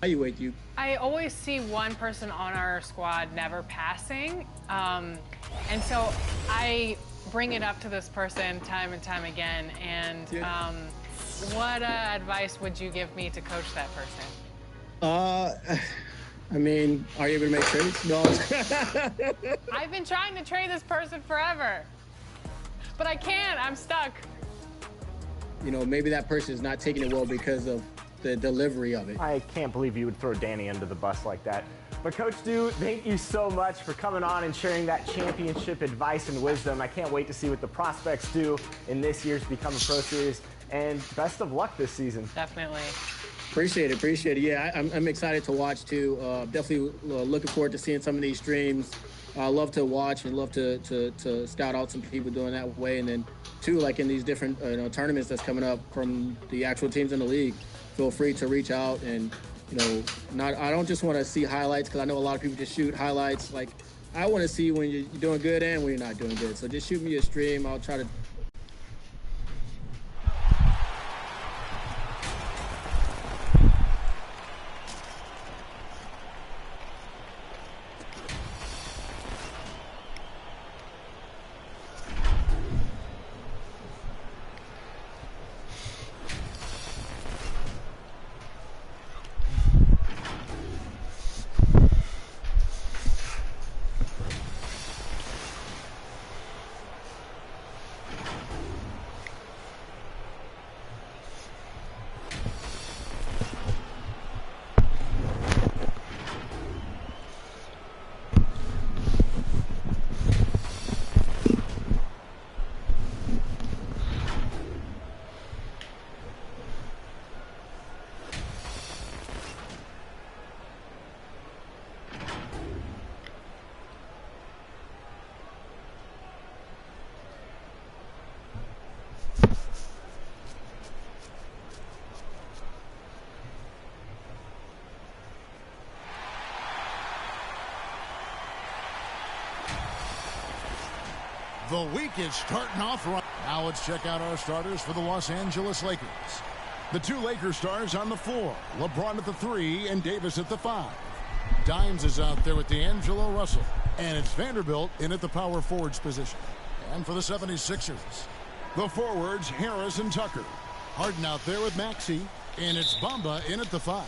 evaluate you? I always see one person on our squad never passing, and so I bring it up to this person time and time again. And what advice would you give me to coach that person? I mean, are you able to make trades? No. I've been trying to trade this person forever, but I can't. I'm stuck. You know, maybe that person is not taking it well because of the delivery of it. I can't believe you would throw Danny under the bus like that. But Coach Stu, thank you so much for coming on and sharing that championship advice and wisdom. I can't wait to see what the prospects do in this year's Become a Pro Series. And best of luck this season. Definitely. Appreciate it. Yeah, I'm excited to watch too. Definitely looking forward to seeing some of these streams. I love to watch and love to scout out some people doing that way. And then too, like in these different tournaments that's coming up from the actual teams in the league, feel free to reach out. And I don't just want to see highlights, because I know a lot of people just shoot highlights. Like, I want to see when you're doing good and when you're not doing good. So just shoot me a stream. I'll try to. The week is starting off right. Now let's check out our starters for the Los Angeles Lakers. The two Lakers stars on the floor. LeBron at the 3 and Davis at the 5. Dimes is out there with D'Angelo Russell. And it's Vanderbilt in at the power forwards position. And for the 76ers, the forwards Harris and Tucker. Harden out there with Maxey. And it's Bamba in at the 5.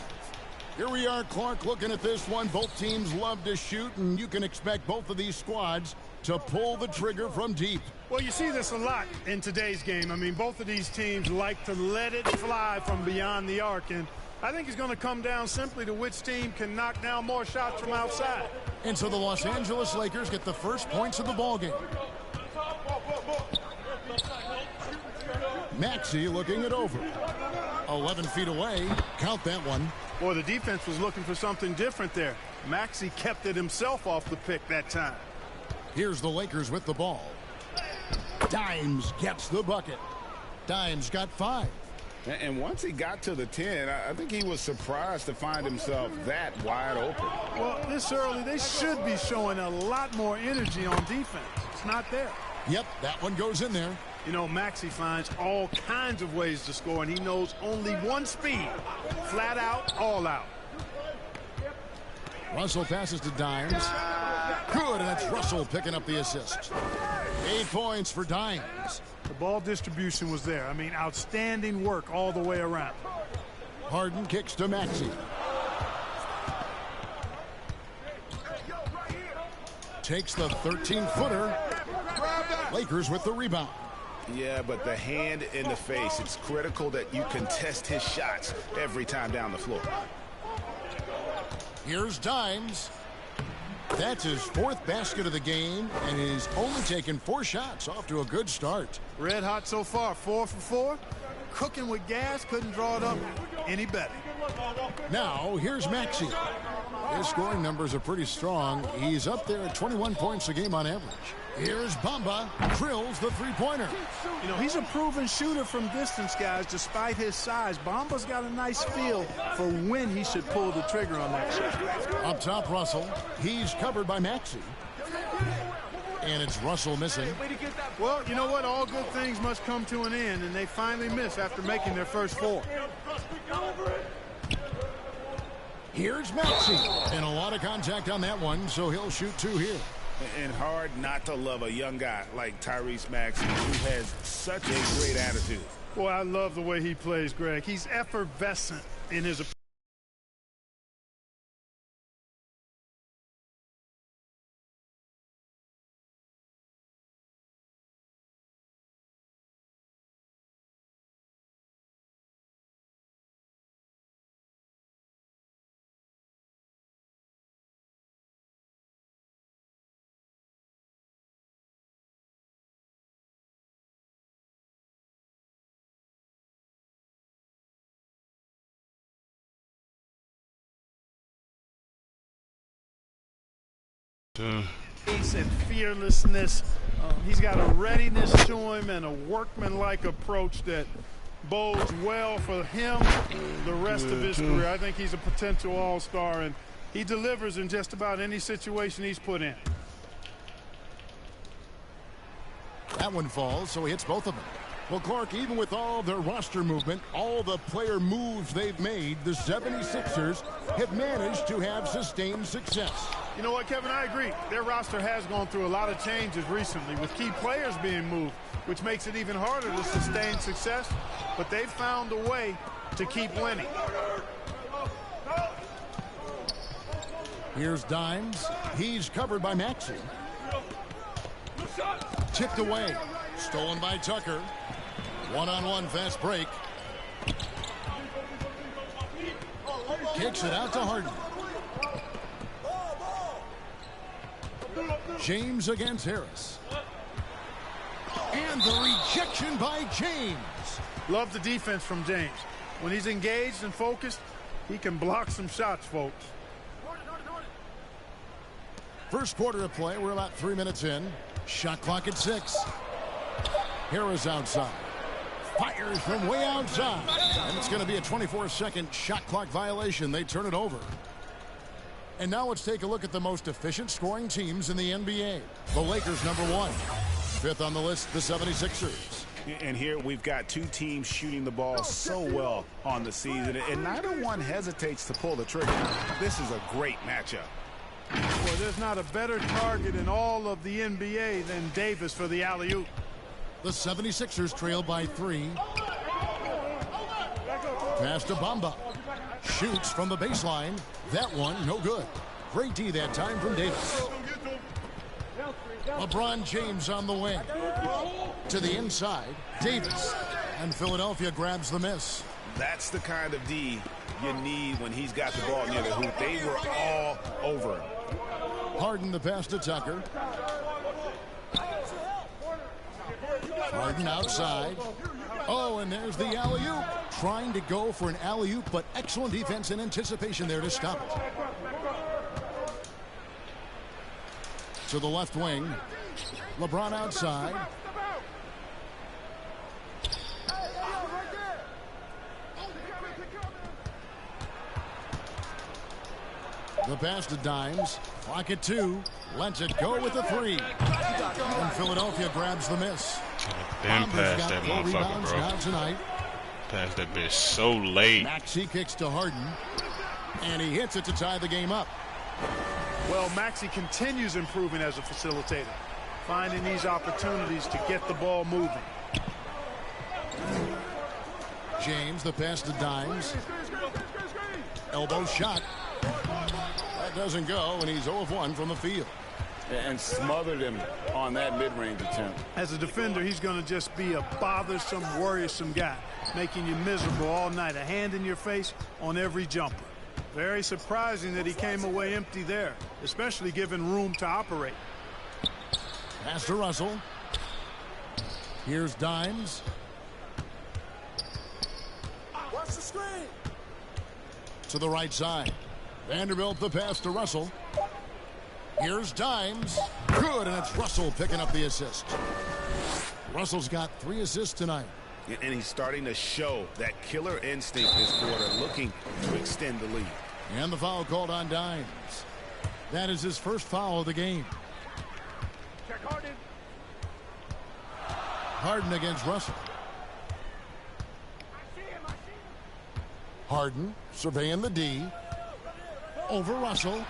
Here we are, Clark, looking at this one. Both teams love to shoot, and you can expect both of these squads to pull the trigger from deep. Well, you see this a lot in today's game. I mean, both of these teams like to let it fly from beyond the arc, and I think it's going to come down simply to which team can knock down more shots from outside. And so the Los Angeles Lakers get the first points of the ballgame. Maxey looking it over. 11 feet away. Count that one. Boy, the defense was looking for something different there. Maxey kept it himself off the pick that time. Here's the Lakers with the ball. Dimes gets the bucket. Dimes got 5. And once he got to the 10, I think he was surprised to find himself that wide open. Well, this early, they should be showing a lot more energy on defense. It's not there. Yep, that one goes in there. You know, Maxey finds all kinds of ways to score, and he knows only one speed. Flat out, all out. Russell passes to Dimes. Good, and that's Russell picking up the assist. 8 points for Dimes. The ball distribution was there. I mean, outstanding work all the way around. Harden kicks to Maxey. Takes the 13-footer. Lakers with the rebound. Yeah, but the hand in the face, it's critical that you contest his shots every time down the floor. Here's Dimes. That's his 4th basket of the game, and he's only taken 4 shots. Off to a good start. Red hot so far, 4 for 4. Cooking with gas, couldn't draw it up any better. Now, here's Maxey. His scoring numbers are pretty strong. He's up there at 21 points a game on average. Here's Bamba, drills the 3-pointer. You know, he's a proven shooter from distance, guys, despite his size. Bamba's got a nice feel for when he should pull the trigger on that shot. Up top, Russell. He's covered by Maxey. And it's Russell missing. Well, you know what? All good things must come to an end, and they finally miss after making their first 4. Here's Maxey. And a lot of contact on that one, so he'll shoot 2 here. And hard not to love a young guy like Tyrese Maxey, who has such a great attitude. Boy, I love the way he plays, Greg. He's effervescent in his approach. Pace and fearlessness. He's got a readiness to him and a workmanlike approach that bodes well for him the rest of his career. I think he's a potential all-star, and he delivers in just about any situation he's put in. That one falls, so he hits both of them. Well, Clark, even with all their roster movement, all the player moves they've made, the 76ers have managed to have sustained success. You know what, Kevin? I agree. Their roster has gone through a lot of changes recently with key players being moved, which makes it even harder to sustain success. But they've found a way to keep winning. Here's Dimes. He's covered by Maxey. Tipped away. Stolen by Tucker. One-on-one fast break. Kicks it out to Harden. James against Harris. And the rejection by James. Love the defense from James. When he's engaged and focused, he can block some shots, folks. First quarter of play. We're about 3 minutes in. Shot clock at 6. Harris outside. Fires from way outside. And it's going to be a 24-second shot clock violation. They turn it over. And now let's take a look at the most efficient scoring teams in the NBA. The Lakers, number 1. 5th on the list, the 76ers. And here we've got 2 teams shooting the ball so well on the season, and neither one hesitates to pull the trigger. This is a great matchup. Well, there's not a better target in all of the NBA than Davis for the alley-oop. The 76ers trail by 3. Pass to Bamba. Shoots from the baseline. That one, no good. Great D that time from Davis. LeBron James on the wing. To the inside, Davis. And Philadelphia grabs the miss. That's the kind of D you need when he's got the ball near the hoop. They were all over him. Harden the pass to Tucker. Harden outside. Oh, and there's the alley-oop. Trying to go for an alley-oop, but excellent defense and anticipation there to stop it. To the left wing. LeBron outside. The pass to Dimes. Clock at 2. Lets it go with the 3. And Philadelphia grabs the miss. Been past that motherfucker, bro. Now tonight. Past that bitch so late. Maxey kicks to Harden. And he hits it to tie the game up. Well, Maxey continues improving as a facilitator, finding these opportunities to get the ball moving. James, the pass to Dimes. Elbow shot. That doesn't go, and he's 0 of 1 from the field. And smothered him on that mid-range attempt. As a defender, he's going to just be a bothersome, worrisome guy, making you miserable all night, a hand in your face on every jumper. Very surprising that he came away empty there, especially given room to operate. Pass to Russell. Here's Dimes. Watch the screen. To the right side. Vanderbilt the pass to Russell. Here's Dimes. Good, and it's Russell picking up the assist. Russell's got 3 assists tonight. And he's starting to show that killer instinct this quarter, looking to extend the lead. And the foul called on Dimes. That is his first foul of the game. Check Harden. Harden against Russell. Harden surveying the D. over Russell.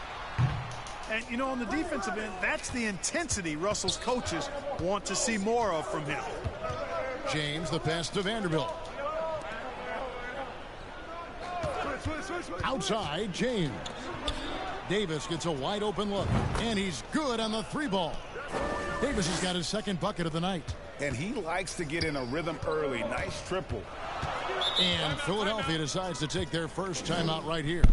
And, you know, on the defensive end, that's the intensity Russell's coaches want to see more of from him. James, the pass to Vanderbilt. Outside, James. Davis gets a wide open look, and he's good on the 3-ball. Davis has got his second bucket of the night. And he likes to get in a rhythm early. Nice triple. And Philadelphia decides to take their first timeout right here.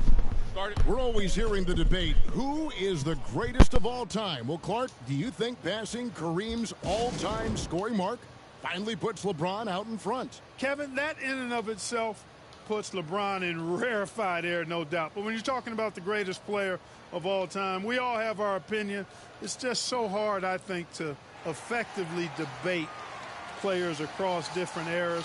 We're always hearing the debate, who is the greatest of all time? Well, Clark, do you think passing Kareem's all-time scoring mark finally puts LeBron out in front? Kevin, that in and of itself puts LeBron in rarefied air, no doubt. But when you're talking about the greatest player of all time, we all have our opinion. It's just so hard, I think, to effectively debate players across different eras.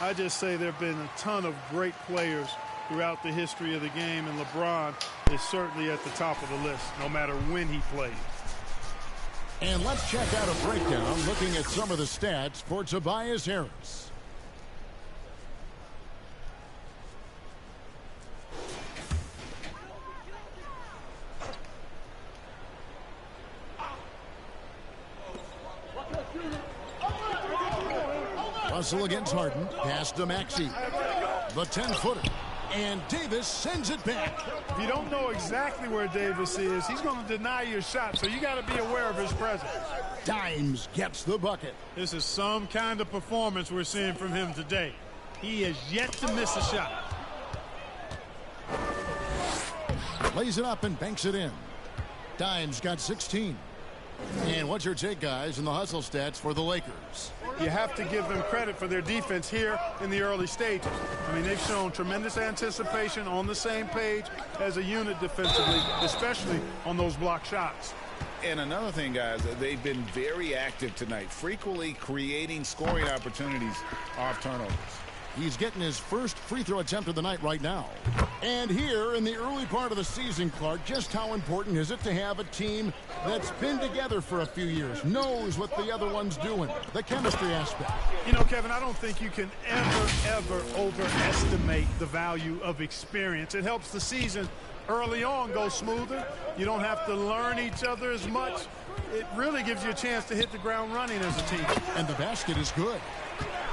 I just say there have been a ton of great players throughout the history of the game, and LeBron is certainly at the top of the list, no matter when he played. And let's check out a breakdown looking at some of the stats for Tobias Harris. Russell against Harden. Pass to Maxey. The 10-footer. And Davis sends it back. If you don't know exactly where Davis is, he's going to deny your shot, so you got to be aware of his presence. Dimes gets the bucket. This is some kind of performance we're seeing from him today. He has yet to miss a shot. Lays it up and banks it in. Dimes got 16. And what's your take, guys, in the hustle stats for the Lakers? You have to give them credit for their defense here in the early stages. I mean, they've shown tremendous anticipation, on the same page as a unit defensively, especially on those block shots. And another thing, guys, they've been very active tonight, frequently creating scoring opportunities off turnovers. He's getting his first free throw attempt of the night right now. And here in the early part of the season, Clark, just how important is it to have a team that's been together for a few years, knows what the other one's doing, the chemistry aspect? You know, Kevin, I don't think you can ever overestimate the value of experience. It helps the season early on go smoother. You don't have to learn each other as much. It really gives you a chance to hit the ground running as a team. And the basket is good.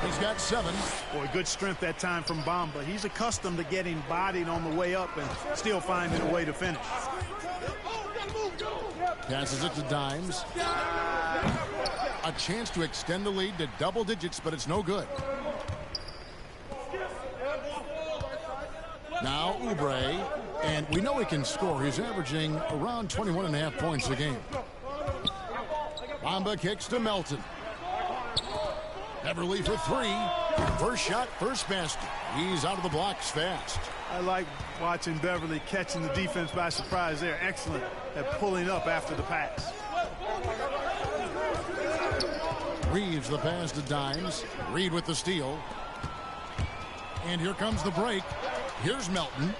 He's got 7. Boy, good strength that time from Bamba. He's accustomed to getting bodied on the way up and still finding a way to finish. Passes it to Dimes. A chance to extend the lead to double digits, but it's no good. Now Oubre, and we know he can score. He's averaging around 21.5 points a game. Bamba kicks to Melton. Beverly for 3. First shot, first basket. He's out of the blocks fast. I like watching Beverly catching the defense by surprise there. Excellent at pulling up after the pass. Reeves the pass to Dimes. Reed with the steal. And here comes the break. Here's Melton.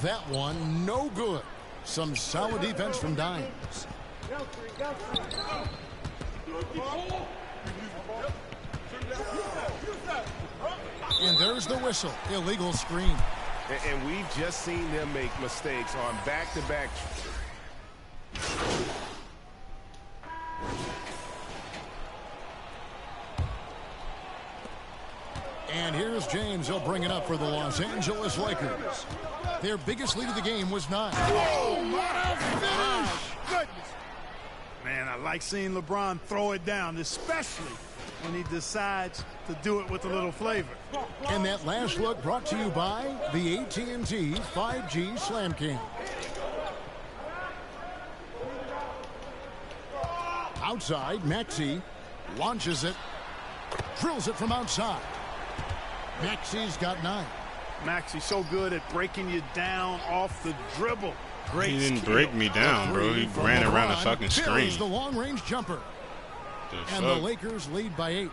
That one no good. Some solid defense from Dimes. And there's the whistle. Illegal screen. And we've just seen them make mistakes on back-to-back. And here's James. He'll bring it up for the Los Angeles Lakers. Their biggest lead of the game was 9. Oh, what a finish! Goodness. Man, I like seeing LeBron throw it down, especially when he decides to do it with a little flavor. And that last look brought to you by the AT&T 5G Slam Cam. Outside, Maxey launches it, drills it from outside. Maxey's got 9. Maxey's so good at breaking you down off the dribble. Great He didn't skill. break me down, bro. He ran around the fucking Buries screen. the long-range jumper. And the Lakers lead by 8.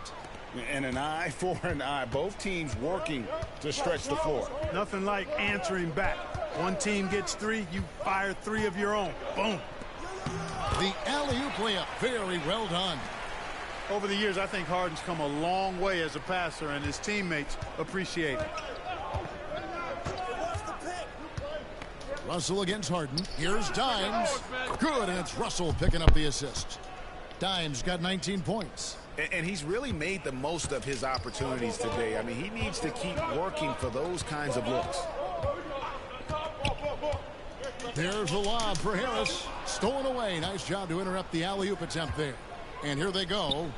And an eye for an eye. Both teams working to stretch the floor. Nothing like answering back. One team gets 3, you fire 3 of your own. Boom. The alley-oop layup, very well done. Over the years, I think Harden's come a long way as a passer, and his teammates appreciate it. Russell against Harden. Here's Dimes. Good, and it's Russell picking up the assist. Dimes got 19 points. And he's really made the most of his opportunities today. I mean, he needs to keep working for those kinds of looks. There's a lob for Harris. Stolen away. Nice job to interrupt the alley-oop attempt there. And here they go.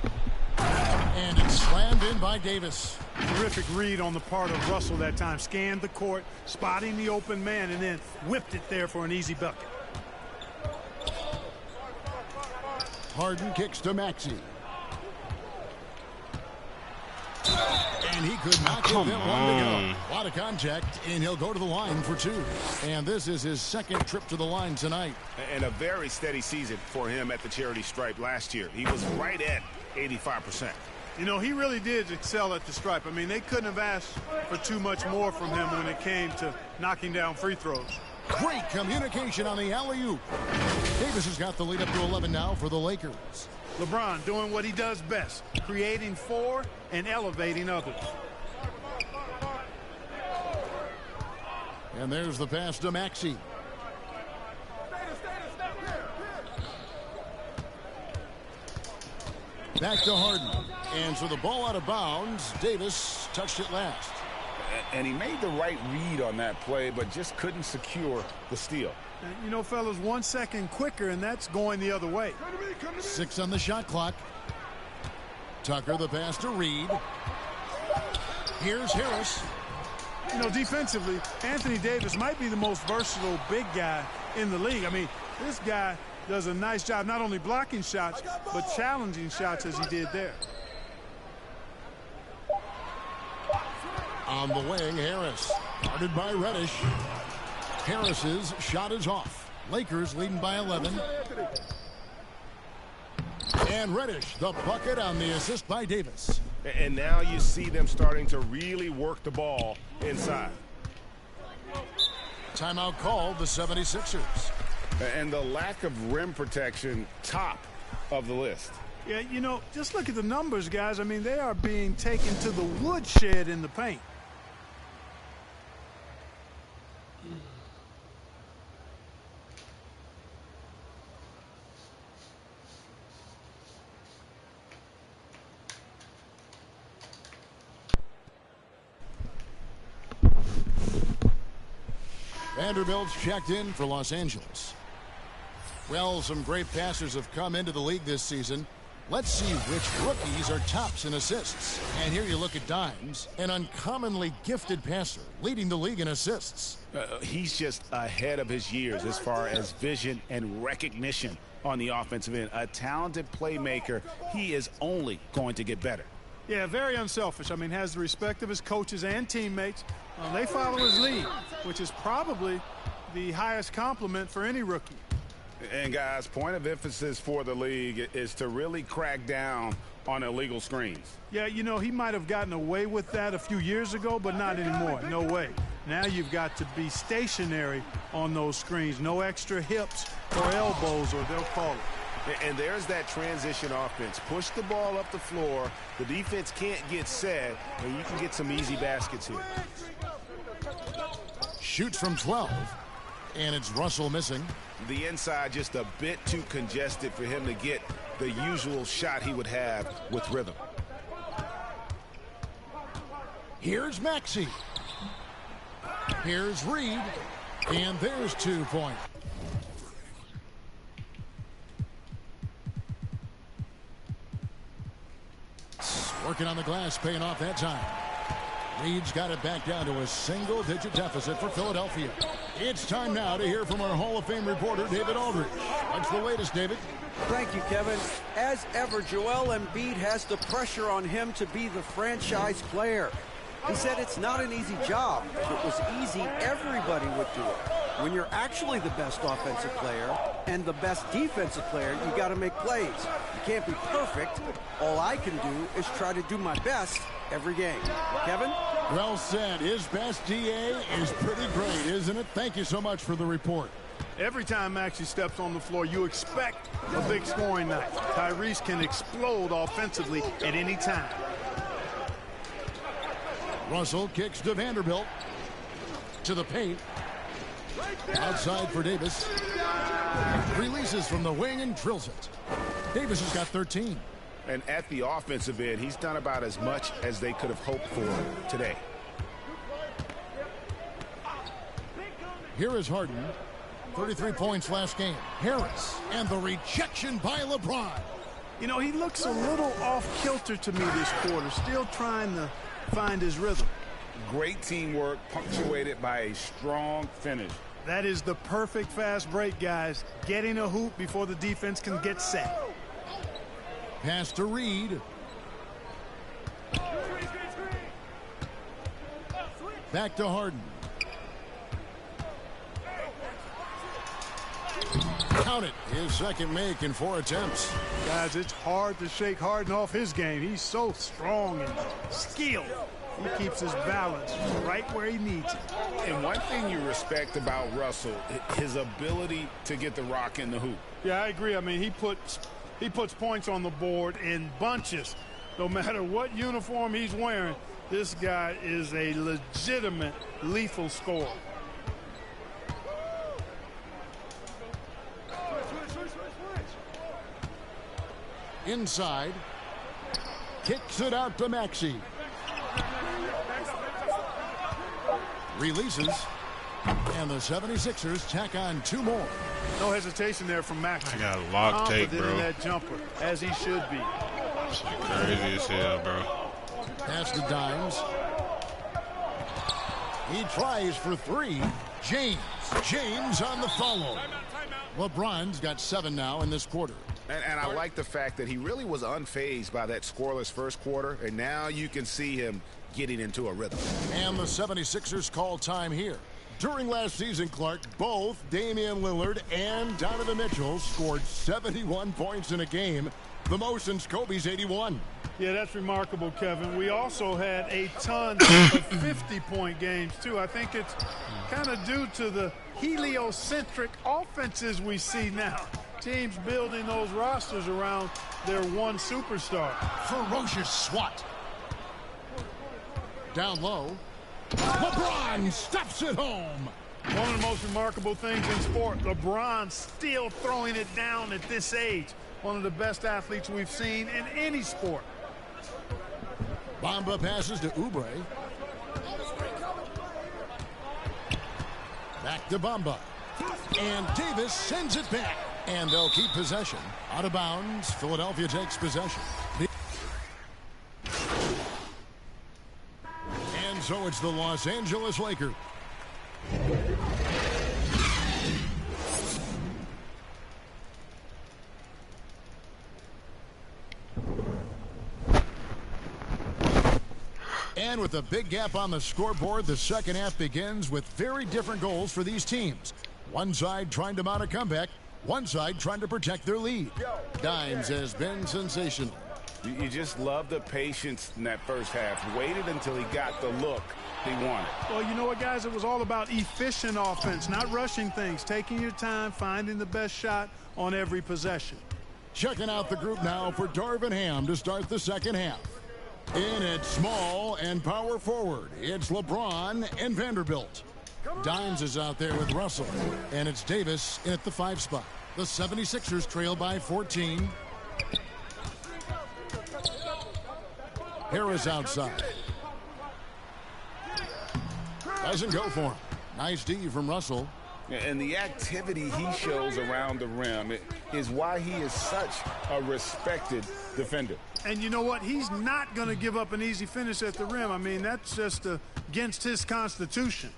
And it's slammed in by Davis. Terrific read on the part of Russell that time. Scanned the court, spotting the open man, and then whipped it there for an easy bucket. Harden kicks to Maxey. And he could not get that one to go. A lot of contact, and he'll go to the line for two. And this is his second trip to the line tonight. And a very steady season for him at the charity stripe last year. He was right at 85%. You know, he really did excel at the stripe. I mean, they couldn't have asked for too much more from him when it came to knocking down free throws. Great communication on the alley-oop. Davis has got the lead up to 11 now for the Lakers. LeBron doing what he does best, creating for and elevating others. And there's the pass to Maxey. Back to Harden. And so the ball out of bounds. Davis touched it last. And he made the right read on that play, but just couldn't secure the steal. And, you know, fellas, 1 second quicker, and that's going the other way. 6 on the shot clock. Tucker the pass to Reed. Here's Harris. You know, defensively, Anthony Davis might be the most versatile big guy in the league. I mean, this guy does a nice job not only blocking shots, but challenging shots as he did there. On the wing, Harris. Guarded by Reddish. Harris's shot is off. Lakers leading by 11. And Reddish, the bucket on the assist by Davis. And now you see them starting to really work the ball inside. Timeout called, the 76ers. And the lack of rim protection, top of the list. Yeah, you know, just look at the numbers, guys. I mean, they are being taken to the woodshed in the paint. Vanderbilt's checked in for Los Angeles. Well, some great passers have come into the league this season. Let's see which rookies are tops in assists. And here you look at Dimes, an uncommonly gifted passer, leading the league in assists. He's just ahead of his years as far as vision and recognition on the offensive end. A talented playmaker. He is only going to get better. Yeah, very unselfish. I mean, has the respect of his coaches and teammates. They follow his lead, which is probably the highest compliment for any rookie. And, guys, point of emphasis for the league is to really crack down on illegal screens. Yeah, you know, he might have gotten away with that a few years ago, but not anymore. No way. Now you've got to be stationary on those screens. No extra hips or elbows, or they'll call it. And there's that transition offense. Push the ball up the floor. The defense can't get set, and you can get some easy baskets here. Shoots from 12, and it's Russell missing. The inside just a bit too congested for him to get the usual shot he would have with rhythm. Here's Maxey. Here's Reed, and there's 2 points. Working on the glass, paying off that time. Reed's got it back down to a single-digit deficit for Philadelphia. It's time now to hear from our Hall of Fame reporter, David Aldridge. What's the latest, David? Thank you, Kevin. As ever, Joel Embiid has the pressure on him to be the franchise player. He said it's not an easy job. If it was easy, everybody would do it. When you're actually the best offensive player and the best defensive player, you got to make plays. You can't be perfect. All I can do is try to do my best every game. Kevin? Well said. His best DA is pretty great, isn't it? Thank you so much for the report. Every time Maxey steps on the floor, you expect a big scoring night. Tyrese can explode offensively at any time. Russell kicks to Vanderbilt. To the paint. Outside for Davis. Releases from the wing and drills it. Davis has got 13. And at the offensive end, he's done about as much as they could have hoped for today. Here is Harden. 33 points last game. Harris. And the rejection by LeBron. You know, he looks a little off kilter to me this quarter. Still trying to find his rhythm. Great teamwork punctuated by a strong finish. That is the perfect fast break, guys. Getting a hoop before the defense can get set. Pass to Reed. Back to Harden. Count it. His second make in 4 attempts. Guys, it's hard to shake Harden off his game. He's so strong and skilled. He keeps his balance right where he needs it. And one thing you respect about Russell, his ability to get the rock in the hoop. Yeah, I agree. I mean, he puts points on the board in bunches. No matter what uniform he's wearing, this guy is a legitimate lethal scorer. Inside. Kicks it out to Maxey. Releases. And the 76ers tack on 2 more. No hesitation there from Maxey. I got a lock take, bro. In that jumper, as he should be. Crazy as hell, bro. Pass to Dimes. He tries for 3. James on the follow. LeBron's got 7 now in this quarter. And I like the fact that he really was unfazed by that scoreless first quarter, and now you can see him getting into a rhythm. And the 76ers call time here. During last season, Clark, both Damian Lillard and Donovan Mitchell scored 71 points in a game, the most since Kobe's 81. Yeah, that's remarkable, Kevin. We also had a ton of 50-point games, too. I think it's kind of due to the heliocentric offenses we see now. Teams building those rosters around their one superstar. Ferocious swat. Down low. LeBron stuffs it home. One of the most remarkable things in sport, LeBron still throwing it down at this age. One of the best athletes we've seen in any sport. Bamba passes to Oubre. Back to Bamba. And Davis sends it back. And they'll keep possession. Out of bounds. Philadelphia takes possession. And so it's the Los Angeles Lakers. And with a big gap on the scoreboard, the second half begins with very different goals for these teams. One side trying to mount a comeback. One side trying to protect their lead. Dimes has been sensational. You just love the patience in that first half. Waited until he got the look he wanted. Well, you know what, guys? It was all about efficient offense, not rushing things, taking your time, finding the best shot on every possession. Checking out the group now for Darvin Ham to start the second half. In at small and power forward, it's LeBron and Vanderbilt. Dimes is out there with Russell, and it's Davis in at the 5 spot. The 76ers trail by 14. Harris outside. Doesn't go for him. Nice D from Russell. And the activity he shows around the rim is why he is such a respected defender. And you know what? He's not going to give up an easy finish at the rim. I mean, that's just against his constitution.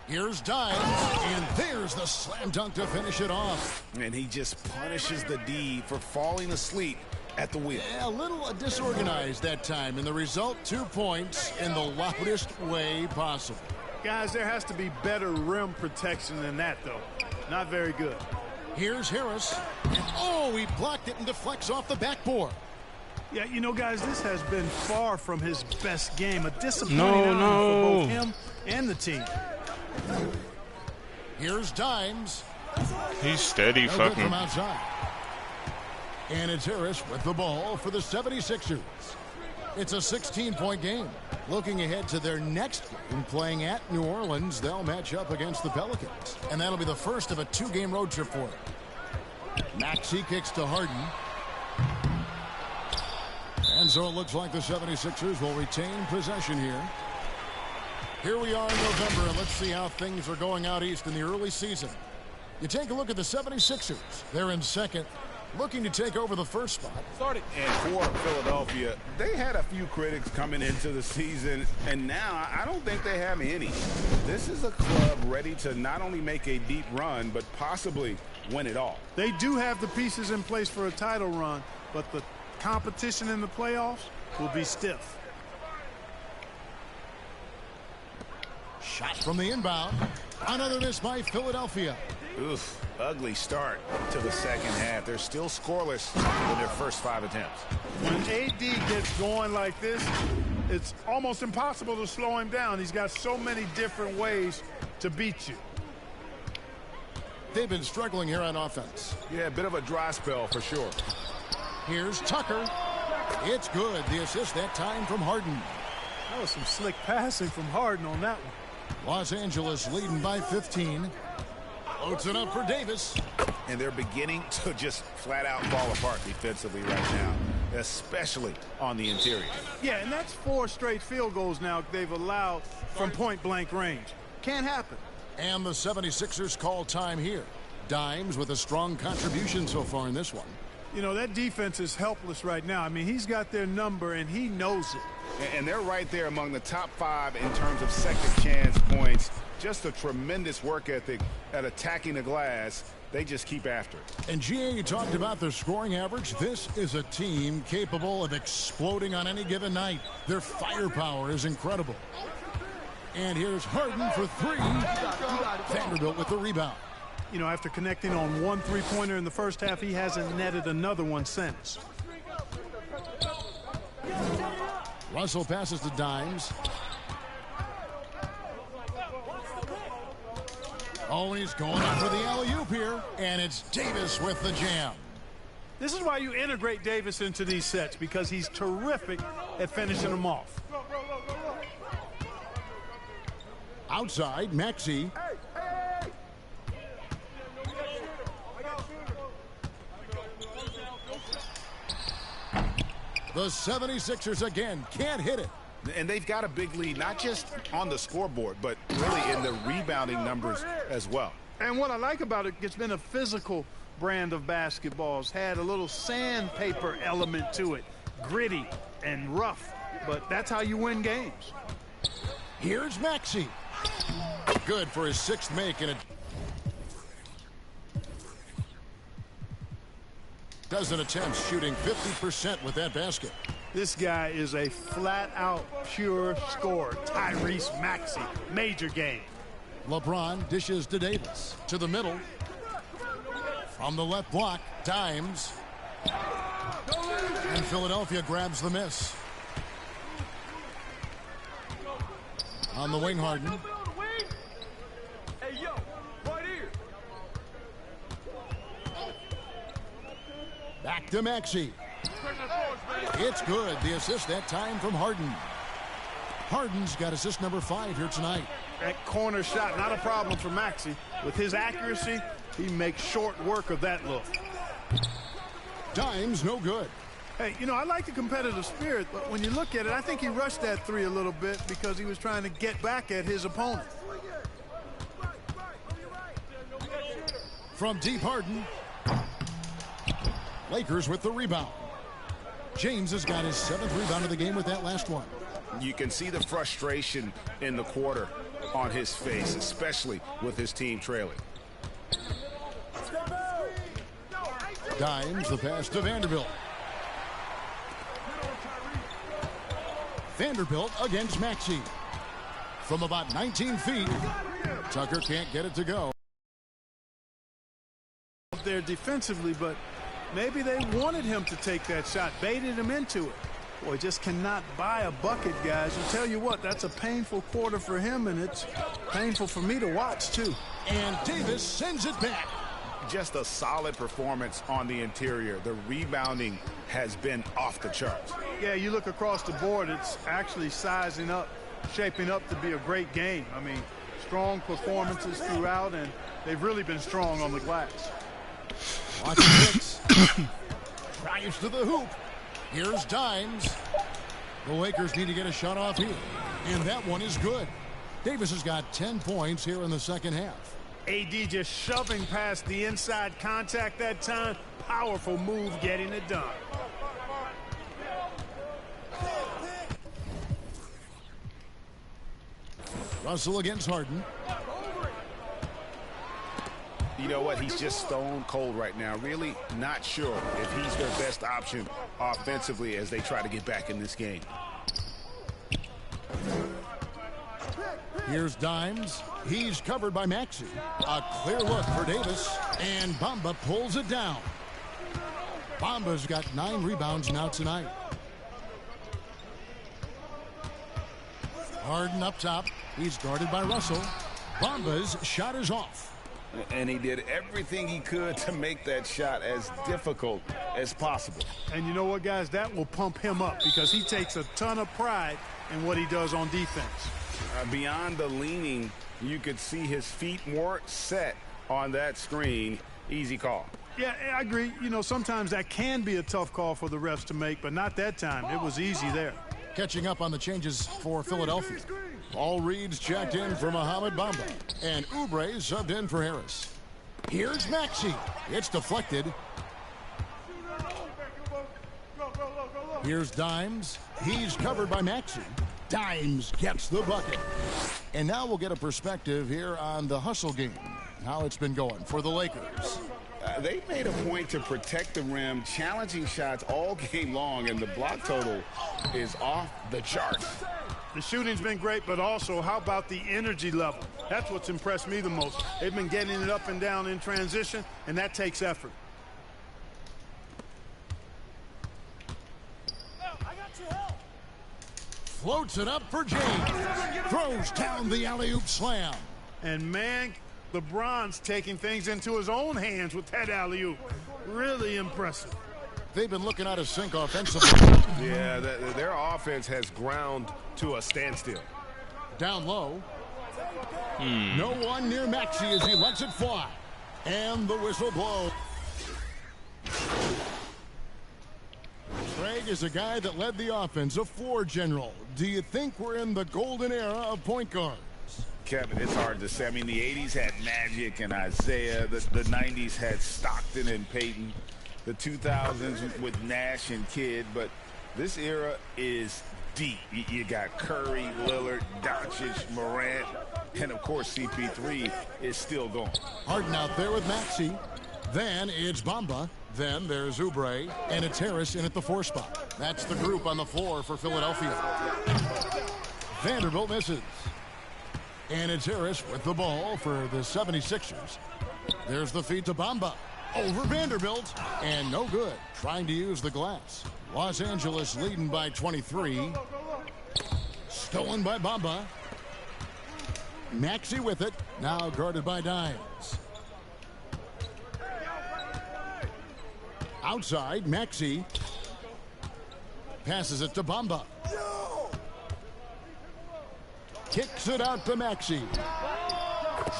Here's Dimes, and there's the slam dunk to finish it off. And he just punishes the D for falling asleep at the wheel. Yeah, a little disorganized that time, and the result, 2 points in the loudest way possible. Guys, there has to be better rim protection than that, though. Not very good. Here's Harris, and oh, he blocked it and deflects off the backboard. Yeah, you know, guys, this has been far from his best game. A disappointing outing for both him and the team. Here's Dimes. He's steady fucking. From outside. And it's Harris with the ball for the 76ers. It's a 16-point game. Looking ahead to their next game, playing at New Orleans, they'll match up against the Pelicans. And that'll be the first of a 2-game road trip for them. Maxey kicks to Harden. And so it looks like the 76ers will retain possession here. Here we are in November, and let's see how things are going out east in the early season. You take a look at the 76ers. They're in second, looking to take over the first spot. And for Philadelphia, they had a few critics coming into the season, and now I don't think they have any. This is a club ready to not only make a deep run, but possibly win it all. They do have the pieces in place for a title run, but the competition in the playoffs will be stiff. Shot from the inbound. Another miss by Philadelphia. Oof, ugly start to the second half. They're still scoreless in their first 5 attempts. When AD gets going like this, it's almost impossible to slow him down. He's got so many different ways to beat you. They've been struggling here on offense. Yeah, a bit of a dry spell for sure. Here's Tucker. It's good. The assist that time from Harden. That was some slick passing from Harden on that one. Los Angeles leading by 15. Loads it up for Davis. And they're beginning to just flat out fall apart defensively right now, especially on the interior. Yeah, and that's 4 straight field goals now they've allowed from point-blank range. Can't happen. And the 76ers call time here. Dimes with a strong contribution so far in this one. You know, that defense is helpless right now. I mean, he's got their number, and he knows it. And they're right there among the top 5 in terms of second chance points. Just a tremendous work ethic at attacking the glass. They just keep after it. And GA, you talked about their scoring average. This is a team capable of exploding on any given night. Their firepower is incredible. And here's Harden for 3. Vanderbilt with the rebound. You know, after connecting on 1 3-pointer in the first half, he hasn't netted another one since. Russell passes to Dimes. Oh, and he's going up for the alley-oop here. And it's Davis with the jam. This is why you integrate Davis into these sets, because he's terrific at finishing them off. Outside, Maxey. The 76ers again can't hit it. And they've got a big lead, not just on the scoreboard, but really in the rebounding numbers as well. And what I like about it, it's been a physical brand of basketball. It's had a little sandpaper element to it, gritty and rough, but that's how you win games. Here's Maxey. Good for his 6th make in a dozen attempts, shooting 50% with that basket. This guy is a flat-out pure scorer. Tyrese Maxey, major game. LeBron dishes to Davis. To the middle. From the left block, Dimes. And Philadelphia grabs the miss. On the wing, Harden. Back to Maxey. It's good. The assist that time from Harden. Harden's got assist number 5 here tonight. That corner shot, not a problem for Maxey. With his accuracy, he makes short work of that look. Dimes no good. Hey, you know, I like the competitive spirit, but when you look at it, I think he rushed that 3 a little bit because he was trying to get back at his opponent. From deep, Harden. Lakers with the rebound. James has got his 7th rebound of the game with that last one. You can see the frustration in the quarter on his face, especially with his team trailing. Dimes, the pass to Vanderbilt. Vanderbilt against Maxey. From about 19 feet, Tucker can't get it to go. There defensively, but maybe they wanted him to take that shot, baited him into it. Boy, just cannot buy a bucket, guys. I'll tell you what, that's a painful quarter for him, and it's painful for me to watch, too. And Davis sends it back. just a solid performance on the interior. The rebounding has been off the charts. Yeah, you look across the board, it's actually sizing up, shaping up to be a great game. I mean, strong performances throughout, and they've really been strong on the glass. Watch six. Drives to the hoop. Here's Dimes. The Lakers need to get a shot off here. And that one is good. Davis has got 10 points here in the second half. AD just shoving past the inside contact that time. Powerful move getting it done. Russell against Harden. You know what? He's just stone cold right now. Really not sure if he's their best option offensively as they try to get back in this game. Here's Dimes. He's covered by Maxey. A clear look for Davis. And Bamba pulls it down. Bamba's got 9 rebounds now tonight. Harden up top. He's guarded by Russell. Bamba's shot is off. And he did everything he could to make that shot as difficult as possible. And you know what, guys? That will pump him up because he takes a ton of pride in what he does on defense. Beyond the leaning, you could see his feet more set on that screen. Easy call. Yeah, I agree. You know, sometimes that can be a tough call for the refs to make, but not that time. It was easy there. Catching up on the changes for Philadelphia. All reads checked in for Mohamed Bamba. And Oubre subbed in for Harris. Here's Maxey. It's deflected. Here's Dimes. He's covered by Maxey. Dimes gets the bucket. And now we'll get a perspective here on the hustle game. How it's been going for the Lakers. They made a point to protect the rim, challenging shots all game long, and the block total is off the charts. The shooting's been great, but also how about the energy level? That's what's impressed me the most. They've been getting it up and down in transition, and that takes effort. Floats it up for James. Throws down the alley-oop slam. And man, LeBron's taking things into his own hands with that alley-oop. Really impressive. They've been looking out of sync offensively. Yeah, their offense has ground to a standstill. Down low. No one near Maxey as he lets it fly. And the whistle blows. Craig is a guy that led the offense, a floor general. Do you think we're in the golden era of point guards? Kevin, it's hard to say. I mean, the 80s had Magic and Isaiah. The 90s had Stockton and Peyton. The 2000s with Nash and Kidd. But this era is deep. You got Curry, Lillard, Doncic, Morant, and, of course, CP3 is still going. Harden out there with Maxey. Then it's Bamba. Then there's Oubre. And it's Harris in at the 4 spot. That's the group on the floor for Philadelphia. Vanderbilt misses. And it's Harris with the ball for the 76ers. There's the feed to Bamba. Over Vanderbilt. And no good. Trying to use the glass. Los Angeles leading by 23. Stolen by Bamba. Maxey with it. Now guarded by Dimes. Outside, Maxey. Passes it to Bamba. Kicks it out to Maxey.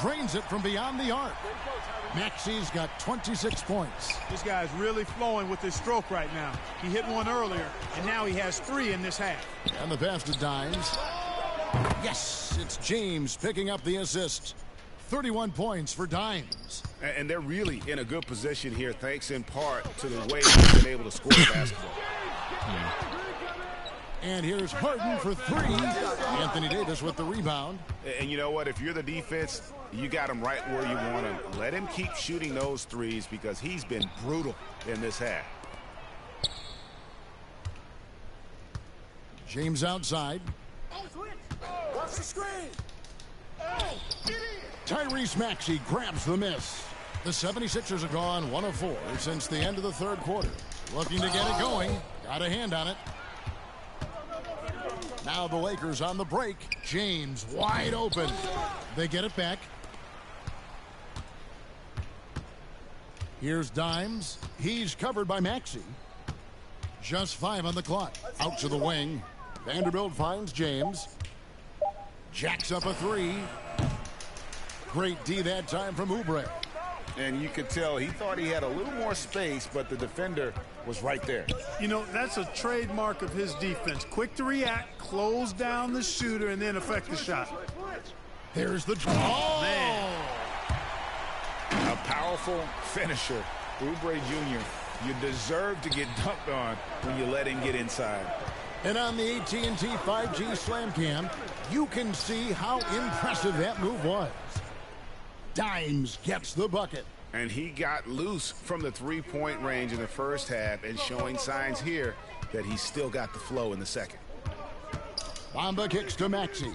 Drains it from beyond the arc. Maxey's got 26 points. This guy's really flowing with his stroke right now. He hit one earlier, and now he has 3 in this half. And the pass to Dimes. Yes, it's James picking up the assist. 31 points for Dimes. And they're really in a good position here, thanks in part to the way they've been able to score the basketball. And here's Harden for 3. Anthony Davis with the rebound. And you know what? If you're the defense, you got him right where you want him. Let him keep shooting those threes because he's been brutal in this half. James outside. Watch the screen. Tyrese Maxey grabs the miss. The 76ers have gone 1 of 4 since the end of the third quarter. Looking to get it going. Got a hand on it. Now the Lakers on the break. James wide open. They get it back. Here's Dimes. He's covered by Maxey. Just 5 on the clock. Out to the wing. Vanderbilt finds James. Jacks up a 3. Great D that time from Oubre. And you could tell he thought he had a little more space, but the defender was right there. You know, that's a trademark of his defense. Quick to react, close down the shooter, and then affect the shot. There's the draw. Oh, man. A powerful finisher. Oubre Jr., you deserve to get dunked on when you let him get inside. And on the AT&T 5G Slam Cam, you can see how impressive that move was. Dimes gets the bucket. And he got loose from the three-point range in the first half and showing signs here that he's still got the flow in the second. Bamba kicks to Maxey.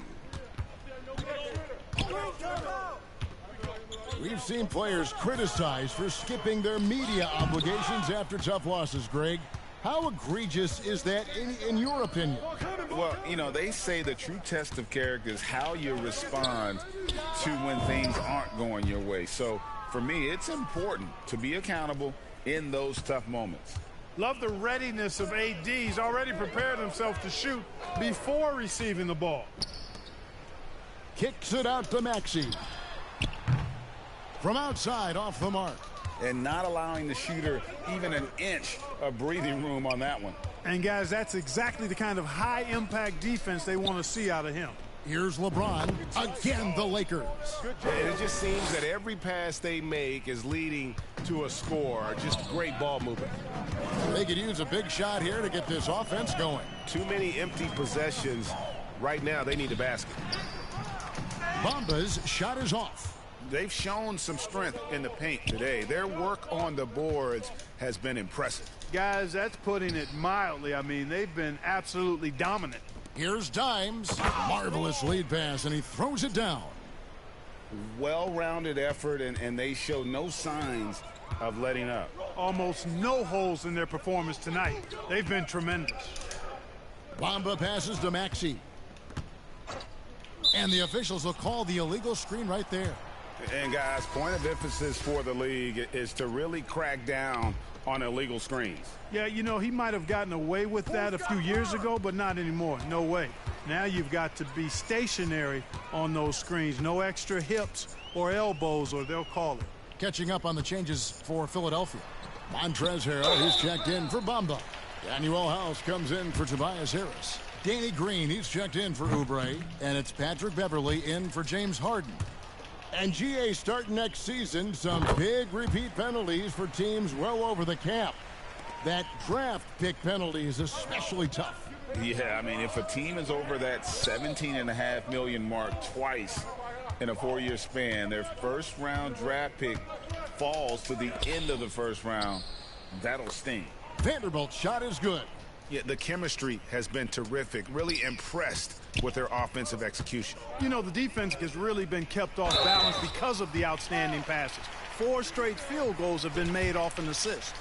We've seen players criticized for skipping their media obligations after tough losses, Greg. How egregious is that in your opinion? Well, you know, they say the true test of character is how you respond to when things aren't going your way. So, for me, it's important to be accountable in those tough moments. Love the readiness of AD. He's already prepared himself to shoot before receiving the ball. Kicks it out to Maxey. From outside, off the mark. And not allowing the shooter even an inch of breathing room on that one. And, guys, that's exactly the kind of high-impact defense they want to see out of him. Here's LeBron. Again, the Lakers. And it just seems that every pass they make is leading to a score. Just great ball movement. They could use a big shot here to get this offense going. Too many empty possessions. Right now, they need a basket. Bamba's shot is off. They've shown some strength in the paint today. Their work on the boards has been impressive. Guys, that's putting it mildly. I mean, they've been absolutely dominant. Here's Dimes. Marvelous lead pass, and he throws it down. Well-rounded effort, and they show no signs of letting up. Almost no holes in their performance tonight. They've been tremendous. Bamba passes to Maxey. And the officials will call the illegal screen right there. And, guys, point of emphasis for the league is to really crack down on illegal screens. Yeah, you know, he might have gotten away with that a few years ago, but not anymore. No way. Now you've got to be stationary on those screens. No extra hips or elbows, or they'll call it. Catching up on the changes for Philadelphia. Montrezl Harrell, he's checked in for Bamba. Daniel House comes in for Tobias Harris. Danny Green, he's checked in for Oubre. And it's Patrick Beverley in for James Harden. And GA starting next season, some big repeat penalties for teams well over the cap. That draft pick penalty is especially tough. Yeah, I mean, if a team is over that $17.5 million mark twice in a 4-year span, their first-round draft pick falls to the end of the first round, that'll sting. Vanderbilt's shot is good. Yeah, the chemistry has been terrific. Really impressed with their offensive execution. You know, the defense has really been kept off balance because of the outstanding passes. 4 straight field goals have been made off an assist.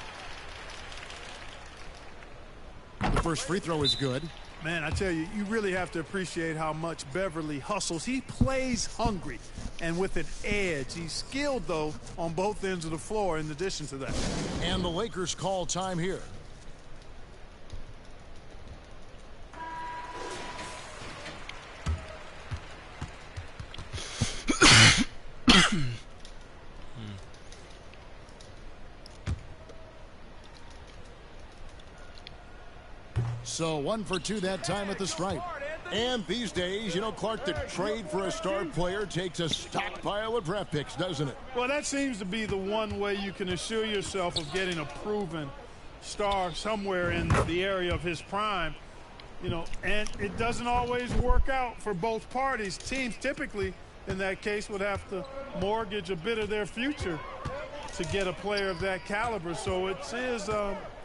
The first free throw is good. Man, I tell you, you really have to appreciate how much Beverly hustles. He plays hungry and with an edge. He's skilled, though, on both ends of the floor in addition to that. And the Lakers call time here. So 1 for 2 that time at the stripe. And these days, you know, Clark, the trade for a star player takes a stockpile of draft picks, doesn't it? Well, that seems to be the one way you can assure yourself of getting a proven star somewhere in the area of his prime. You know, and it doesn't always work out for both parties. Teams typically, in that case, would have to mortgage a bit of their future to get a player of that caliber. So it is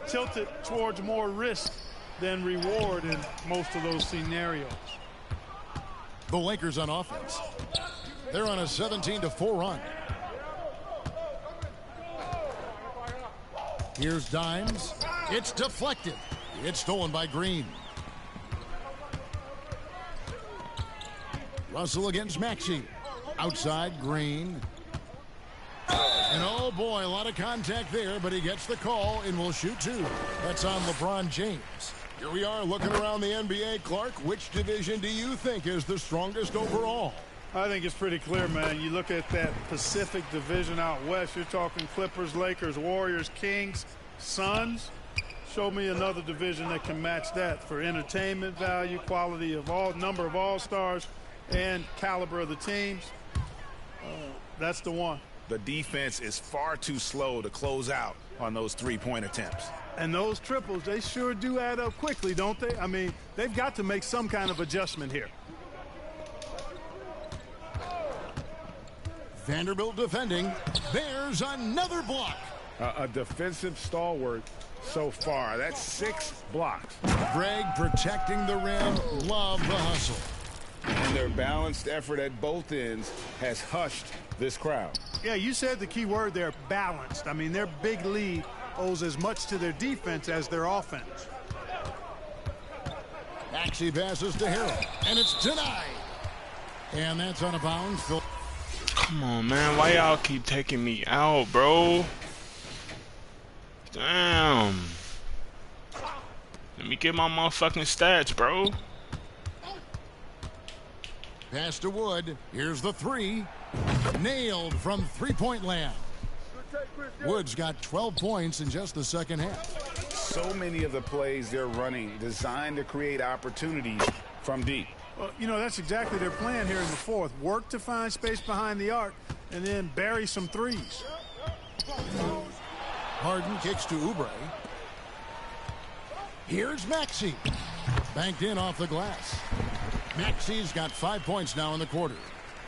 tilted towards more risk than reward in most of those scenarios. The Lakers on offense. They're on a 17-4 run. Here's Dimes. It's deflected. It's stolen by Green. Russell against Maxey. Outside, Green. And oh boy, a lot of contact there, but he gets the call and will shoot two. That's on LeBron James. Here we are looking around the NBA. Clark, which division do you think is the strongest overall? I think it's pretty clear, man. You look at that Pacific Division out west, you're talking Clippers, Lakers, Warriors, Kings, Suns. Show me another division that can match that for entertainment value, quality of number of all-stars, and caliber of the teams. That's the one. The defense is far too slow to close out on those three-point attempts. And those triples, they sure do add up quickly, don't they? I mean, they've got to make some kind of adjustment here. Vanderbilt defending. There's another block. A defensive stalwart so far. That's 6 blocks. Greg protecting the rim. Love the hustle. And their balanced effort at both ends has hushed this crowd. Yeah, you said the key word there, balanced. I mean, their big lead owes as much to their defense as their offense. Maxey passes to Harrell, and it's denied. And that's on a bounce. Come on, man. Why y'all keep taking me out, bro? Damn. Let me get my motherfucking stats, bro. Pass to Wood. Here's the three. Nailed from three-point land. Wood's got 12 points in just the second half. So many of the plays they're running designed to create opportunities from deep. Well, you know, that's exactly their plan here in the fourth. Work to find space behind the arc and then bury some threes. Harden kicks to Oubre. Here's Maxey. Banked in off the glass. Maxey's got 5 points now in the quarter.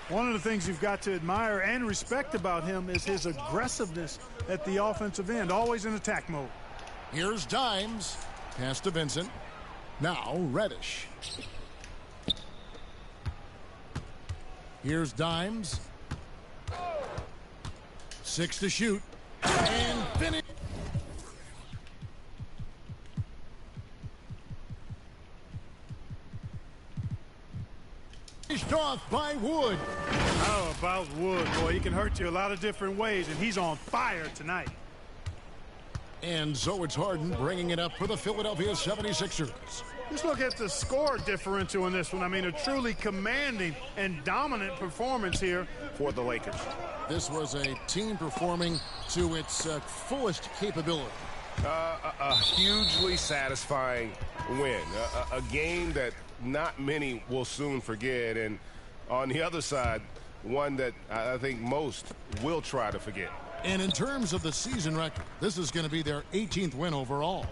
One of the things you've got to admire and respect about him is his aggressiveness at the offensive end, always in attack mode. Here's Dimes. Pass to Vincent. Now Reddish. Here's Dimes. 6 to shoot. And finish. Finished off by Wood. How about Wood? Boy, he can hurt you a lot of different ways, and he's on fire tonight. And so it's Harden bringing it up for the Philadelphia 76ers. Just look at the score differential in this one. I mean, a truly commanding and dominant performance here for the Lakers. This was a team performing to its fullest capability. A hugely satisfying win. A game that not many will soon forget. And on the other side, one that I think most will try to forget. And in terms of the season record, this is going to be their 18th win overall.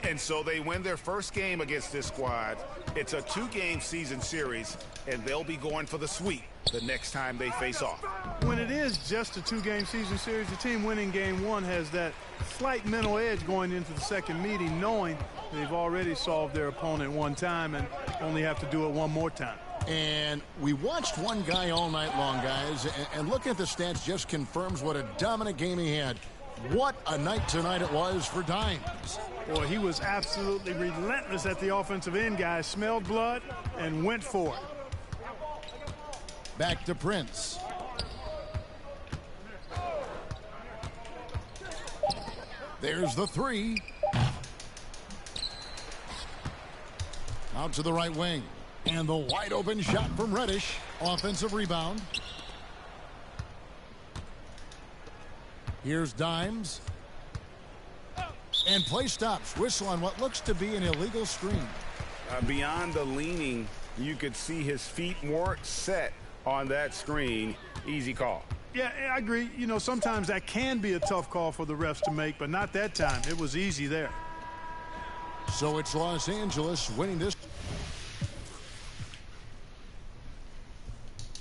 And so they win their first game against this squad. It's a 2-game season series, and they'll be going for the sweep the next time they face off. When it is just a 2-game season series, the team winning game one has that slight mental edge going into the second meeting, knowing they've already solved their opponent one time and only have to do it one more time. And we watched one guy all night long, guys, and looking at the stats just confirms what a dominant game he had. What a night tonight it was for Dimes. Boy, he was absolutely relentless at the offensive end, guys. Smelled blood and went for it. Back to Prince. There's the three. Out to the right wing. And the wide open shot from Reddish. Offensive rebound. Here's Dimes. And play stops. Whistle on what looks to be an illegal screen. Beyond the leaning, you could see his feet weren't set on that screen. Easy call. Yeah, I agree. You know, sometimes that can be a tough call for the refs to make, but not that time. It was easy there. So it's Los Angeles winning this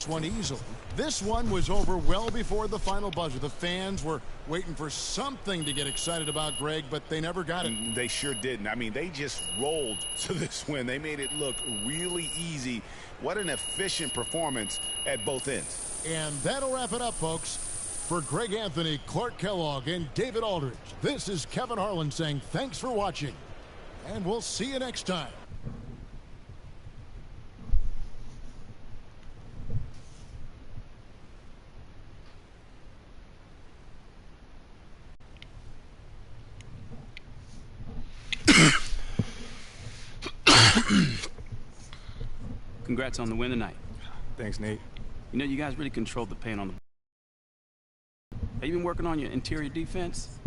one easily. This one was over well before the final buzzer. The fans were waiting for something to get excited about, Greg, but they never got it. They sure didn't. I mean, they just rolled to this win. They made it look really easy. What an efficient performance at both ends. And that'll wrap it up, folks. For Greg Anthony, Clark Kellogg, and David Aldridge, this is Kevin Harlan saying thanks for watching, and we'll see you next time. Congrats on the win tonight. Thanks, Nate. You know, you guys really controlled the paint on the... Have you been working on your interior defense?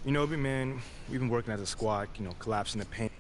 You know, man, we've been working as a squad, you know, collapsing the paint.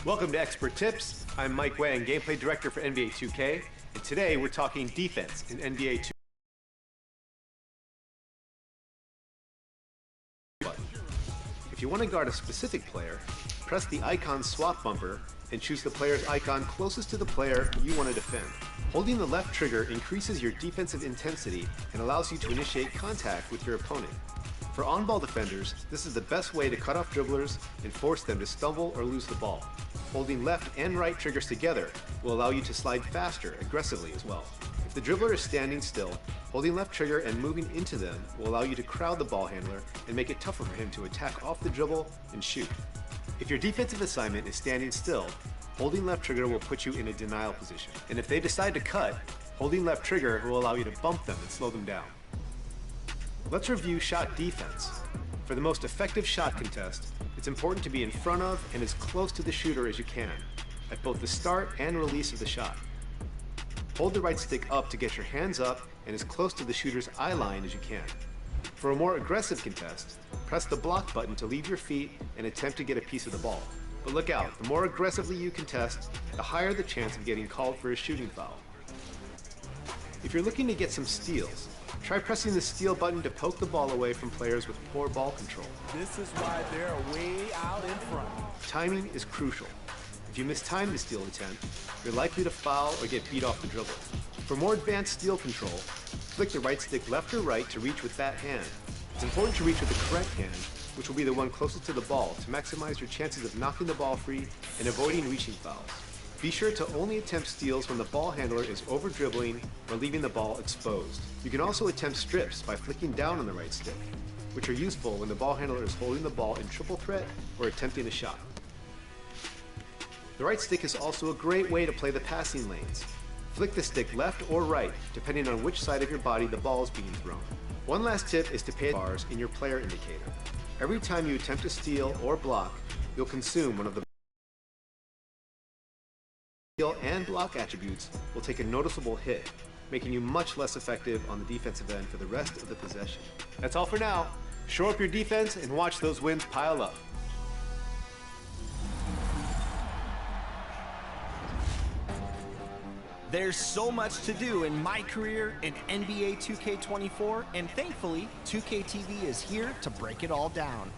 Welcome to Expert Tips. I'm Mike Wang, Gameplay Director for NBA2K, and today we're talking defense in NBA 2K. If you want to guard a specific player, press the icon swap bumper and choose the player's icon closest to the player you want to defend. Holding the left trigger increases your defensive intensity and allows you to initiate contact with your opponent. For on-ball defenders, this is the best way to cut off dribblers and force them to stumble or lose the ball. Holding left and right triggers together will allow you to slide faster aggressively as well. If the dribbler is standing still, holding left trigger and moving into them will allow you to crowd the ball handler and make it tougher for him to attack off the dribble and shoot. If your defensive assignment is standing still, holding left trigger will put you in a denial position. And if they decide to cut, holding left trigger will allow you to bump them and slow them down. Let's review shot defense. For the most effective shot contest, it's important to be in front of and as close to the shooter as you can, at both the start and release of the shot. Hold the right stick up to get your hands up and as close to the shooter's eye line as you can. For a more aggressive contest, press the block button to leave your feet and attempt to get a piece of the ball. But look out, the more aggressively you contest, the higher the chance of getting called for a shooting foul. If you're looking to get some steals, try pressing the steal button to poke the ball away from players with poor ball control. This is why they're way out in front. Timing is crucial. If you mistime the steal attempt, you're likely to foul or get beat off the dribble. For more advanced steal control, flick the right stick left or right to reach with that hand. It's important to reach with the correct hand, which will be the one closest to the ball, to maximize your chances of knocking the ball free and avoiding reaching fouls. Be sure to only attempt steals when the ball handler is over-dribbling or leaving the ball exposed. You can also attempt strips by flicking down on the right stick, which are useful when the ball handler is holding the ball in triple threat or attempting a shot. The right stick is also a great way to play the passing lanes. Flick the stick left or right, depending on which side of your body the ball is being thrown. One last tip is to pay bars in your player indicator. Every time you attempt to steal or block, you'll consume one of the steal and block attributes will take a noticeable hit, making you much less effective on the defensive end for the rest of the possession. That's all for now. Shore up your defense and watch those wins pile up. There's so much to do in my career in NBA 2K24, and thankfully, 2K TV is here to break it all down.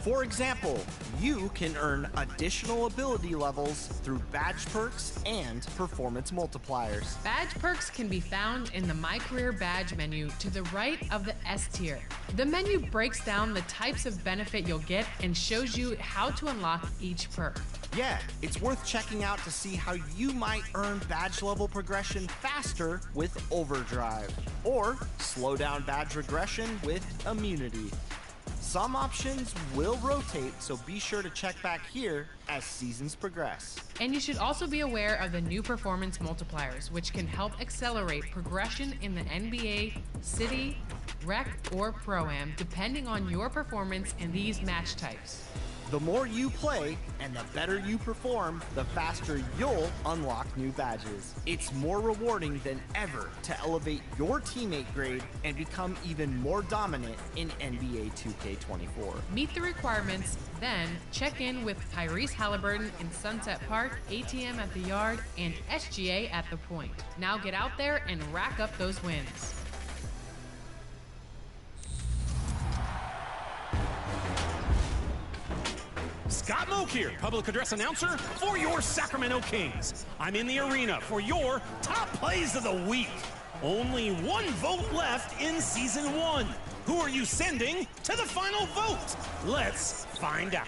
For example, you can earn additional ability levels through badge perks and performance multipliers. Badge perks can be found in the My Career badge menu to the right of the S tier. The menu breaks down the types of benefit you'll get and shows you how to unlock each perk. Yeah, it's worth checking out to see how you might earn badge level progression faster with Overdrive, or slow down badge regression with Immunity. Some options will rotate, so be sure to check back here as seasons progress. And you should also be aware of the new performance multipliers, which can help accelerate progression in the NBA, City, Rec, or Pro-Am, depending on your performance in these match types. The more you play and the better you perform, the faster you'll unlock new badges. It's more rewarding than ever to elevate your teammate grade and become even more dominant in NBA 2K24. Meet the requirements, then check in with Tyrese Halliburton in Sunset Park, ATM at the Yard, and SGA at the Point. Now get out there and rack up those wins. Scott Moak here, public address announcer for your Sacramento Kings. I'm in the arena for your top plays of the week. Only one vote left in season 1. Who are you sending to the final vote? Let's find out.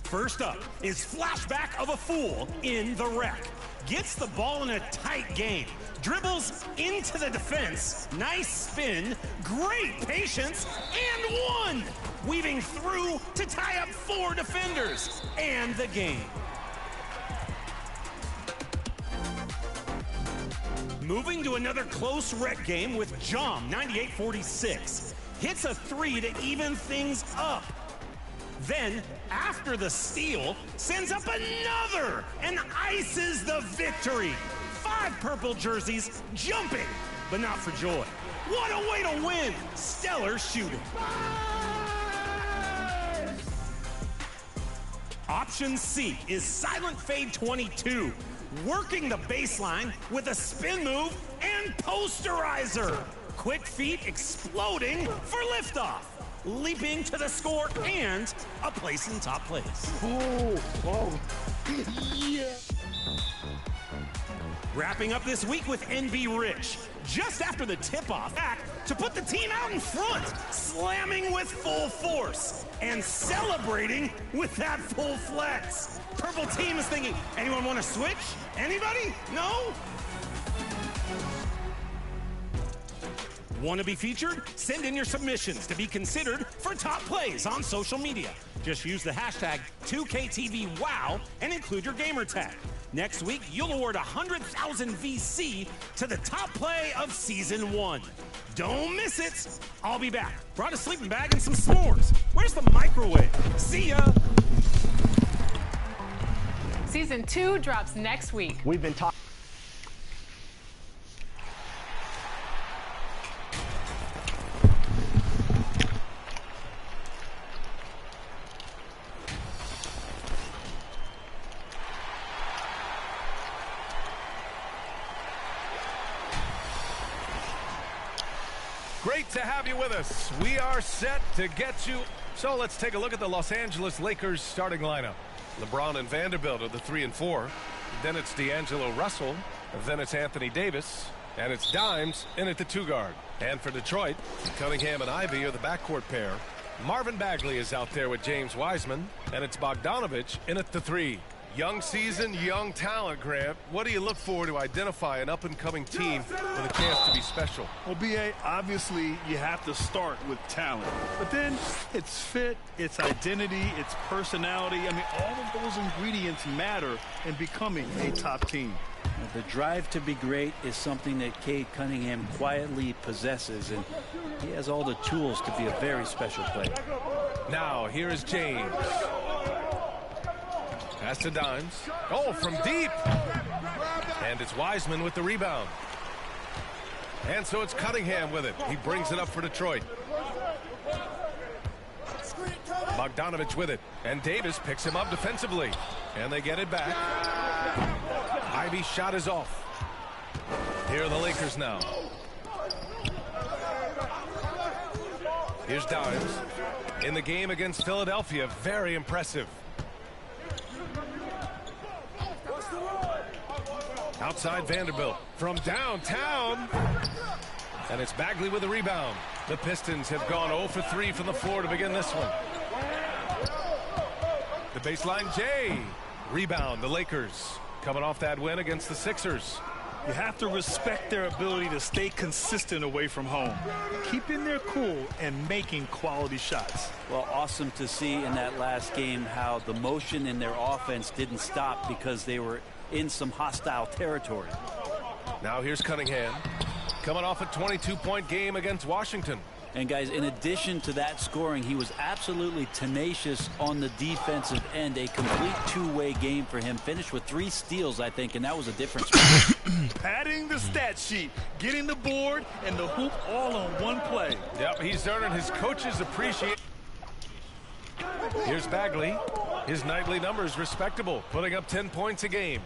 First up is flashback of a fool in the Rec. Gets the ball in a tight game, dribbles into the defense, nice spin, great patience, and one! Weaving through to tie up 4 defenders, and the game. Moving to another close Rec game with NBA2K24. Hits a 3 to even things up. Then, after the steal, sends up another and ices the victory. 5 purple jerseys jumping, but not for joy. What a way to win! Stellar shooting. Option C is Silent Fade 22, working the baseline with a spin move and posterizer. Quick feet exploding for liftoff. Leaping to the score and a place in top place. Oh, yeah. Wrapping up this week with NB Rich. Just after the tip-off, back to put the team out in front, slamming with full force and celebrating with that full flex. Purple team is thinking, anyone want to switch? Anybody? No? Want to be featured? Send in your submissions to be considered for top plays on social media. Just use the hashtag 2KTVWOW and include your gamer tag. Next week, you'll award 100,000 VC to the top play of Season 1. Don't miss it. I'll be back. Brought a sleeping bag and some s'mores. Where's the microwave? See ya. Season 2 drops next week. We've been talking. Great to have you with us. We are set to get you. So let's take a look at the Los Angeles Lakers starting lineup. LeBron and Vanderbilt are the 3 and 4. Then it's D'Angelo Russell. Then it's Anthony Davis. And it's Dimes in at the 2 guard. And for Detroit, Cunningham and Ivy are the backcourt pair. Marvin Bagley is out there with James Wiseman. And it's Bogdanovich in at the 3. Young season, young talent, Grant. What do you look for to identify an up-and-coming team with a chance to be special? Well, B.A., obviously you have to start with talent. But then it's fit, it's identity, it's personality. I mean, all of those ingredients matter in becoming a top team. The drive to be great is something that Cade Cunningham quietly possesses, and he has all the tools to be a very special player. Now, here is James. Pass to Dimes. Oh, from deep. And it's Wiseman with the rebound. And so it's Cunningham with it. He brings it up for Detroit. Bogdanovich with it. And Davis picks him up defensively. And they get it back. Ivy's shot is off. Here are the Lakers now. Here's Dimes. In the game against Philadelphia, very impressive. Outside Vanderbilt from downtown. And it's Bagley with the rebound. The Pistons have gone 0 for 3 from the floor to begin this one. The baseline J. Rebound, the Lakers. Coming off that win against the Sixers. You have to respect their ability to stay consistent away from home, keeping their cool and making quality shots. Well, awesome to see in that last game how the motion in their offense didn't stop because they were in some hostile territory. Now here's Cunningham, coming off a 22-point game against Washington. And guys, in addition to that scoring, he was absolutely tenacious on the defensive end. A complete two-way game for him. Finished with 3 steals, I think, and that was a difference. Padding the stat sheet, getting the board and the hoop all on one play. Yep, he's earning his coach's appreciation. Here's Bagley. His nightly numbers respectable, putting up 10 points a game.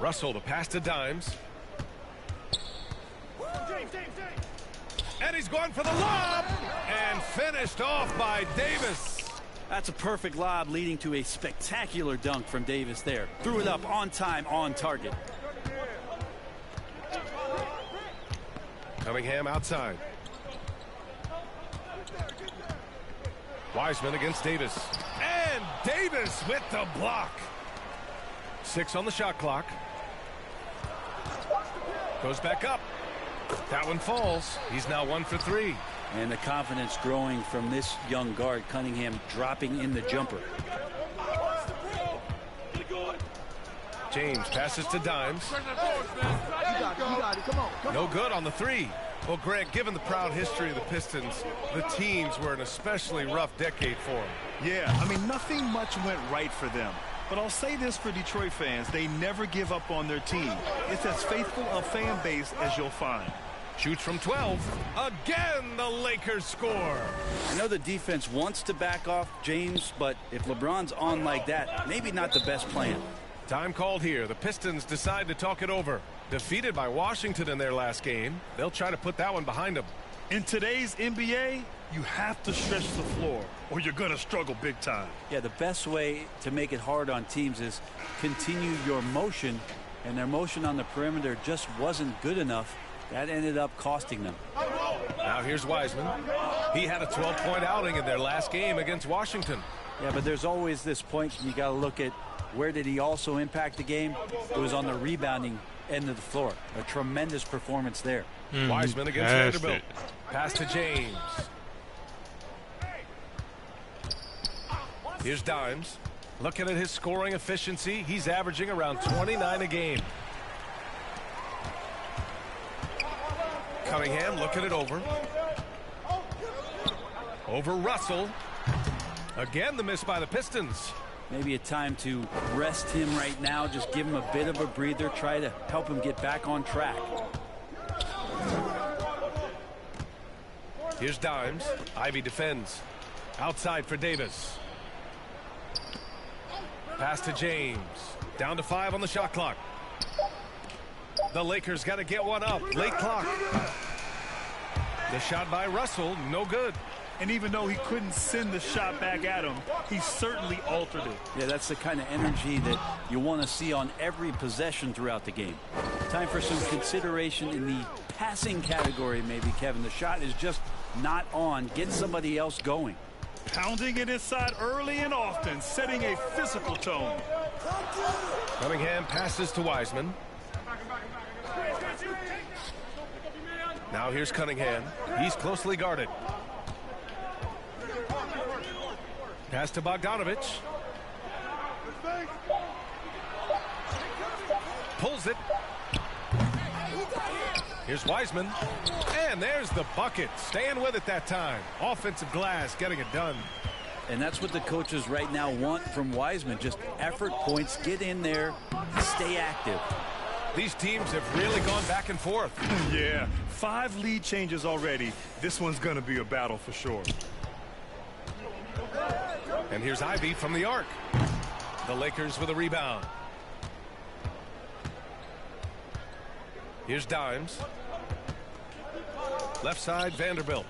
Russell, the pass to Dimes. And he's going for the lob and finished off by Davis. That's a perfect lob leading to a spectacular dunk from Davis there. Threw it up on time, on target. Cunningham outside. Wiseman against Davis. And Davis with the block. 6 on the shot clock. Goes back up. That one falls. He's now 1 for 3. And the confidence growing from this young guard. Cunningham dropping in the jumper. James passes to Dimes. No good on the 3. Well, Grant, given the proud history of the Pistons, the teens were an especially rough decade for them. Yeah, I mean, nothing much went right for them. But I'll say this for Detroit fans, they never give up on their team. It's as faithful a fan base as you'll find. Shoots from 12. Again, the Lakers score. I know the defense wants to back off James, but if LeBron's on like that, maybe not the best plan. Time called here. The Pistons decide to talk it over. Defeated by Washington in their last game, they'll try to put that one behind them. In today's NBA, you have to stretch the floor or you're going to struggle big time. Yeah, the best way to make it hard on teams is continue your motion, and their motion on the perimeter just wasn't good enough. That ended up costing them. Now here's Wiseman. He had a 12-point outing in their last game against Washington. Yeah, but there's always this point you got to look at where did he also impact the game. It was on the rebounding end of the floor. A tremendous performance there. Wiseman against Vanderbilt. Pass to James. Here's Dimes. Looking at his scoring efficiency, he's averaging around 29 a game. Cunningham looking it over. Over Russell. Again, the miss by the Pistons. Maybe a time to rest him right now. Just give him a bit of a breather. Try to help him get back on track. Here's Dimes. Ivy defends. Outside for Davis. Pass to James. Down to 5 on the shot clock. The Lakers got to get one up. Late clock. The shot by Russell, no good. And even though he couldn't send the shot back at him, he certainly altered it. Yeah, that's the kind of energy that you want to see on every possession throughout the game. Time for some consideration in the passing category, maybe, Kevin. The shot is just not on. Get somebody else going. Pounding it inside early and often, setting a physical tone. Cunningham passes to Wiseman. Now here's Cunningham. He's closely guarded. Pass to Bogdanovich. Pulls it. Here's Wiseman. And there's the bucket. Staying with it that time. Offensive glass, getting it done. And that's what the coaches right now want from Wiseman. Just effort points. Get in there. Stay active. These teams have really gone back and forth. Yeah. 5 lead changes already. This one's going to be a battle for sure. And here's Ivy from the arc. The Lakers with a rebound. Here's Dimes. Left side, Vanderbilt.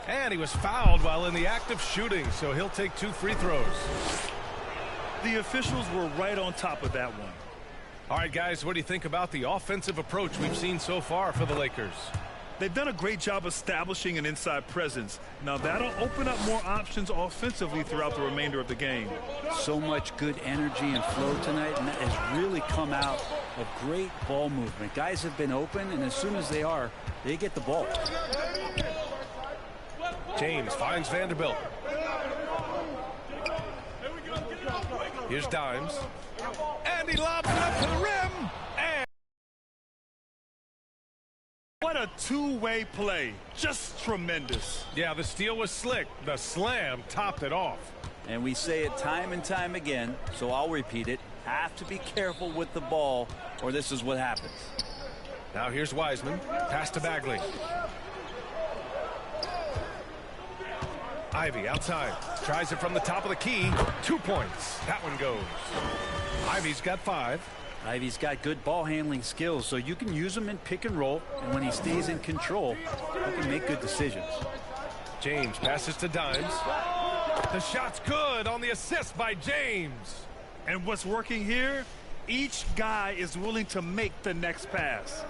And he was fouled while in the act of shooting, so he'll take 2 free throws. The officials were right on top of that one. All right, guys, what do you think about the offensive approach we've seen so far for the Lakers? They've done a great job establishing an inside presence. Now that'll open up more options offensively throughout the remainder of the game. So much good energy and flow tonight, and that has really come out of great ball movement. Guys have been open, and as soon as they are, they get the ball. James finds Vanderbilt. Here's Dimes. And he lobs it up to the rim. And what a two-way play. Just tremendous. Yeah, the steal was slick. The slam topped it off. And we say it time and time again, so I'll repeat it. Have to be careful with the ball, or this is what happens. Now here's Wiseman. Pass to Bagley. Ivy outside. Tries it from the top of the key. 2 points. That one goes. Ivy's got 5. Ivy's got good ball handling skills, so you can use him in pick and roll, and when he stays in control, he can make good decisions. James passes to Dimes. The shot's good on the assist by James. And what's working here? Each guy is willing to make the next pass.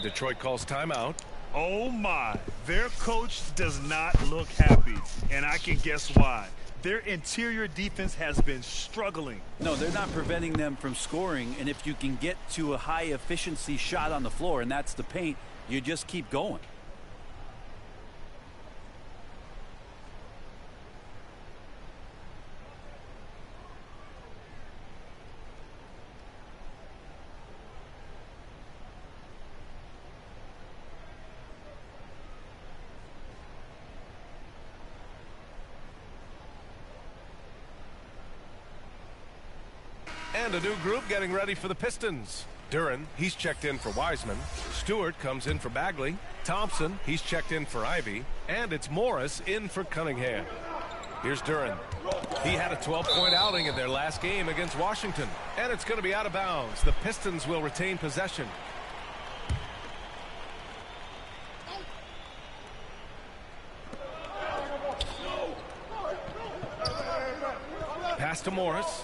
Detroit calls timeout. Oh my, their coach does not look happy, and I can guess why. Their interior defense has been struggling. No, they're not preventing them from scoring, and if you can get to a high efficiency shot on the floor, and that's the paint, you just keep going. And a new group getting ready for the Pistons. Duren, he's checked in for Wiseman. Stewart comes in for Bagley. Thompson, he's checked in for Ivy. And it's Morris in for Cunningham. Here's Duren. He had a 12-point outing in their last game against Washington. And it's going to be out of bounds. The Pistons will retain possession. Pass to Morris.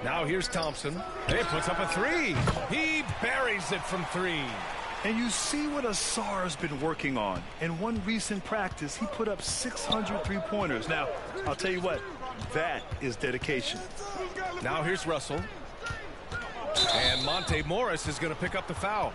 Now here's Thompson. He puts up a 3. He buries it from 3. And you see what Asar's been working on. In one recent practice, he put up 600 three-pointers. Now, I'll tell you what, that is dedication. Now here's Russell. And Monte Morris is going to pick up the foul.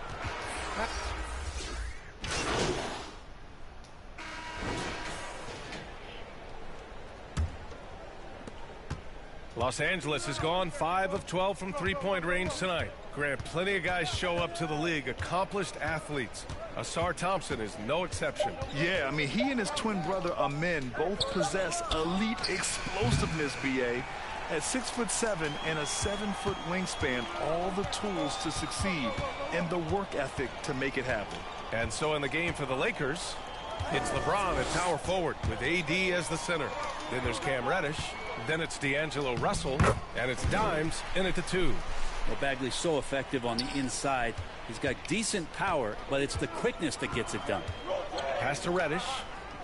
Los Angeles has gone 5 of 12 from three-point range tonight. Grant, plenty of guys show up to the league, accomplished athletes. Asar Thompson is no exception. Yeah, I mean, he and his twin brother Amin both possess elite explosiveness, B.A. At 6'7" and a 7-foot wingspan, all the tools to succeed and the work ethic to make it happen. And so in the game for the Lakers, it's LeBron at power forward with AD as the center. Then there's Cam Reddish. Then it's D'Angelo Russell. And it's Dimes in at the 2. Well, Bagley's so effective on the inside. He's got decent power, but it's the quickness that gets it done. Pass to Reddish.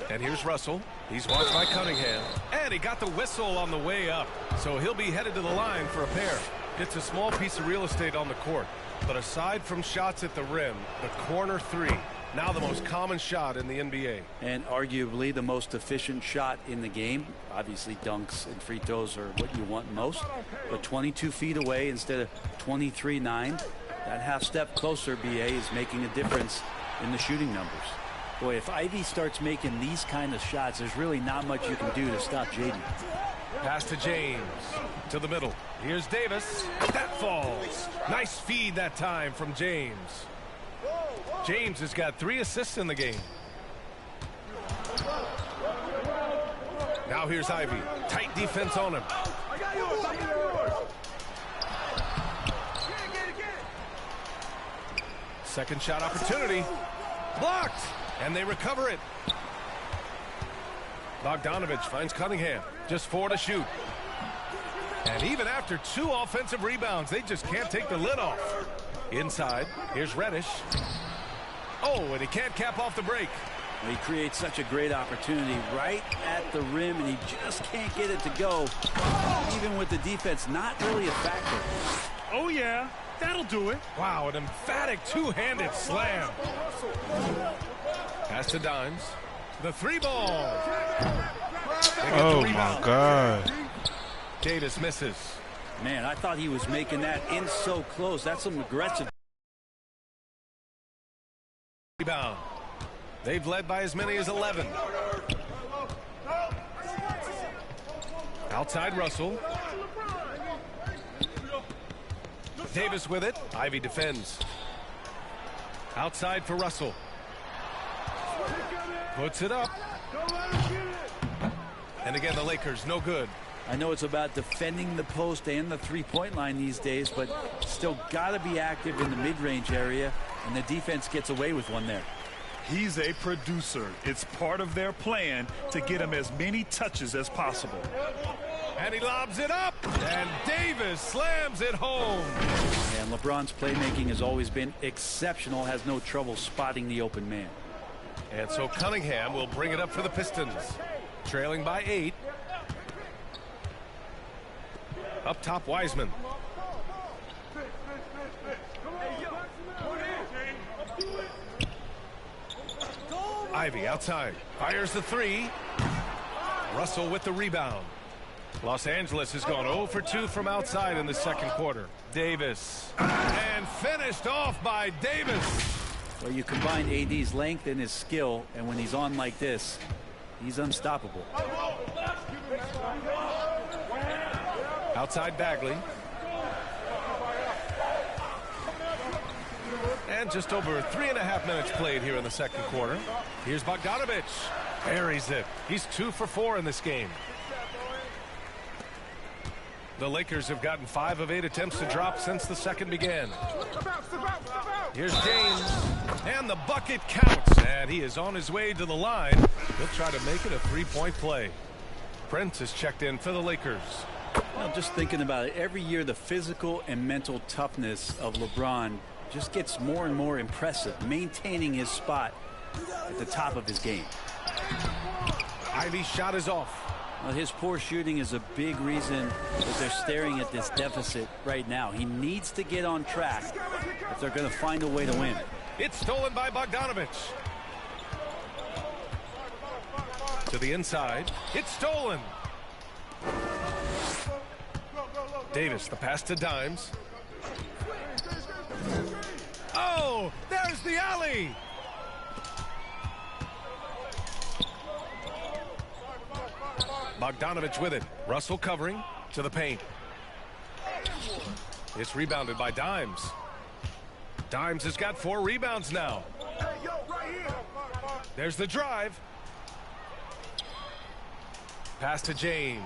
And here's Russell. He's watched by Cunningham. And he got the whistle on the way up. So he'll be headed to the line for a pair. It's a small piece of real estate on the court. But aside from shots at the rim, the corner 3, now the most common shot in the NBA. And arguably the most efficient shot in the game. Obviously dunks and free throws are what you want most. But 22 feet away instead of 23-9. That half step closer, BA, is making a difference in the shooting numbers. Boy, if Ivy starts making these kind of shots, there's really not much you can do to stop Jaden. Pass to James. To the middle. Here's Davis. That falls. Nice feed that time from James. James has got 3 assists in the game. Now here's Ivy. Tight defense on him. Second shot opportunity. Blocked. And they recover it. Bogdanovich finds Cunningham. Just 4 to shoot. And even after 2 offensive rebounds, they just can't take the lid off. Inside, here's Reddish. Oh, and he can't cap off the break. He creates such a great opportunity right at the rim, and he just can't get it to go. Even with the defense not really a factor. Oh, yeah. That'll do it. Wow, an emphatic two-handed slam. Pass to Dimes. The 3-ball. Oh, my God. Davis misses. Man, I thought he was making that in so close. That's some aggressive. Rebound. They've led by as many as 11. Outside Russell. Davis with it. Ivy defends. Outside for Russell. Puts it up. And again, the Lakers, no good. I know it's about defending the post and the three-point line these days, but still got to be active in the mid-range area, and the defense gets away with one there. He's a producer. It's part of their plan to get him as many touches as possible. And he lobs it up, and Davis slams it home. And LeBron's playmaking has always been exceptional, has no trouble spotting the open man. And so Cunningham will bring it up for the Pistons. Trailing by 8. Up top, Wiseman. Ivy outside. Fires the 3. Russell with the rebound. Los Angeles has gone 0 for 2 from outside in the second quarter. Davis. And finished off by Davis. Well, you combine AD's length and his skill, and when he's on like this, he's unstoppable. Outside Bagley. And just over 3.5 minutes played here in the second quarter. Here's Bogdanovich. Buries it. He's 2 for 4 in this game. The Lakers have gotten 5 of 8 attempts to drop since the second began. Here's James. And the bucket counts. And he is on his way to the line. He'll try to make it a 3-point play. Prince is checked in for the Lakers. Well, just thinking about it, every year the physical and mental toughness of LeBron just gets more and more impressive, maintaining his spot at the top of his game. Ivy's shot is off. Well, his poor shooting is a big reason that they're staring at this deficit right now. He needs to get on track if they're going to find a way to win. It's stolen by Bogdanovich. To the inside. It's stolen. Davis, the pass to Dimes. Oh, there's the alley. Bogdanovich with it. Russell covering to the paint. It's rebounded by Dimes. Dimes has got 4 rebounds now. There's the drive. Pass to James.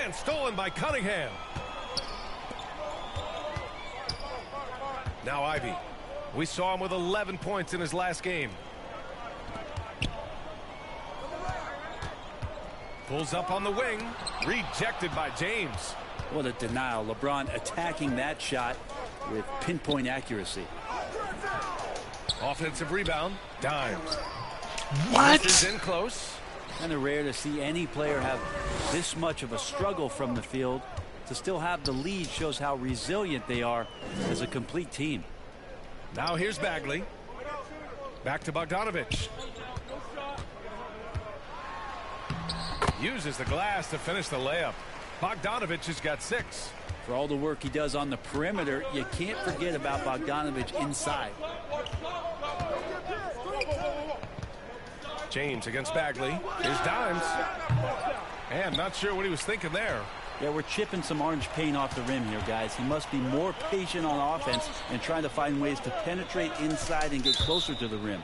And stolen by Cunningham. Now Ivy. We saw him with 11 points in his last game. Pulls up on the wing. Rejected by James. What a denial. LeBron attacking that shot with pinpoint accuracy. Offensive rebound. Dimes. What? This is in close. Kind of rare to see any player have this much of a struggle from the field. To still have the lead shows how resilient they are as a complete team. Now here's Bagley. Back to Bogdanovich. Uses the glass to finish the layup. Bogdanovich has got 6. For all the work he does on the perimeter, you can't forget about Bogdanovich inside. James against Bagley. Here's Dimes. And not sure what he was thinking there. Yeah, we're chipping some orange paint off the rim here, guys. He must be more patient on offense and trying to find ways to penetrate inside and get closer to the rim.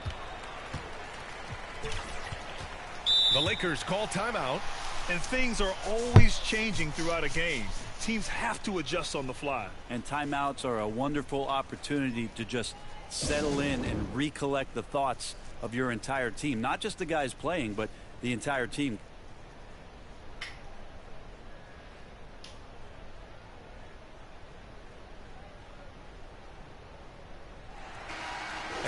The Lakers call timeout. And things are always changing throughout a game. Teams have to adjust on the fly. And timeouts are a wonderful opportunity to just settle in and recollect the thoughts of your entire team. Not just the guys playing, but the entire team.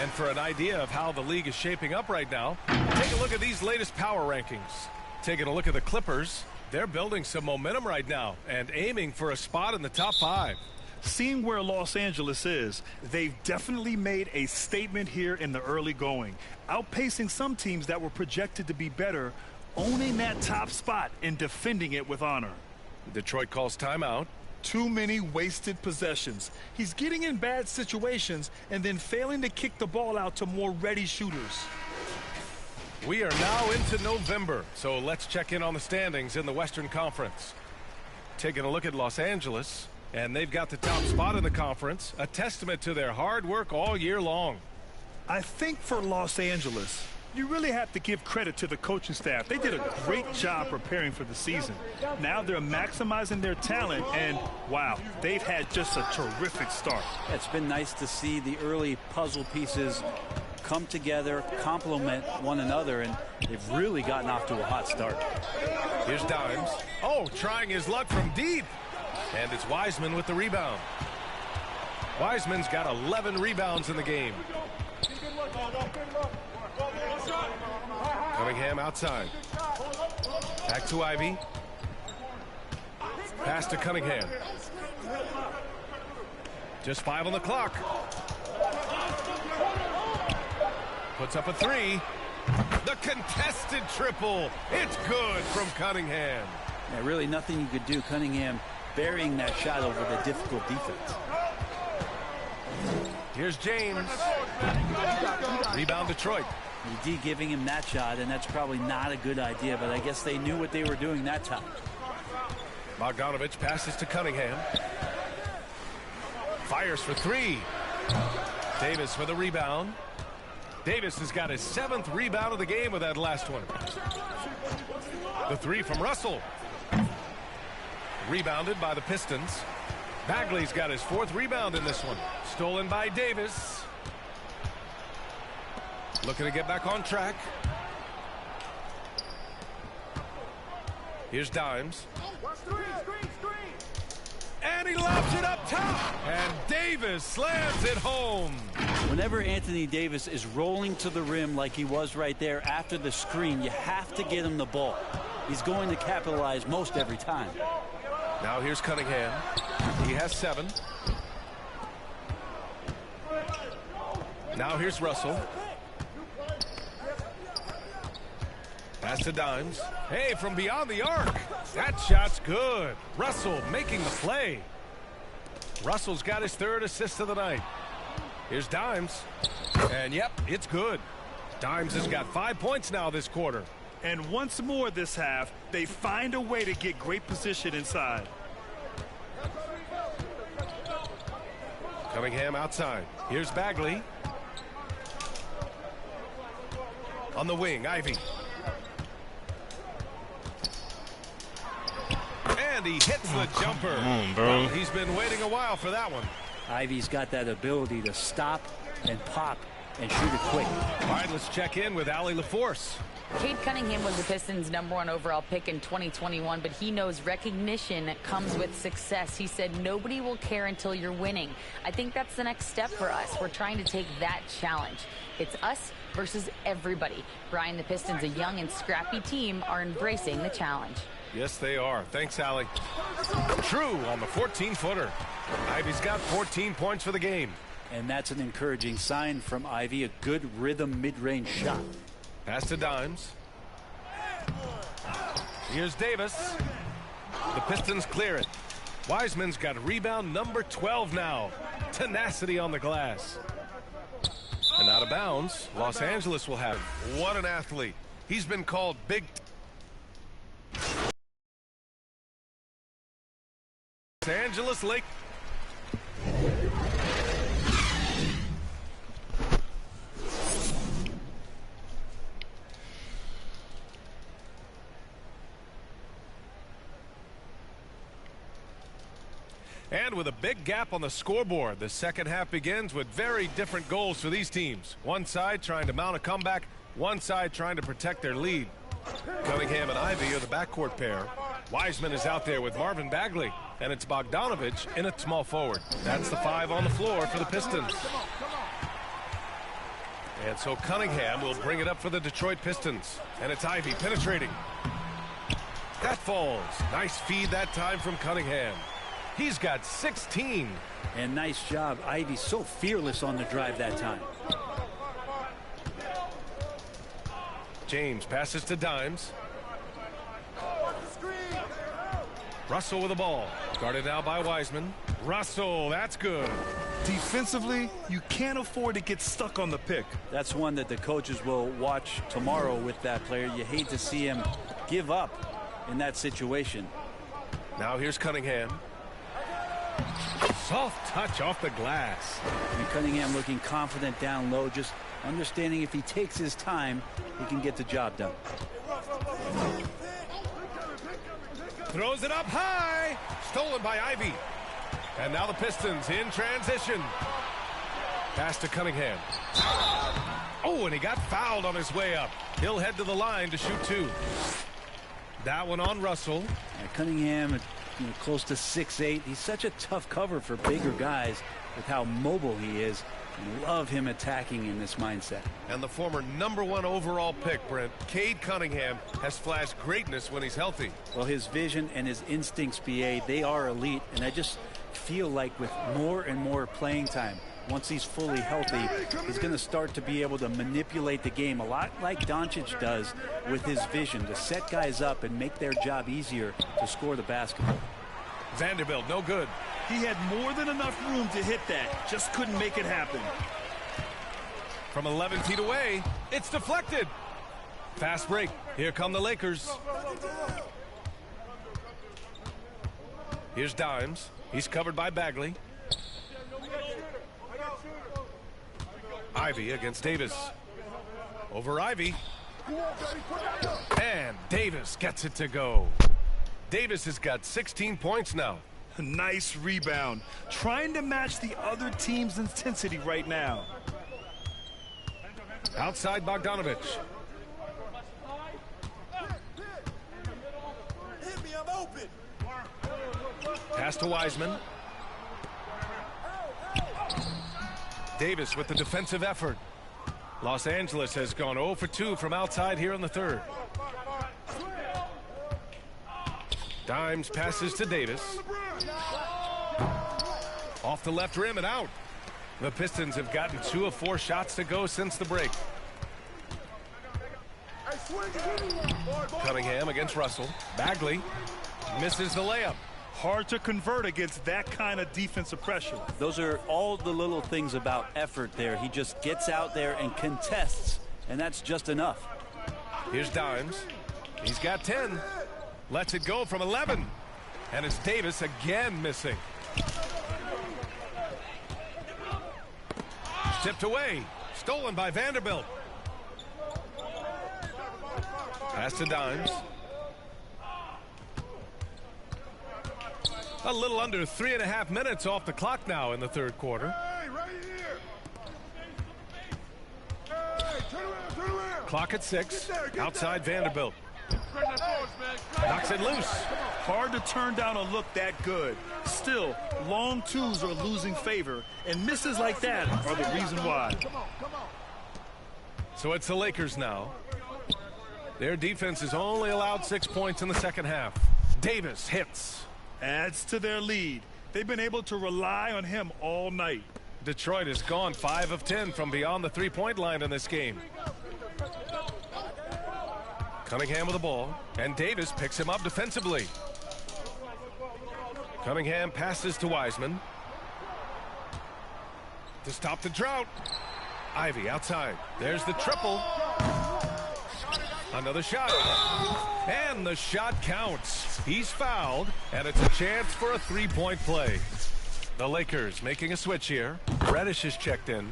And for an idea of how the league is shaping up right now, take a look at these latest power rankings. Taking a look at the Clippers, they're building some momentum right now and aiming for a spot in the top 5. Seeing where Los Angeles is, they've definitely made a statement here in the early going, outpacing some teams that were projected to be better, owning that top spot and defending it with honor. Detroit calls timeout. Too many wasted possessions. He's getting in bad situations and then failing to kick the ball out to more ready shooters. We are now into November, so let's check in on the standings in the Western Conference. Taking a look at Los Angeles, and they've got the top spot in the conference, a testament to their hard work all year long. I think for Los Angeles, you really have to give credit to the coaching staff. They did a great job preparing for the season. Now they're maximizing their talent, and wow, they've had just a terrific start. It's been nice to see the early puzzle pieces come together, complement one another, and they've really gotten off to a hot start. Here's Dimes. Oh, trying his luck from deep. And it's Wiseman with the rebound. Wiseman's got 11 rebounds in the game. Cunningham outside. Back to Ivy. Pass to Cunningham. Just 5 on the clock. Puts up a 3. The contested triple. It's good from Cunningham. Yeah, really nothing you could do. Cunningham burying that shot over the difficult defense. Here's James. Rebound Detroit. UD giving him that shot, and that's probably not a good idea, but I guess they knew what they were doing that time. Bogdanovich passes to Cunningham. Fires for 3. Davis for the rebound. Davis has got his 7th rebound of the game with that last one. The 3 from Russell. Rebounded by the Pistons. Bagley's got his 4th rebound in this one. Stolen by Davis. Looking to get back on track. Here's Dimes. And he lobs it up top. And Davis slams it home. Whenever Anthony Davis is rolling to the rim like he was right there after the screen, you have to get him the ball. He's going to capitalize most every time. Now here's Cunningham. He has 7. Now here's Russell. Pass to Dimes. Hey, from beyond the arc. That shot's good. Russell making the play. Russell's got his 3rd assist of the night. Here's Dimes. And yep, it's good. Dimes has got 5 points now this quarter. And once more this half, they find a way to get great position inside. Cunningham outside. Here's Bagley. On the wing, Ivy. And he hits the jumper. Bro. Well, he's been waiting a while for that one. Ivy's got that ability to stop and pop and shoot it quick. All right, let's check in with Allie LaForce. Cade Cunningham was the Pistons' #1 overall pick in 2021, but he knows recognition comes with success. He said, nobody will care until you're winning. I think that's the next step for us. We're trying to take that challenge. It's us versus everybody. Brian, the Pistons, a young and scrappy team, are embracing the challenge. Yes, they are. Thanks, Allie. True on the 14-footer. Ivy's got 14 points for the game. And that's an encouraging sign from Ivy, a good rhythm mid-range shot. Pass to Dimes. Here's Davis. The Pistons clear it. Wiseman's got rebound number 12 now. Tenacity on the glass. And out of bounds, Los Angeles will have it. What an athlete. He's been called big. Los Angeles Lake. And with a big gap on the scoreboard, the second half begins with very different goals for these teams. One side trying to mount a comeback, one side trying to protect their lead. Cunningham and Ivy are the backcourt pair. Wiseman is out there with Marvin Bagley, and it's Bogdanovich in a small forward. That's the 5 on the floor for the Pistons. And so Cunningham will bring it up for the Detroit Pistons. And it's Ivy penetrating. That falls. Nice feed that time from Cunningham. He's got 16. And nice job. Ivy so fearless on the drive that time. James passes to Dimes. Russell with the ball. Guarded now by Wiseman. Russell, that's good. Defensively, you can't afford to get stuck on the pick. That's one that the coaches will watch tomorrow with that player. You hate to see him give up in that situation. Now here's Cunningham. Soft touch off the glass. And Cunningham looking confident down low, just understanding if he takes his time, he can get the job done. Throws it up high. Stolen by Ivy. And now the Pistons in transition. Pass to Cunningham. Oh, and he got fouled on his way up. He'll head to the line to shoot two. That one on Russell. And Cunningham, close to 6'8". He's such a tough cover for bigger guys with how mobile he is. And love him attacking in this mindset. And the former #1 overall pick, Brent, Cade Cunningham, has flashed greatness when he's healthy. Well, his vision and his instincts, BA, they are elite. And I just feel like with more and more playing time, once he's fully healthy, he's going to start to be able to manipulate the game a lot like Doncic does with his vision to set guys up and make their job easier to score the basketball. Vanderbilt, no good. He had more than enough room to hit that, just couldn't make it happen. From 11 feet away, it's deflected. Fast break. Here come the Lakers. Here's Dimes. He's covered by Bagley. Ivy against Davis. Over Ivy. And Davis gets it to go. Davis has got 16 points now. Nice rebound. Trying to match the other team's intensity right now. Outside Bogdanovich. Hit me, I'm open. Pass to Wiseman. Davis with the defensive effort. Los Angeles has gone 0 for 2 from outside here in the third. Dimes passes to Davis. Off the left rim and out. The Pistons have gotten 2 of 4 shots to go since the break. Cunningham against Russell. Bagley misses the layup. Hard to convert against that kind of defensive pressure. Those are all the little things about effort there. He just gets out there and contests, and that's just enough. Here's Dimes. He's got 10. Lets it go from 11. And it's Davis again missing. Tipped away. Stolen by Vanderbilt. Pass to Dimes. A little under 3.5 minutes off the clock now in the third quarter. Hey, right here. Hey, turn around. Clock at 6. Outside Vanderbilt. Knocks it loose. Hard to turn down a look that good. Still, long twos are losing favor, and misses like that are the reason why. So it's the Lakers now. Their defense has only allowed 6 points in the second half. Davis hits. Adds to their lead. They've been able to rely on him all night. Detroit has gone 5 of 10 from beyond the three-point line in this game. Cunningham with the ball, and Davis picks him up defensively. Cunningham passes to Wiseman. To stop the drought. Ivy outside. There's the triple. Another shot. And the shot counts. He's fouled, and it's a chance for a three-point play. The Lakers making a switch here. Reddish is checked in.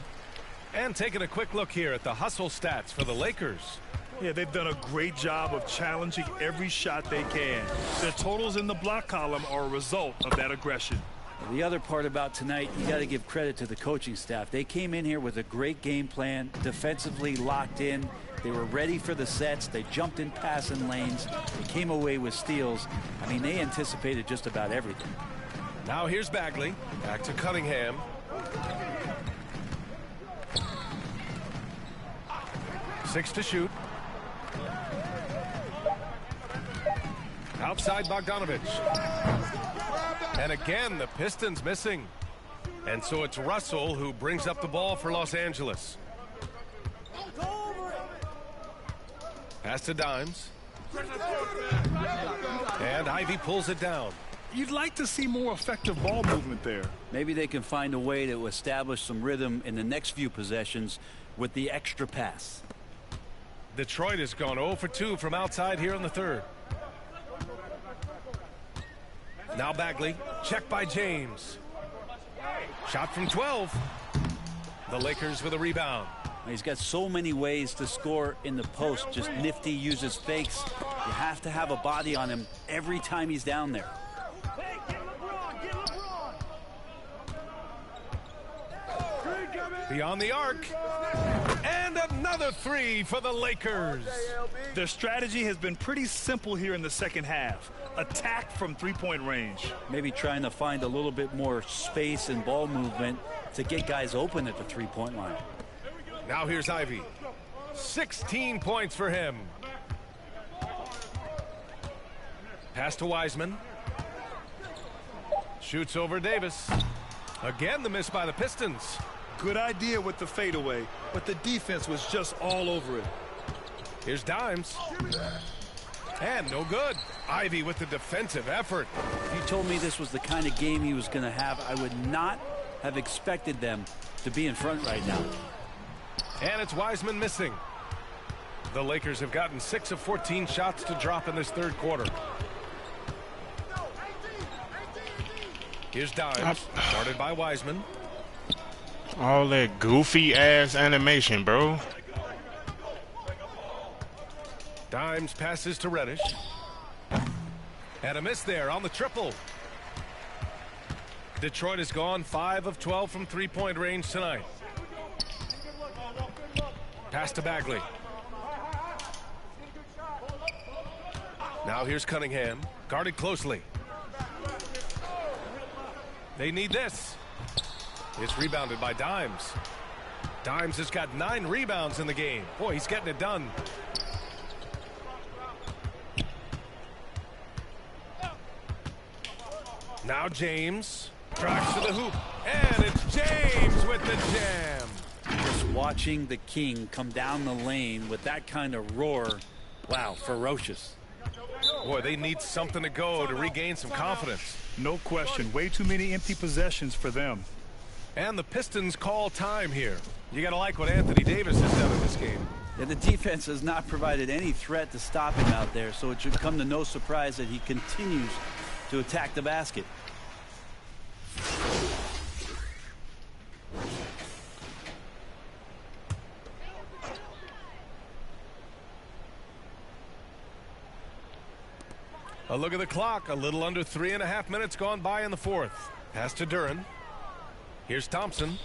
And taking a quick look here at the hustle stats for the Lakers. Yeah, they've done a great job of challenging every shot they can. Their totals in the block column are a result of that aggression. The other part about tonight, you got to give credit to the coaching staff. They came in here with a great game plan, defensively locked in. They were ready for the sets. They jumped in passing lanes. They came away with steals. I mean, they anticipated just about everything. Now here's Bagley. Back to Cunningham. 6 to shoot. Outside Bogdanovich. And again, the Pistons missing. And so it's Russell who brings up the ball for Los Angeles. Pass to Dimes. And Ivy pulls it down. You'd like to see more effective ball movement there. Maybe they can find a way to establish some rhythm in the next few possessions with the extra pass. Detroit has gone 0 for 2 from outside here in the third. Now Bagley, checked by James. Shot from 12. The Lakers with a rebound. He's got so many ways to score in the post. Just nifty, uses fakes. You have to have a body on him every time he's down there. Beyond the arc. And another 3 for the Lakers. Their strategy has been pretty simple here in the second half. Attack from three-point range. Maybe trying to find a little bit more space and ball movement to get guys open at the three-point line. Now here's Ivy. 16 points for him. Pass to Wiseman. Shoots over Davis. Again, the miss by the Pistons. Good idea with the fadeaway, but the defense was just all over it. Here's Dimes. And no good. Ivy with the defensive effort. If you told me this was the kind of game he was going to have, I would not have expected them to be in front right now. And it's Wiseman missing. The Lakers have gotten 6 of 14 shots to drop in this third quarter. Here's Dimes, guarded by Wiseman. All that goofy ass animation, bro. Dimes passes to Reddish. And a miss there on the triple. Detroit has gone 5 of 12 from three-point range tonight. Pass to Bagley. Now here's Cunningham, guarded closely. They need this. It's rebounded by Dimes. Dimes has got 9 rebounds in the game. Boy, he's getting it done. Now James drives to the hoop. And it's James with the jam. Just watching the King come down the lane with that kind of roar. Wow, ferocious. Boy, they need something to go to regain some confidence. No question. Way too many empty possessions for them. And the Pistons call time here. You got to like what Anthony Davis has done in this game. Yeah, the defense has not provided any threat to stop him out there, so it should come to no surprise that he continues to attack the basket. A look at the clock. A little under 3.5 minutes gone by in the fourth. Pass to Duren. Here's Thompson.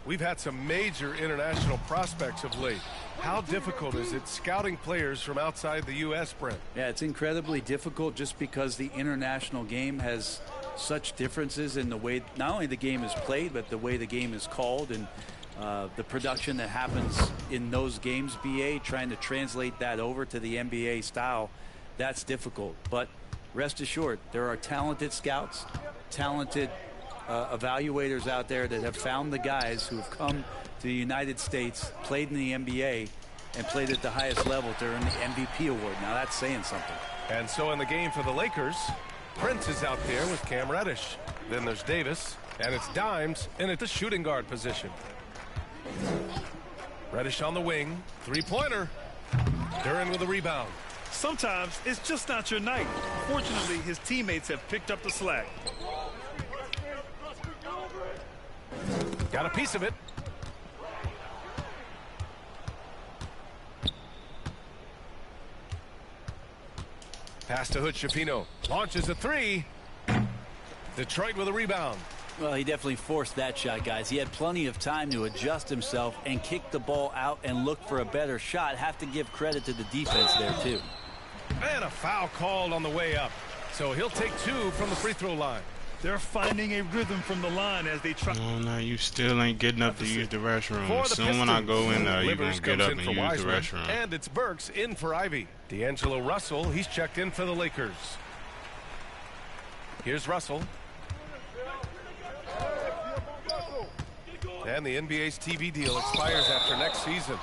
We've had some major international prospects of late. How difficult is it scouting players from outside the U.S., Brent? Yeah, it's incredibly difficult just because the international game has such differences in the way not only the game is played, but the way the game is called and the production that happens in those games, BA, trying to translate that over to the NBA style, that's difficult. But rest assured, there are talented scouts, talented evaluators out there that have found the guys who have come to the United States, played in the NBA, and played at the highest level to earn the MVP award. Now that's saying something. And so in the game for the Lakers, Prince is out there with Cam Reddish. Then there's Davis, and it's Dimes in at the shooting guard position. Reddish on the wing, three-pointer. Duren with a rebound. Sometimes it's just not your night. Fortunately, his teammates have picked up the slack. Got a piece of it. Pass to Hood Shapino. Launches a three. Detroit with a rebound. Well, he definitely forced that shot, guys. He had plenty of time to adjust himself and kick the ball out and look for a better shot. Have to give credit to the defense there, too. And a foul called on the way up. So he'll take 2 from the free throw line. They're finding a rhythm from the line as they try. Oh, no, you still ain't getting up to use the restroom. Soon when I go in there, you're going to get up and use the restroom. And it's Burks in for Ivy. D'Angelo Russell, he's checked in for the Lakers. Here's Russell. And the NBA's TV deal expires after next season.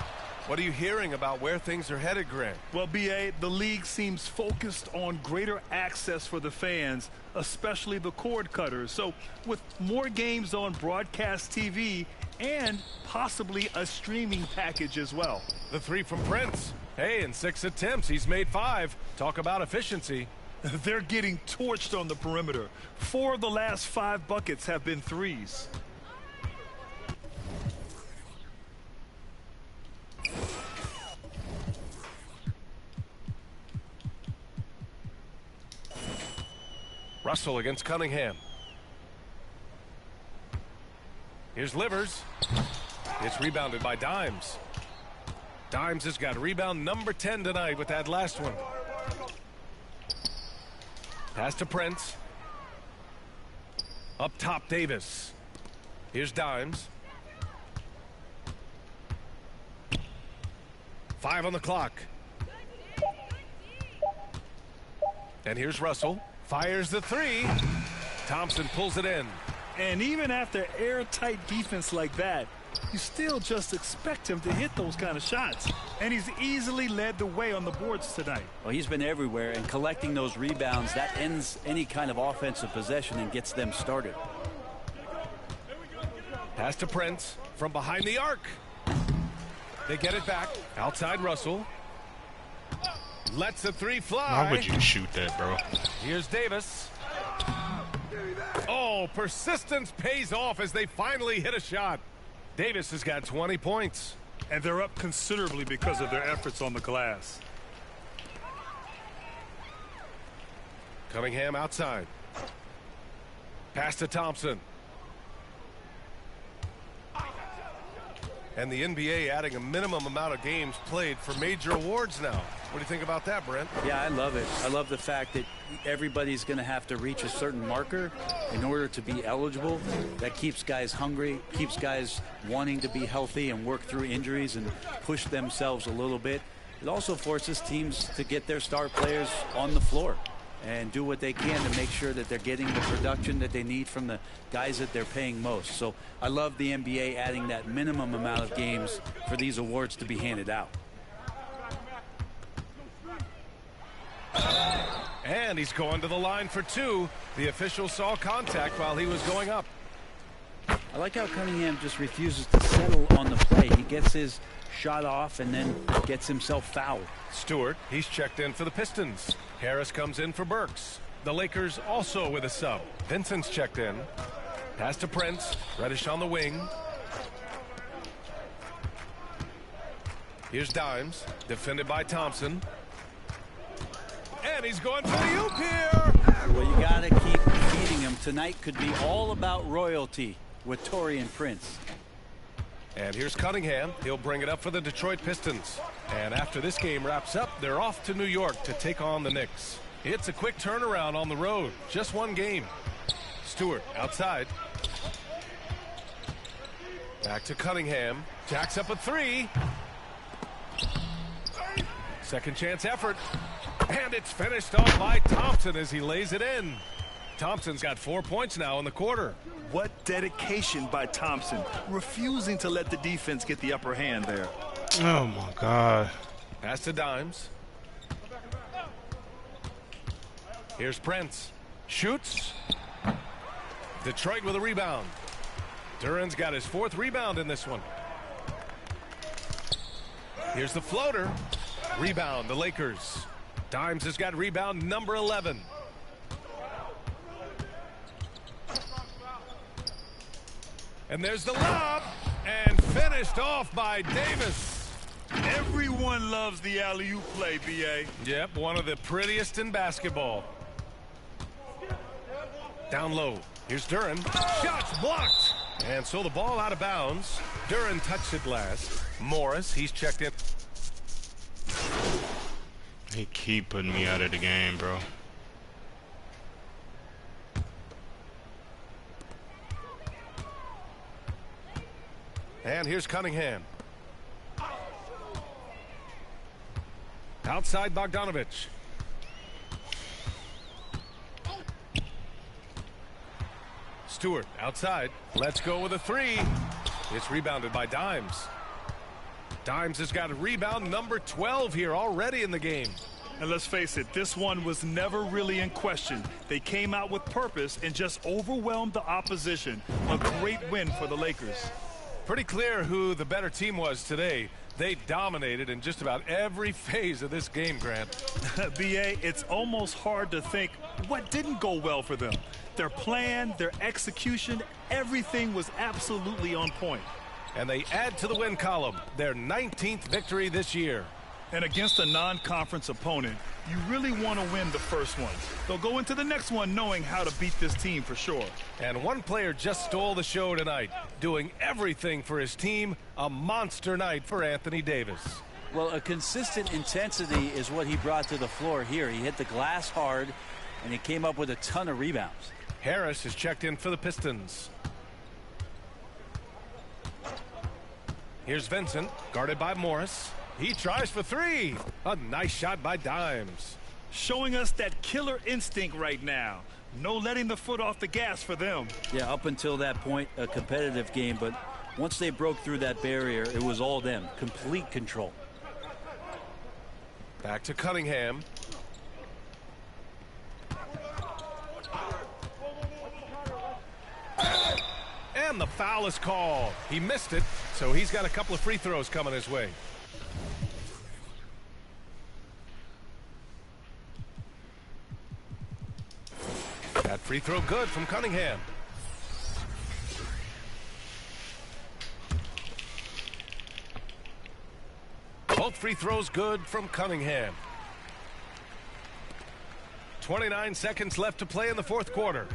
What are you hearing about where things are headed, Grant? Well, B.A., the league seems focused on greater access for the fans, especially the cord cutters. So with more games on broadcast TV and possibly a streaming package as well. The three from Prince. Hey, in 6 attempts, he's made 5. Talk about efficiency. They're getting torched on the perimeter. 4 of the last 5 buckets have been threes. Russell against Cunningham. Here's Livers. It's rebounded by Dimes. Dimes has got rebound number 10 tonight with that last one. Pass to Prince. Up top, Davis. Here's Dimes. 5 on the clock. And here's Russell. Fires the 3. Thompson pulls it in. And even after airtight defense like that, you still just expect him to hit those kind of shots. And he's easily led the way on the boards tonight. Well, he's been everywhere, and collecting those rebounds, that ends any kind of offensive possession and gets them started. Pass to Prince from behind the arc. They get it back. Outside Russell. Lets the 3 fly. Why would you shoot that, bro? Here's Davis. Oh, persistence pays off as they finally hit a shot. Davis has got 20 points. And they're up considerably because of their efforts on the glass. Cunningham outside. Pass to Thompson. And the NBA adding a minimum amount of games played for major awards now. What do you think about that, Brent? Yeah, I love it. I love the fact that everybody's going to have to reach a certain marker in order to be eligible. That keeps guys hungry, keeps guys wanting to be healthy and work through injuries and push themselves a little bit. It also forces teams to get their star players on the floor and do what they can to make sure that they're getting the production that they need from the guys that they're paying most. So I love the NBA adding that minimum amount of games for these awards to be handed out. And he's going to the line for 2. The official saw contact while he was going up. I like how Cunningham just refuses to settle on the play. He gets his shot off and then gets himself fouled. Stewart, he's checked in for the Pistons. Harris comes in for Burks. The Lakers also with a sub. Vincent's checked in. Pass to Prince. Reddish on the wing. Here's Dimes. Defended by Thompson. And he's going for the oop here. Well, you got to keep feeding him. Tonight could be all about royalty with Taurean Prince. And here's Cunningham. He'll bring it up for the Detroit Pistons. And after this game wraps up, they're off to New York to take on the Knicks. It's a quick turnaround on the road. Just one game. Stewart outside. Back to Cunningham. Jacks up a 3. Second chance effort. And it's finished off by Thompson as he lays it in. Thompson's got 4 points now in the quarter. What dedication by Thompson, refusing to let the defense get the upper hand there. Oh, my God. Pass to Dimes. Here's Prince. Shoots. Detroit with a rebound. Duran's got his 4th rebound in this one. Here's the floater. Rebound, the Lakers. Dimes has got rebound number 11. And there's the lob. And finished off by Davis. Everyone loves the alley-oop play, B.A. Yep, one of the prettiest in basketball. Down low. Here's Duran. Shots blocked. And so the ball out of bounds. Duran touched it last. Morris, he's checked in. He keep putting me out of the game, bro. And here's Cunningham. Outside Bogdanovich. Stewart outside. Let's go with a three. It's rebounded by Dimes. Dimes has got a rebound number 12 here already in the game. And let's face it, this one was never really in question. They came out with purpose and just overwhelmed the opposition. A great win for the Lakers. Pretty clear who the better team was today. They dominated in just about every phase of this game, Grant. B.A., it's almost hard to think what didn't go well for them. Their plan, their execution, everything was absolutely on point. And they add to the win column, their 19th victory this year. And against a non-conference opponent, you really want to win the first one. They'll go into the next one knowing how to beat this team for sure. And one player just stole the show tonight, doing everything for his team. A monster night for Anthony Davis. Well, a consistent intensity is what he brought to the floor here. He hit the glass hard, and he came up with a ton of rebounds. Harris has checked in for the Pistons. Here's Vincent, guarded by Morris. He tries for three. A nice shot by Dimes. Showing us that killer instinct right now. No letting the foot off the gas for them. Yeah, up until that point, a competitive game, but once they broke through that barrier, it was all them. Complete control. Back to Cunningham. And the foul is called. He missed it, so he's got a couple of free throws coming his way. That free throw good from Cunningham. Both free throws good from Cunningham. 29 seconds left to play in the fourth quarter.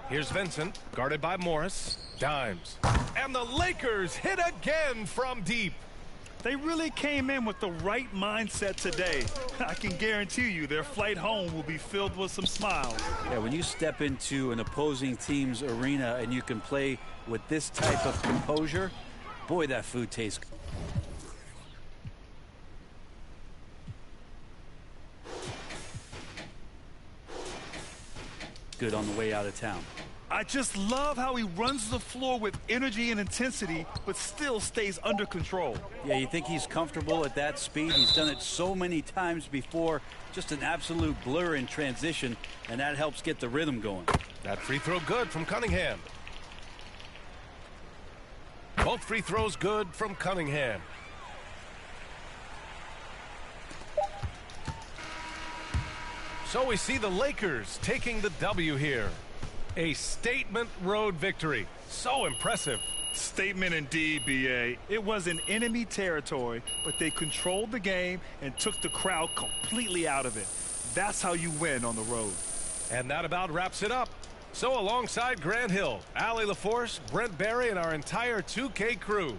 Here's Vincent, guarded by Morris. Dimes. And the Lakers hit again from deep. They really came in with the right mindset today. I can guarantee you their flight home will be filled with some smiles. Yeah, when you step into an opposing team's arena and you can play with this type of composure, boy, that food tastes good. Good on the way out of town. I just love how he runs the floor with energy and intensity, but still stays under control. Yeah, you think he's comfortable at that speed? He's done it so many times before. Just an absolute blur in transition, and that helps get the rhythm going. That free throw good from Cunningham. Both free throws good from Cunningham. So we see the Lakers taking the W here. A statement road victory. So impressive. Statement indeed, B.A. It was in enemy territory, but they controlled the game and took the crowd completely out of it. That's how you win on the road. And that about wraps it up. So alongside Grant Hill, Allie LaForce, Brent Barry, and our entire 2K crew,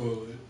Bud.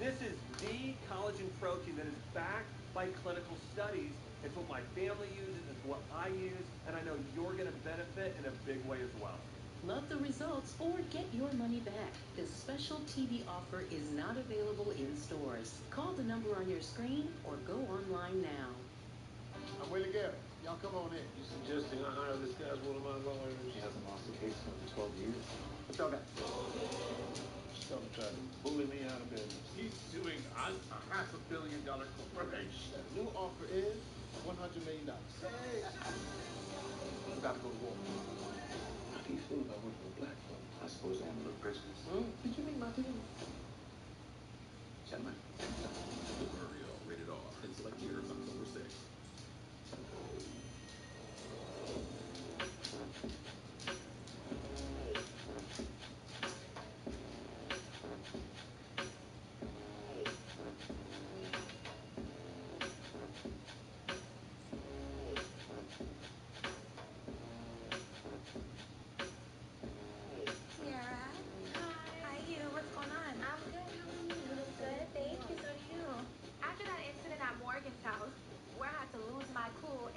This is the collagen protein that is backed by clinical studies. It's what my family uses, it's what I use, and I know you're going to benefit in a big way as well. Love the results or get your money back. This special TV offer is not available in stores. Call the number on your screen or go online now. I'm Willie Garrett. Y'all come on in. You suggesting I hire this guy as one of my lawyers? He hasn't lost a case in 12 years. What y'all got? Some trying to bully me out of business. He's suing us, a $500 million corporation. The new offer is $100 million. Hey! We're about to go to war. How do you feel about working with black folks? I suppose I am a little prejudiced. Did you meet my team? Gentlemen. Burial, rated R. In select years, October 6th.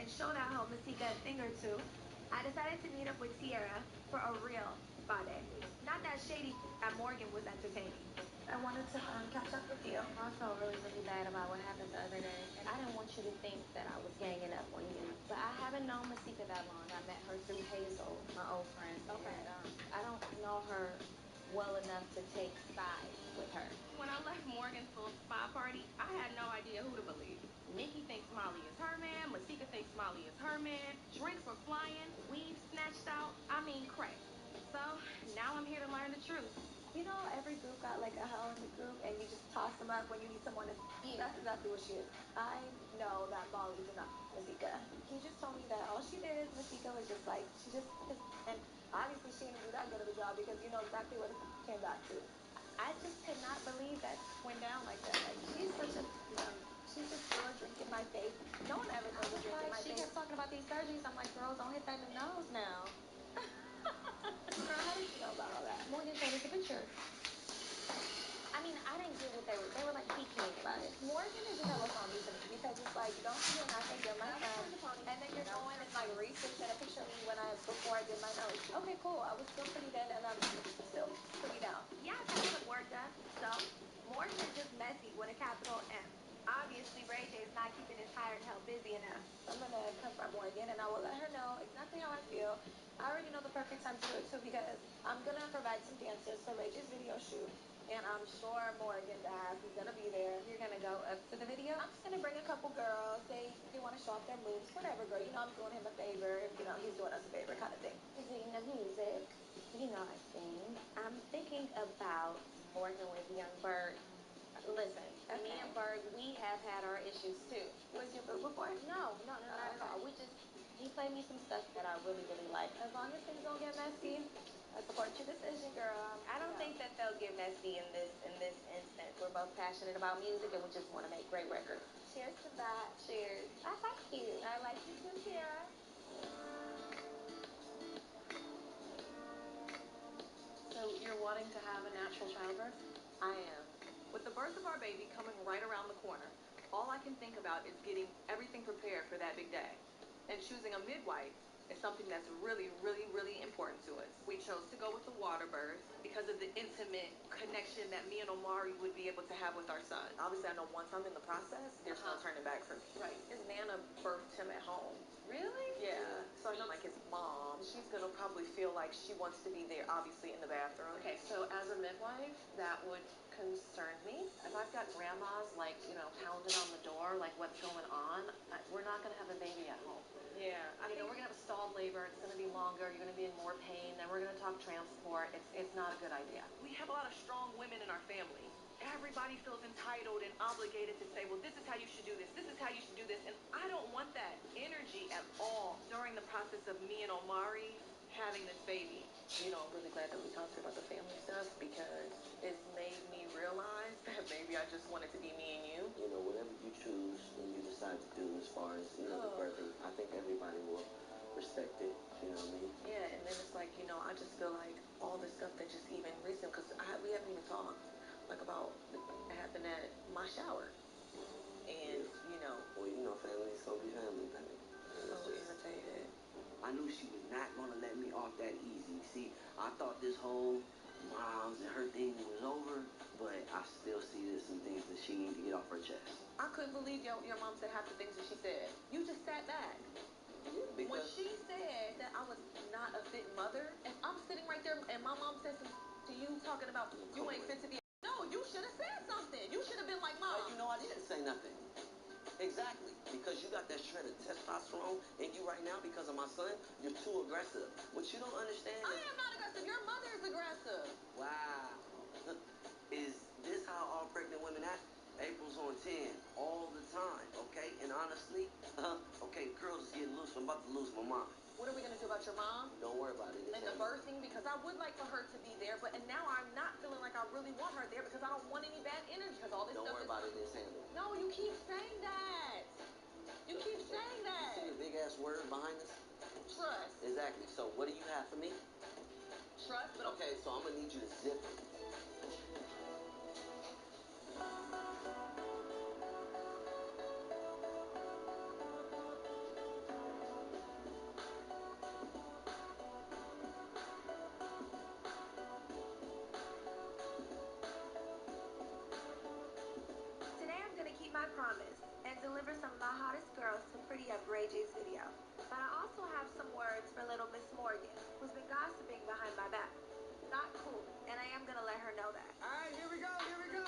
Show that hoe Masika a thing or two, I decided to meet up with Sierra for a real spa day. Not that shady that Morgan was entertaining. I wanted to catch up with you. I felt really bad about what happened the other day, and I didn't want you to think that I was ganging up on you. But I haven't known Masika that long. I met her through Hazel, my old friend. Okay. And, I don't know her well enough to take sides with her. When I left Morgan's little spa party, I had no idea who to believe. Nikki thinks Molly is her man. Masika thinks Molly is her man. Drinks were flying. Weed snatched out. I mean, crack. So now I'm here to learn the truth. You know, every group got like a hoe in the group, and you just toss them up when you need someone to. Yeah, that's exactly what she is. I know that Molly did not Masika. He just told me that all she did, Masika, was just like and obviously she didn't do that good of a job because you know exactly what it came back to. I just could not believe that went down like that. Like she's such a she's just threw a drink in my face. No one ever throws a drink in my face. She kept talking about these surgeries. I'm like, girl, don't hit that in the nose now. Girl, how did you know about all that? Morgan showed us a picture. I mean, I didn't get what they were like geeking about it. Morgan is hella phony to me because it's like, you don't see your nothing, you're my friend, and then you're going and like researching a picture of me before I did my nose. Okay, cool. I was still pretty dead and I'm still pretty down. Yeah, I got some work done. So, Morgan is just messy with a capital M. Obviously, Ray J is not keeping his hired help busy enough. I'm gonna confront Morgan and I will let her know exactly how I feel. I already know the perfect time to do it too because I'm gonna provide some dancers for Ray J's video shoot. And I'm sure Morgan's ass is gonna be there. You're gonna go up to the video? I'm just gonna bring a couple girls. They want to show off their moves. Whatever, girl. You know I'm doing him a favor. You know, he's doing us a favor kind of thing. Speaking of music, you know I sing. I'm thinking about working with Young Bird. Listen, me and Berg, we have had our issues too. Was your boo before? No, not at all. He played me some stuff that I really, really like. As long as things don't get messy, I support your decision, girl. I don't think that they'll get messy in this instance. We're both passionate about music and we just want to make great records. Cheers to that. Cheers. I like you. I like you too, Kiara. So you're wanting to have a natural childbirth? I am. With the birth of our baby coming right around the corner, all I can think about is getting everything prepared for that big day. And choosing a midwife is something that's really, really, really important to us. We chose to go with the water birth because of the intimate connection that me and Omari would be able to have with our son. Obviously, I know once I'm in the process, there's no turning back for me. Right. His Nana birthed him at home. Really? Yeah. So I know, like, his mom, she's gonna probably feel like she wants to be there, obviously, in the bathroom. Okay, so as a midwife, that would concern me. If I've got grandmas, like, you know, pounding on the door, like, what's going on, we're not gonna have a baby at home. Yeah, I mean, we're gonna have a stalled labor. It's gonna be longer. You're gonna be in more pain. Then we're gonna talk transport. It's not a good idea. We have a lot of strong women in our family. Everybody feels entitled and obligated to say, well, this is how you should do this. This is how you should do this. And I don't want that energy at all during the process of me and Omari having this baby. You know, I'm really glad that we talked about the family stuff because it's made me realize that maybe I just want it to be me and you. You know, whatever you choose and you decide to do as far as, you know, the birthing, I think everybody will respect it. You know what I mean? Yeah, and then it's like, you know, I just feel like all the stuff that just even recent, because we haven't even talked, like, about what happened at my shower. And, you know. Well, you know, family's gonna be family, baby. So irritated. I knew she was not gonna let me off that easy. See, I thought this whole moms and her thing was over, but I still see there's some things that she needs to get off her chest. I couldn't believe your mom said half the things that she said. You just sat back. Yeah, talking about you ain't fit to be. No, you should have said something. You should have been like, Mom. You know, I didn't say nothing. Exactly. Because you got that shred of testosterone in you right now because of my son, you're too aggressive. What you don't understand I am not aggressive. Your mother is aggressive. Wow. Is this how all pregnant women act? April's on 10 all the time, okay? And honestly, okay, the girls is getting loose. I'm about to lose my mind. What are we going to do about your mom? Don't worry about it. And the birthing, because I would like for her to be there, but and now I'm not feeling like I really want her there because I don't want any bad energy because all this Don't stuff worry is... about it. It's handled. No, you keep saying that. You keep saying that. You see the big-ass word behind this? Trust. Exactly. So what do you have for me? Trust, but... Okay, so I'm going to need you to zip it. Today I'm gonna keep my promise and deliver some of my hottest girls to pretty up Ray J's video. But I also have some words for little Miss Morgan, who's been gossiping behind my back. Not cool, and I am gonna let her know that. Alright, here we go, here we go.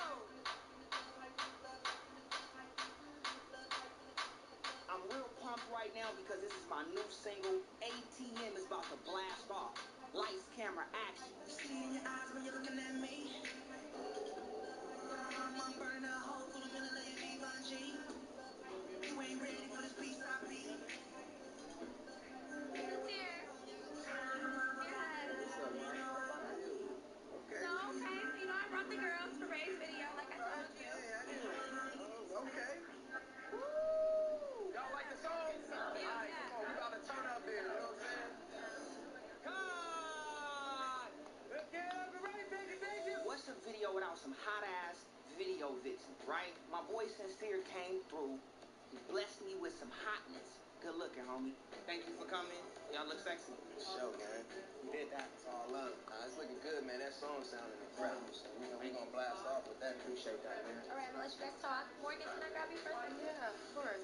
I'm real pumped right now because this is my new single, ATM is about to blast off. Lights, camera, action. See in your eyes when you're looking at me. I'm burning a hole for the middle of your G. You ain't ready for this piece I beat. Who's here? What's up, man? Okay. So, okay, so you know I brought the girls for Ray's video, like I told you. Okay. Woo! Y'all like the song? Alright, come on, we about to turn up there, you know what I'm saying? God! Let's get up and ready, baby! What's a video without some hot-ass video vixen, right? My boy Sincere came through. He blessed me with some hotness. Good looking, homie. Thank you for coming. Y'all look sexy. Show, man. You did that. It's all love. It's looking good, man. That song sounding incredible. So, you know, we're going to blast off with that. Appreciate that, man. All right, I'm gonna let you guys talk. Morgan, can I grab you for a second? Yeah, of course.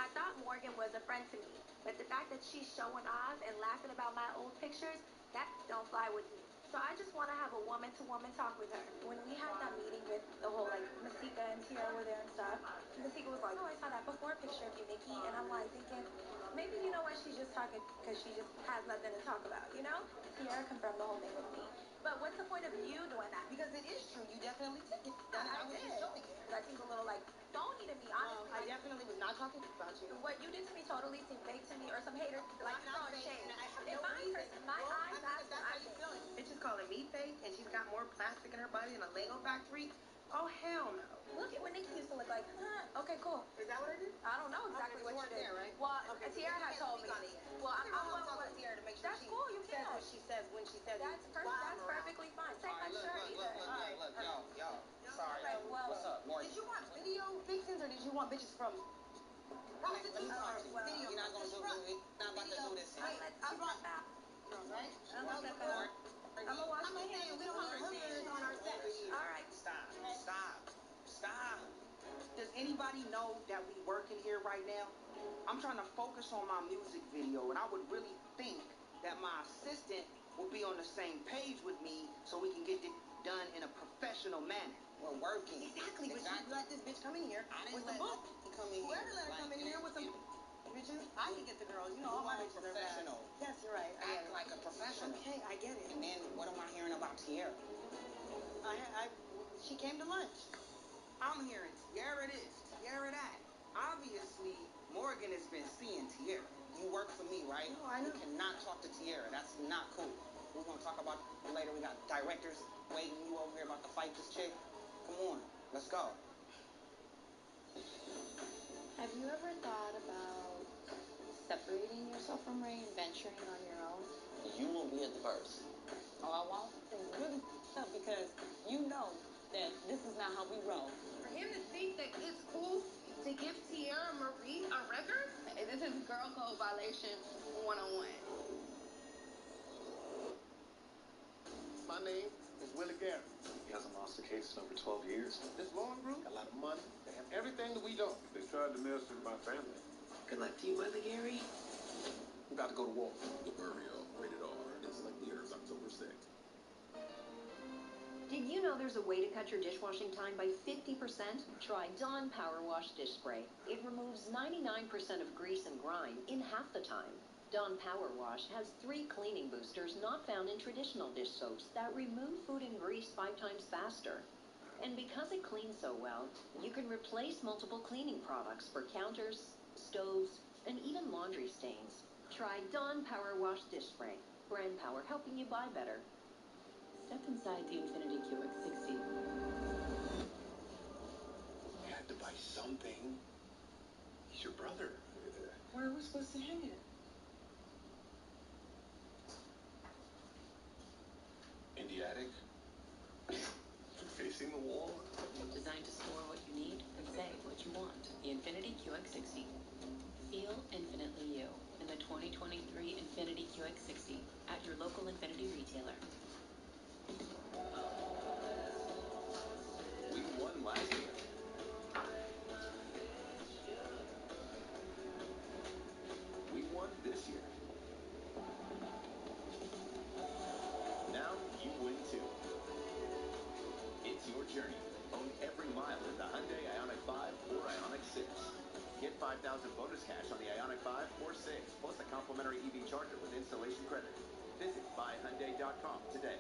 I thought Morgan was a friend to me, but the fact that she's showing off and laughing about my old pictures, that don't fly with me. So I just want to have a woman-to-woman talk with her. When we had that meeting with the whole, like, Masika and Tiara were there and stuff, Masika was like, oh, I saw that before picture of you, Nikki. And I'm like thinking, maybe you know what, she's just talking because she just has nothing to talk about, you know? Tiara confirmed the whole thing with me. But what's the point of you doing that? Because it is true. You definitely took it. I was just showing it. That seems a little, like, phony to me, honestly. I definitely was not talking about you. What you did to me totally seemed fake to me, or some haters, like, throwing shade. I have In no my reason. my eyes, that's how what I you think. feeling. Bitch is calling me fake, and she's got more plastic in her body than a Lego factory. Oh, hell no. Look at what Nikki used to look like. Huh. Okay, cool. Is that what I did? I don't know exactly what you did. There, right? Well, okay, Tiara had told me. Well, I'm going talking with to Tiara to make sure that's she cool. You says can. what she says when she says That's it. That's perfectly fine. Say my shirt either. Look, y'all. Sorry. Alright, well, What's up, Morgan? Did you want video vixens or did you want bitches from prostitutes? Video. You're not gonna do it. Not about to do this. I'm gonna step out. Right? I'm gonna step out. I'm gonna wash my hands. We don't want hookers on our set. Alright. Stop. Does anybody know that we working here right now? I'm trying to focus on my music video, and I would really think that my assistant will be on the same page with me so we can get it done in a professional manner. We're working. Exactly, but she let this bitch come in here with the book. Whoever let her come in here with some bitches, I can get the girls. You know, all my bitches are bad. Yes, you're right. Act like a professional. Okay, I get it. And then what am I hearing about Tiara? She came to lunch. I'm hearing Tiara this, Tiara that. Obviously, Morgan has been seeing Tiara. You work for me, right? No, I know. You cannot talk to Tiara. That's not cool. We're going to talk about it later. We got directors waiting you over here about to fight this chick. Come on, let's go. Have you ever thought about separating yourself from Ray and venturing on your own? You won't be at the first. Oh, I won't. It's really tough because you know that this is not how we roll. For him to think that it's cool to give Tiara Marie a record, this is girl code violation 101. My name is Willie Garrett. He hasn't lost a case in over 12 years. This law group got a lot of money. They have everything that we don't. They tried to mess with my family. Good luck to you, Brother Gary. We got to go to war. The Burial, rated R. It's like the Earth, October 6th. Did you know there's a way to cut your dishwashing time by 50%? Try Dawn Power Wash Dish Spray. It removes 99% of grease and grime in half the time. Dawn Power Wash has 3 cleaning boosters not found in traditional dish soaps that remove food and grease 5 times faster. And because it cleans so well, you can replace multiple cleaning products for counters, stoves, and even laundry stains. Try Dawn Power Wash Dish Spray. Brand power helping you buy better. Step inside the Infiniti QX60. You had to buy something. He's your brother. Where are we supposed to hang it? In the attic? Facing the wall? Designed to store what you need and say what you want. The Infiniti QX60. Feel infinitely you in the 2023 Infiniti QX60 at your local Infiniti retailer. We won last year. We won this year. Now you win too. It's your journey. Own every mile in the Hyundai Ioniq 5 or Ioniq 6. Get 5,000 bonus cash on the Ioniq 5 or 6, plus a complimentary EV charger with installation credit. Visit buyhyundai.com today.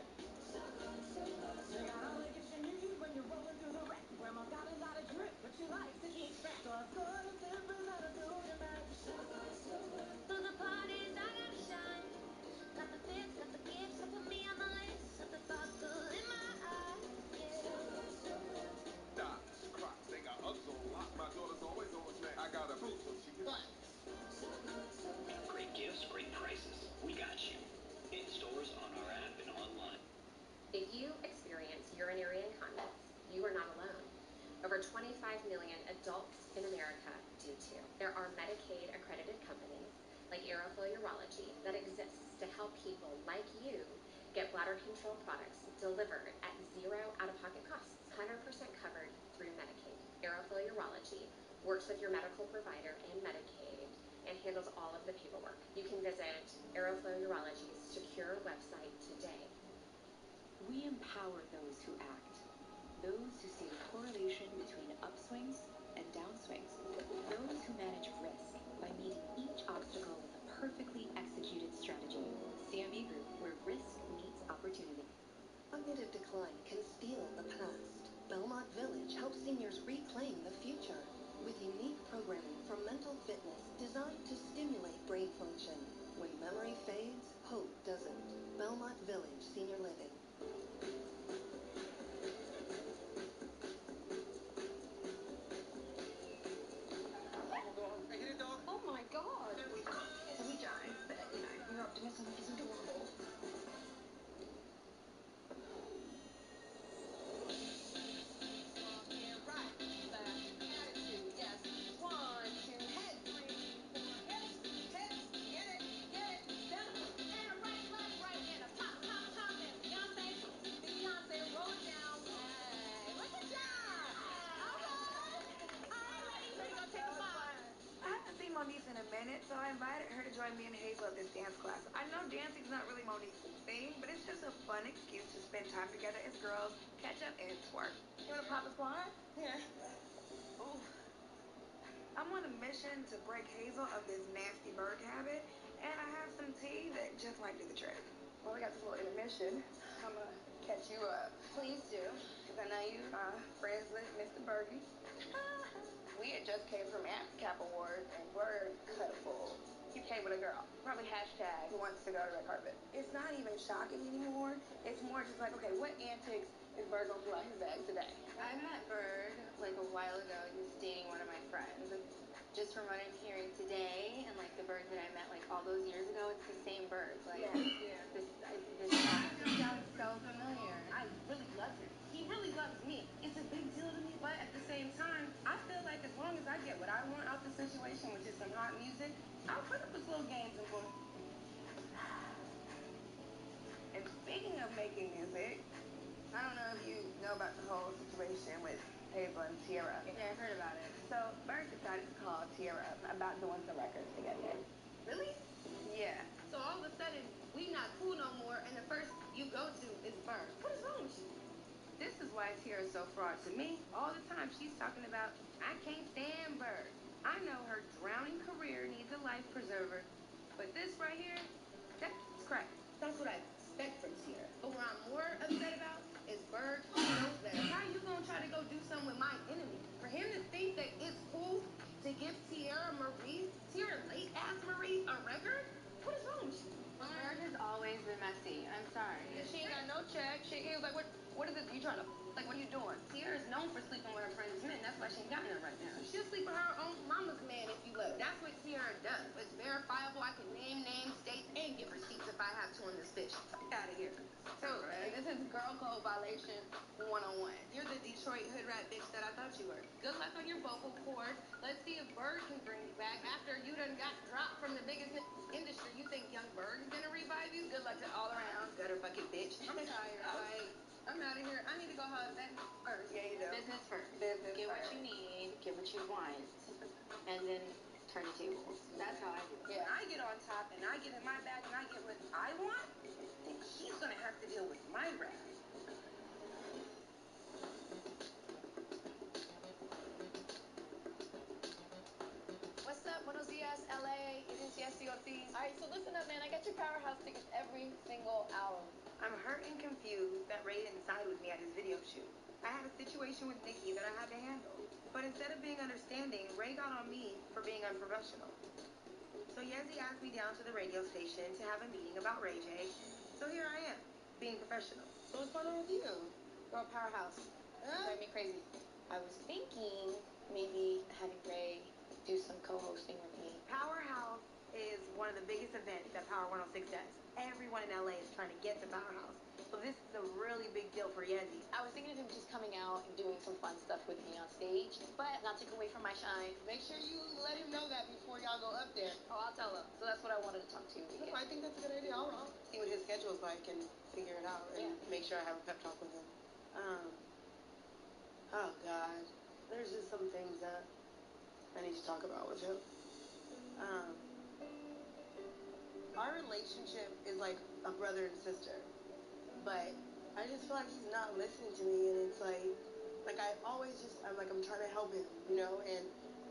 Crocs, they got Uggs on lock. My daughter's always on snack. I got a boot so she can. Great gifts, great prices. We got you. In stores, on our app, and online. If you experience urinary incontinence, you are not alone. Over 25 million adults in America do too. There are Medicaid accredited companies like Aeroflow Urology that exists to help people like you get bladder control products delivered at 0 out-of-pocket costs, 100% covered through Medicaid. Aeroflow Urology works with your medical provider and Medicaid and handles all of the paperwork. You can visit Aeroflow Urology's secure website today. We empower those who act. Those who see the correlation between upswings and downswings. Those who manage risk by meeting each obstacle with a perfectly executed strategy. CMB Group, where risk meets opportunity. Cognitive decline can steal the past. Belmont Village helps seniors reclaim the future with unique programming for mental fitness designed to stimulate brain function. When memory fades, hope doesn't. Belmont Village Senior Living. Oh my God! We jive, but your optimism is adorable. Monique in a minute, so I invited her to join me and Hazel at this dance class. I know dancing's not really Monique's thing, but it's just a fun excuse to spend time together as girls, catch up, and twerk. You want to pop a squat? Yeah. Ooh. I'm on a mission to break Hazel of this nasty bird habit, and I have some tea that just might do the trick. Well, we got this little intermission. I'm gonna catch you up. Please do, because I know you friends with Mr. Bergie. We had just came from Cap Awards, and Bird cut a fool. He came with a girl. Probably hashtag who wants to go to red carpet. It's not even shocking anymore. It's more just like, okay, what antics is Bird gonna pull out his bag today? I met Bird like a while ago. He was dating one of my friends. Just from what I'm hearing today, and like the Bird that I met like all those years ago, it's the same Bird. Like this sounds so familiar. I really love him. He really loves me. It's a big deal to me, but at the same time, I feel like as long as I get what I want out the situation, which is some hot music, I'll put up with little games and bull. And speaking of making music, I don't know if you know about the whole situation with Hazel and Tierra. Yeah, I've heard about it. So Bird decided to call Tierra about doing some records together. Really? Yeah. So all of a sudden, we not cool no more, and the first you go to is Bird. What is wrong with you? why Tiara's so fraud. To me, all the time she's talking about, I can't stand Bird. I know her drowning career needs a life preserver. But this right here, that's crack. That's what I expect from Tiara. But what I'm more upset about is Bird knows better. How you gonna try to go do something with my enemy? For him to think that it's cool to give Tiara late ass Maurice, a record? What is wrong with you? Bird has always been messy. I'm sorry. She ain't got no check. He was like, what is this? You trying to, like, what are you doing? Tiara's known for sleeping with her friends' men. That's why she ain't got none right now. She'll sleep with her own mama's man if you let her. That's what Tiara does. It's verifiable. I can name names, dates, and give receipts if I have to on this bitch. Fuck out of here. So, this is girl code violation 101. You're the Detroit hood rat bitch that I thought you were. Good luck on your vocal cords. Let's see if Bird can bring you back after you done got dropped from the biggest industry. You think Young Bird is gonna revive you? Good luck to all around. Gutter bucket bitch. I'm tired. I'm out of here. I need to go hug that first. Yeah, you do. Business first. Business Get what first. you need, get what you want, and then turn the tables. That's how I do it. Yeah, I get on top and I get in my bag and I get what I want, then he's gonna have to deal with my wrath. What's up? Buenos dias, LA. Agencias COTs. All right, so listen up, man. I got your Powerhouse tickets every single hour. I'm hurt and confused that Ray didn't side with me at his video shoot. I had a situation with Nikki that I had to handle. But instead of being understanding, Ray got on me for being unprofessional. So Yezi asked me down to the radio station to have a meeting about Ray J. So here I am, being professional. So what's going on with you? Girl, Powerhouse. Drive me crazy. I was thinking maybe having Ray do some co-hosting with me. Powerhouse is one of the biggest events that Power 106 does. Everyone in LA is trying to get to Powerhouse. So this is a really big deal for Yezi. I was thinking of him just coming out and doing some fun stuff with me on stage, but not take away from my shine. Make sure you let him know that before y'all go up there. Oh, I'll tell him. So that's what I wanted to talk to you. No, I think that's a good idea. I'll see what his schedule is like and figure it out and make sure I have a pep talk with him. Oh God, there's just some things that I need to talk about with him. Our relationship is like a brother and sister, but I just feel like he's not listening to me, and it's like I always just, I'm trying to help him, you know, and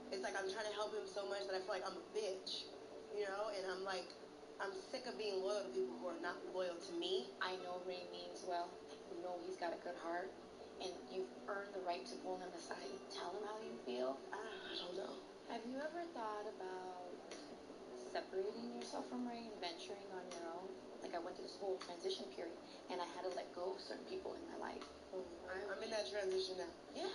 it's like I'm trying to help him so much that I feel like I'm a bitch, you know, and I'm sick of being loyal to people who are not loyal to me. I know Ray means well. You know he's got a good heart, and you've earned the right to pull him aside and tell him how you feel. I don't know. Have you ever thought about separating yourself from Ray and venturing on your own? Like, I went through this whole transition period, and I had to let go of certain people in my life. I'm in that transition now. Yeah.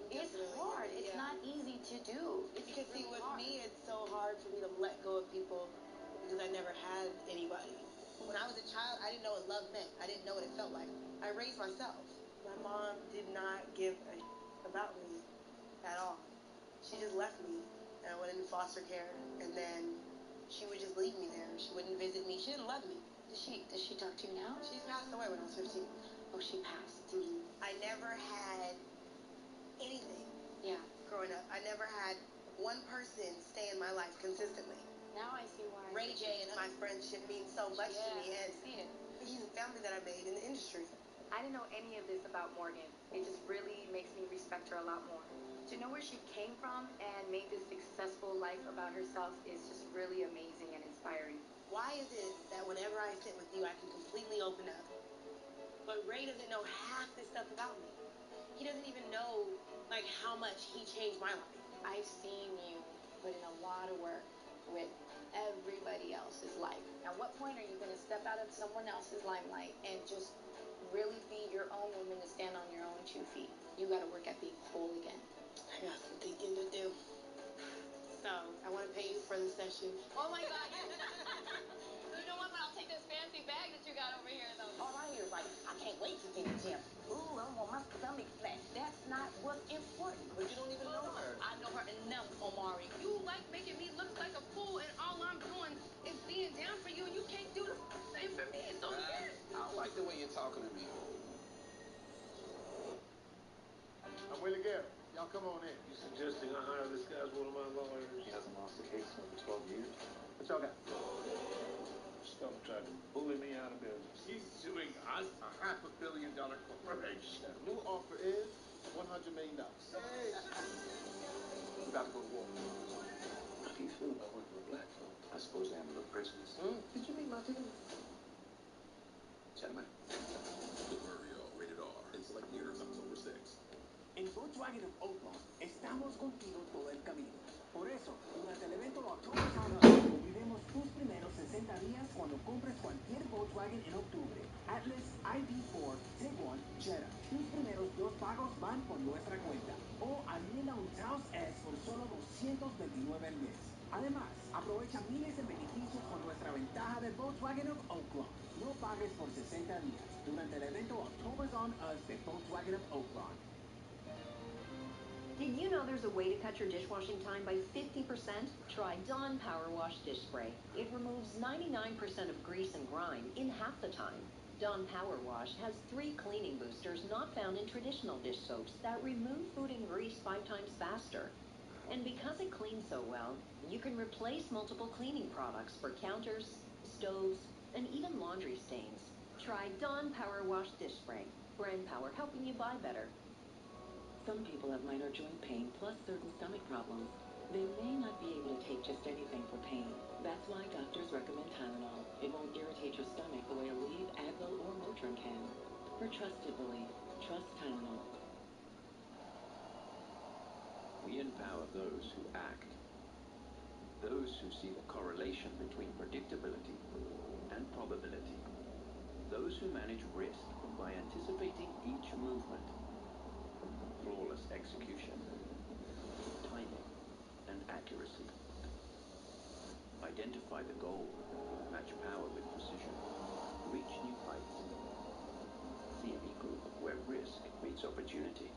It's hard. It's not easy to do. Because see, with me, it's so hard for me to let go of people because I never had anybody. When I was a child, I didn't know what love meant. I didn't know what it felt like. I raised myself. My mom did not give a about me at all. She just left me, and I went into foster care, and then she would just leave me there. She wouldn't visit me. She didn't love me. Does she talk to you now? She passed away when I was 15. Oh, she passed. Mm-hmm. I never had anything. Yeah. Growing up, I never had one person stay in my life consistently. Now I see why. Ray J and my friendship means so much to me, and I see it. He's a family that I made in the industry. I didn't know any of this about Morgan. It just really makes me respect her a lot more. To know where she came from and made this successful life about herself is just really amazing and inspiring. Why is it that whenever I sit with you, I can completely open up, but Ray doesn't know half this stuff about me? He doesn't even know, like, how much he changed my life. I've seen you put in a lot of work with everybody else's life. At what point are you going to step out of someone else's limelight and just really be your own woman to stand on your own 2 feet? You got to work at being whole again. I got some thinking to do. So, I want to pay you for the session. Oh my God. You know what? But I'll take this fancy bag that you got over here, though. All I hear is like, I can't wait to get the gym. Ooh, I want my stomach flat. That's not what's important. But you don't even know her. I know her enough, Omari. You like making me look like a fool, and all I'm doing is being down for you, and you can't do the same for me. It's unfair. I don't like the way you're talking to me. I'm Willie Garrett. Y'all come on in. You suggesting I hire this guy as one of my lawyers? He hasn't lost a case in over 12 years. What y'all got? Stuff tried to bully me out of business. She's suing us, a $500 million corporation. New offer is $100 million. Hey! We about to go to war. How do you feel about working with black folk? I suppose they have a little prejudice. Did you meet my team? Gentlemen. The Burial, rated R. In select theaters October 6th. En Volkswagen of Oakland, estamos contigo todo el camino. Por eso, durante el evento October on Us, cubriremos tus primeros 60 días cuando compres cualquier Volkswagen en octubre. Atlas, ID4, Tiguan, Jetta. Tus primeros 2 pagos van por nuestra cuenta. O alquila un Taos S por solo $229 al mes. Además, aprovecha miles de beneficios con nuestra ventaja de Volkswagen of Oakland. No pagues por 60 días durante el evento October on Us de Volkswagen of Oakland. Did you know there's a way to cut your dishwashing time by 50%? Try Dawn Power Wash Dish Spray. It removes 99% of grease and grime in half the time. Dawn Power Wash has 3 cleaning boosters not found in traditional dish soaps that remove food and grease 5 times faster. And because it cleans so well, you can replace multiple cleaning products for counters, stoves, and even laundry stains. Try Dawn Power Wash Dish Spray. Brand power helping you buy better. Some people have minor joint pain plus certain stomach problems. They may not be able to take just anything for pain. That's why doctors recommend Tylenol. It won't irritate your stomach the way Aleve, Advil, or Motrin can. For trusted relief, trust Tylenol. We empower those who act. Those who see the correlation between predictability and probability. Those who manage risk by anticipating each movement. Flawless execution, timing, and accuracy. Identify the goal, match power with precision, reach new heights. CME Group, where risk meets opportunity.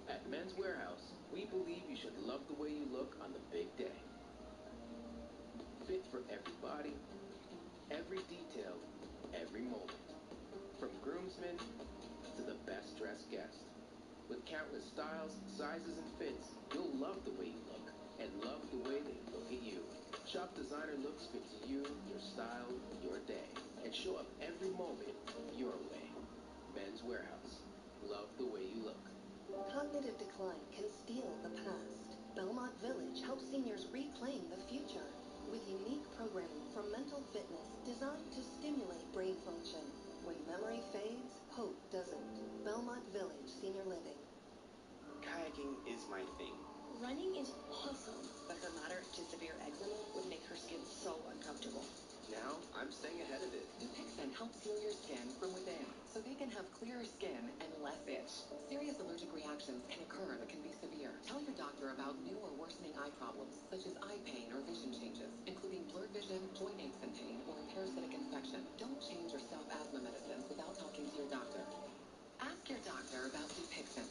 At Men's Warehouse, we believe you should love the way you look on the big day. Fit for every body, every detail, every moment. From groomsmen to the best dressed guest. With countless styles, sizes, and fits, you'll love the way you look and love the way they look at you. Shop designer looks fit to you, your style, your day, and show up every moment your way. Men's Warehouse. Love the way you look. Cognitive decline can steal the past. Belmont Village helps seniors reclaim the future with unique programming for mental fitness designed to stimulate brain function. When memory fades, hope doesn't. Belmont Village Senior Living. Kayaking is my thing. Running is awesome, but her moderate to severe eczema would make her skin so uncomfortable. Now, I'm staying ahead of it. Dupixent helps heal your skin from within, so they can have clearer skin and less itch. Serious allergic reactions can occur that can be severe. Tell your doctor about new or worsening eye problems, such as eye pain or vision changes, including blurred vision, joint aches and pain, or a parasitic infection. Don't change your self-asthma medicines without talking to your doctor. Ask your doctor about Dupixent.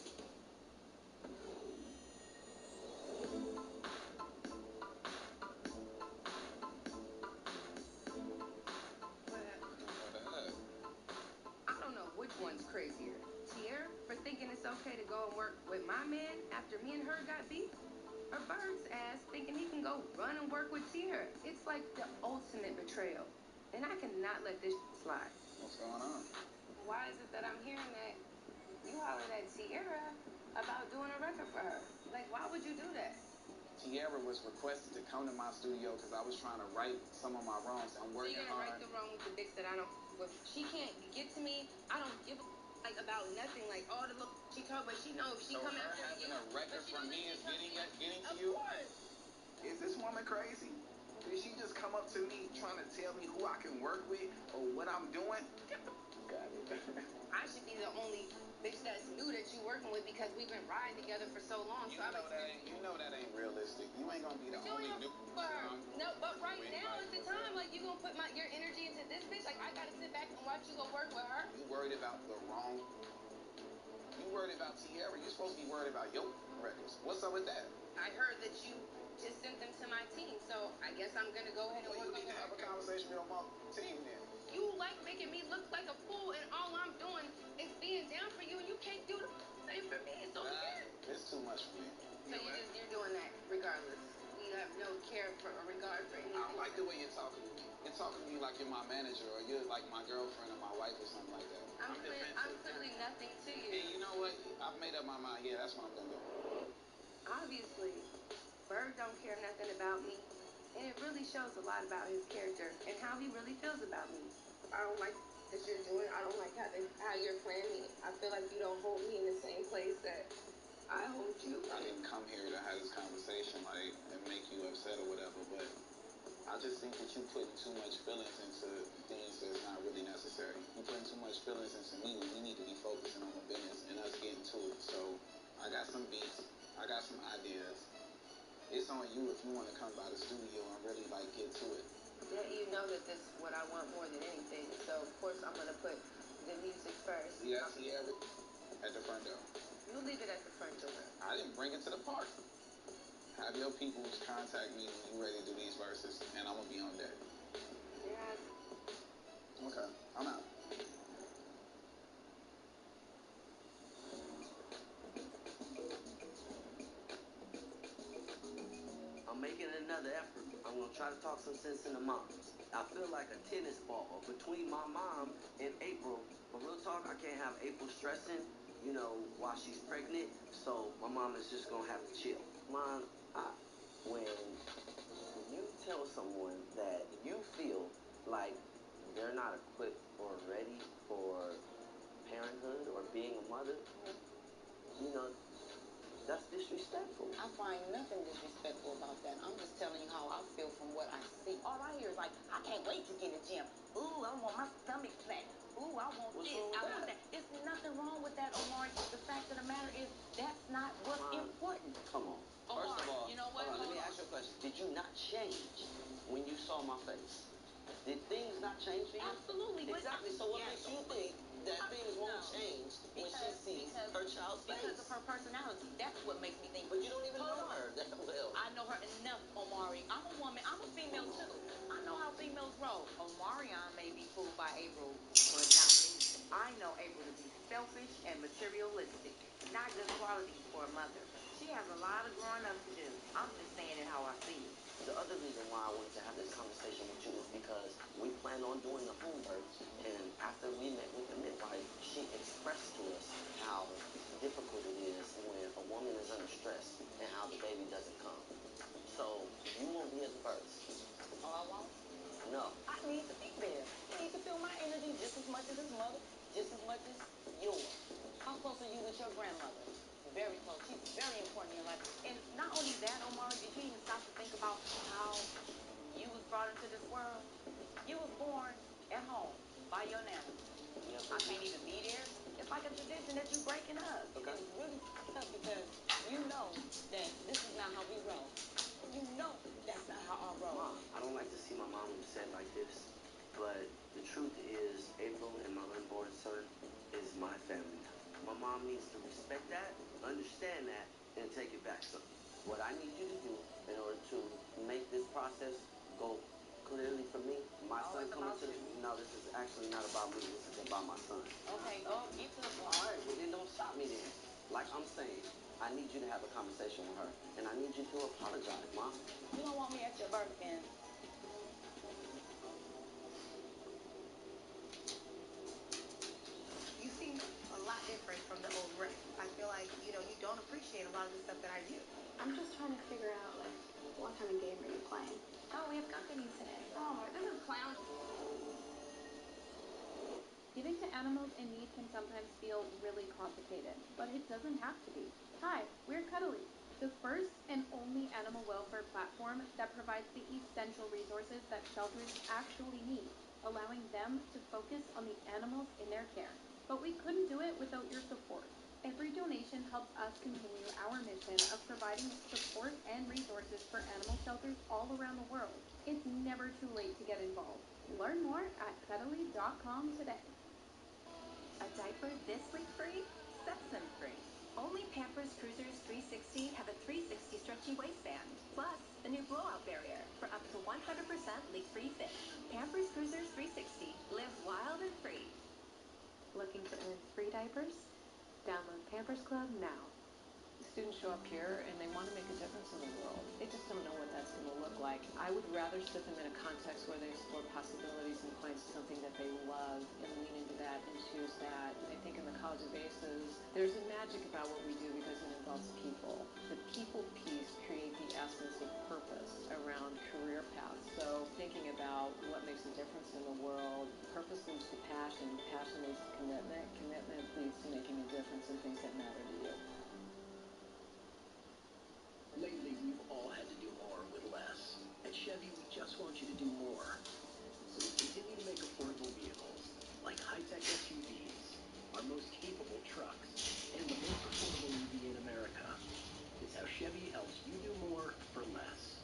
One's crazier. Tierra for thinking it's okay to go and work with my man after me and her got beef? Or Bird's ass thinking he can go run and work with Tierra? It's like the ultimate betrayal. And I cannot let this slide. What's going on? Why is it that I'm hearing that you hollered at Tierra about doing a record for her? Like, why would you do that? Tierra was requested to come to my studio because I was trying to right some of my wrongs. I'm working hard. So you're gonna hard. right the wrong with the bitch that I don't with. She can't get to me. I don't give a like about nothing. Like all the little she talk, but she know if she so come her after having you, a record from me is getting to you? Of course. Is this woman crazy? Did she just come up to me trying to tell me who I can work with or what I'm doing? Get the fuck out of here. I should be the only bitch that's new that you working with because we've been riding together for so long. You know that ain't realistic. You ain't gonna be the only new. No, but right now is the time. Like you gonna put your energy into this bitch. Like I gotta sit back and watch you go work with her. You worried about the wrong. You worried about Tierra. You're supposed to be worried about your records. What's up with that? I heard that you just sent them to my team, so I guess I'm gonna go ahead and work on you need to have a conversation with your mom team then. You like making me look like care for or regard for anything. I don't like the way you're talking to me. You're talking to me like you're my manager or you're like my girlfriend or my wife or something like that. I'm clearly nothing to you. And you know what? I've made up my mind. Yeah, that's what I'm gonna do. Obviously, Berg don't care nothing about me, and it really shows a lot about his character and how he really feels about me. I don't like that you're doing. I don't like how you're playing me. I feel like you don't hold me in the same place that I hold you. I didn't come here to have this conversation like and make you upset or whatever, but I just think that you putting too much feelings into things that's not really necessary. You putting too much feelings into me when we need to be focusing on the business and us getting to it. So I got some beats, I got some ideas. It's on you if you want to come by the studio and really like get to it. Yeah, you know that this is what I want more than anything. So of course I'm gonna put the music first. See that Sierra at the front door. You leave it at the front door. I didn't bring it to the park. Have your peoples contact me when you're ready to do these verses, and I'm gonna be on deck. Yes. Okay, I'm out. I'm making another effort. I'm gonna try to talk some sense into moms. I feel like a tennis ball between my mom and April. But real talk, I can't have April stressing, while she's pregnant. So my mom is just gonna have to chill. Mom, when you tell someone that you feel like they're not equipped or ready for parenthood or being a mother, that's disrespectful. I find nothing disrespectful about that. I'm just telling you how I feel from what I see. All I hear is like, I can't wait to get in the gym. Ooh, I want my stomach flat. Ooh, I want What's this. wrong with I want that. There's nothing wrong with that, Omari. The fact of the matter is, that's not what's important. Come on. First of all, you know what? Hold on, let me ask you a question. Did you not change when you saw my face? Did things not change for you? Absolutely. Exactly. So what makes you think that things won't change when she sees her child's face? Because of her personality. That's what makes me think. But you don't even know her that well. I know her enough, Omari. I'm a woman. I'm a female too. I know how females roll. Omarion may be fooled by April, but not me. I know April to be selfish and materialistic. Not good qualities for a mother. She has a lot of growing up to do. I'm just saying it how I see it. The other reason why I wanted to have this conversation with you is because we plan on doing a home birth, and after we met with the midwife, she expressed to us how difficult it is when a woman is under stress and how the baby doesn't come. So you won't be at the birth. Oh, I won't? No. I need to be there. He needs to feel my energy just as much as his mother, just as much as yours. How close are you with your grandmother? Very close. She's very important in your life. And not only that, Omari, did you even stop to think about how you was brought into this world? You was born at home by your nana. Yep. I can't even be there. It's like a tradition that you breaking up. Okay. It's really tough because you know that this is not how we roll. You know that's not how I roll. Mom, I don't like to see my mom upset like this, but the truth is April and my unborn son is my family now. My mom needs to respect that, understand that, and take it back some. What I need you to do in order to make this process go clearly for me, my son coming to no, this is actually not about me. This is about my son. Okay, get to the point. All right, well then don't stop me then. Like I'm saying, I need you to have a conversation with her, and I need you to apologize, Mom. You don't want me at your birth, then. You seem a lot different from the old Rick. I feel like, you don't appreciate a lot of the stuff that I do. I'm just trying to figure out, what kind of game are you playing? Oh, we have company today. Oh, this is clown. Giving to animals in need can sometimes feel really complicated, but it doesn't have to be. Hi, we're Cuddly, the first and only animal welfare platform that provides the essential resources that shelters actually need, allowing them to focus on the animals in their care. But we couldn't do it without your support. Every donation helps us continue our mission of providing support and resources for animal shelters all around the world. It's never too late to get involved. Learn more at cuddly.com today. A diaper this week free sets them free. Only Pampers Cruisers 360 have a 360 stretchy waistband, plus a new blowout barrier for up to 100% leak-free fit. Pampers Cruisers 360. Live wild and free. Looking to earn free diapers? Download Pampers Club now. Students show up here and they want to make a difference in the world. They just don't know what that's going to look like. I would rather sit them in a context where they explore possibilities and find something that they love and lean into that and choose that. I think in the College of Aces, there's a magic about what we do because it involves people. The people piece create the essence of purpose around career paths. So thinking about what makes a difference in the world, purpose leads to passion, passion leads to commitment, commitment leads to making a difference in things that matter to you. Lately, we've all had to do more with less. At Chevy, we just want you to do more. So we continue to make affordable vehicles, like high-tech SUVs, our most capable trucks, and the most affordable EV in America. It's how Chevy helps you do more for less.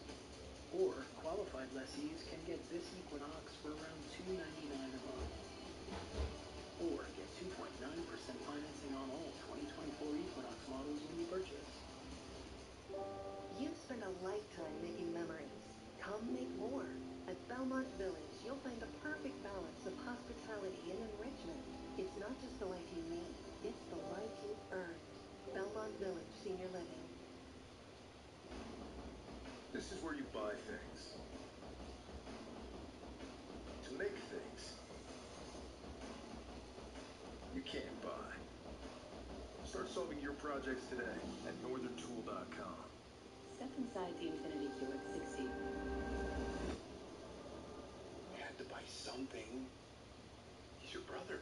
Or, qualified lessees can get this Equinox for around $299 a month. Or get 2.9% financing on all 2024 Equinox models when you purchase. You've spent a lifetime making memories. Come make more. At Belmont Village, you'll find the perfect balance of hospitality and enrichment. It's not just the life you need, it's the life you've earned. Belmont Village Senior Living. This is where you buy things. To make things. You can't buy. Start solving your projects today at northerntool.com. Step inside the Infiniti QX60. You had to buy something. He's your brother.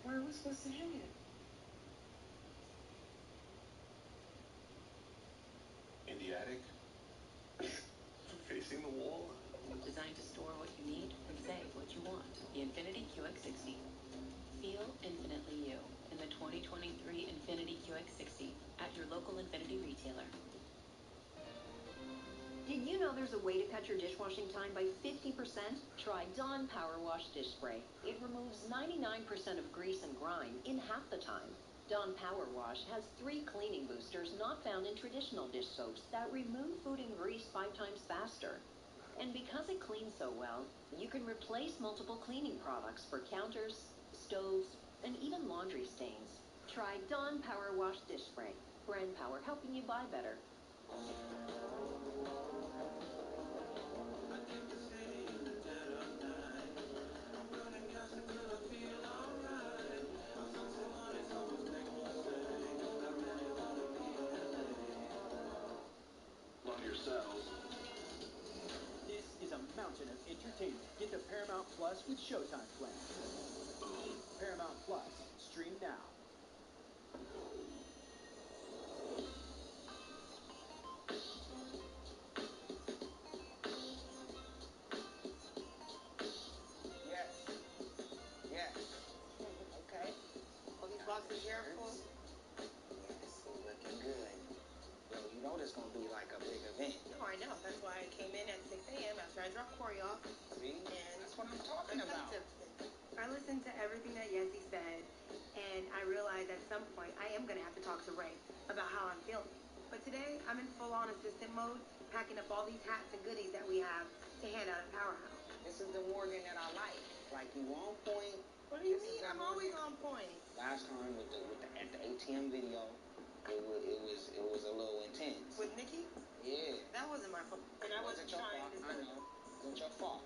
Where are we supposed to hang it? In the attic? Facing the wall? Designed to store what you need and save what you want. The Infiniti QX60. Feel infinitely you in the 2023 Infiniti QX60 at your local Infiniti retailer. Did you know there's a way to cut your dishwashing time by 50%? Try Dawn Power Wash Dish Spray. It removes 99% of grease and grime in half the time. Dawn Power Wash has 3 cleaning boosters not found in traditional dish soaps that remove food and grease 5 times faster. And because it cleans so well, you can replace multiple cleaning products for counters, stoves, and even laundry stains. Try Dawn Power Wash Dish Spray. Brand power helping you buy better. Love your saddles. This is a mountain of entertainment. Get the Paramount Plus with Showtime plan. Paramount Plus. Stream now. Yes. Yes. Okay. All these boxes here are full. Yes, it's looking good. Yo, you know this gonna be like a big event. No, I know. That's why I came in at 6 a.m. after I dropped Corey off. See? And That's what I'm talking about. I listened to everything that Yessie said, and I realized at some point I am going to have to talk to Ray about how I'm feeling. But today, I'm in full-on assistant mode, packing up all these hats and goodies that we have to hand out at Powerhouse. This is the Morgan that I like. Like you on point. What do you mean? I'm always on point. Last time with the at the ATM video, it was a little intense. With Nikki? Yeah. That wasn't my fault. And I wasn't your trying fault. to. I know. It wasn't your fault.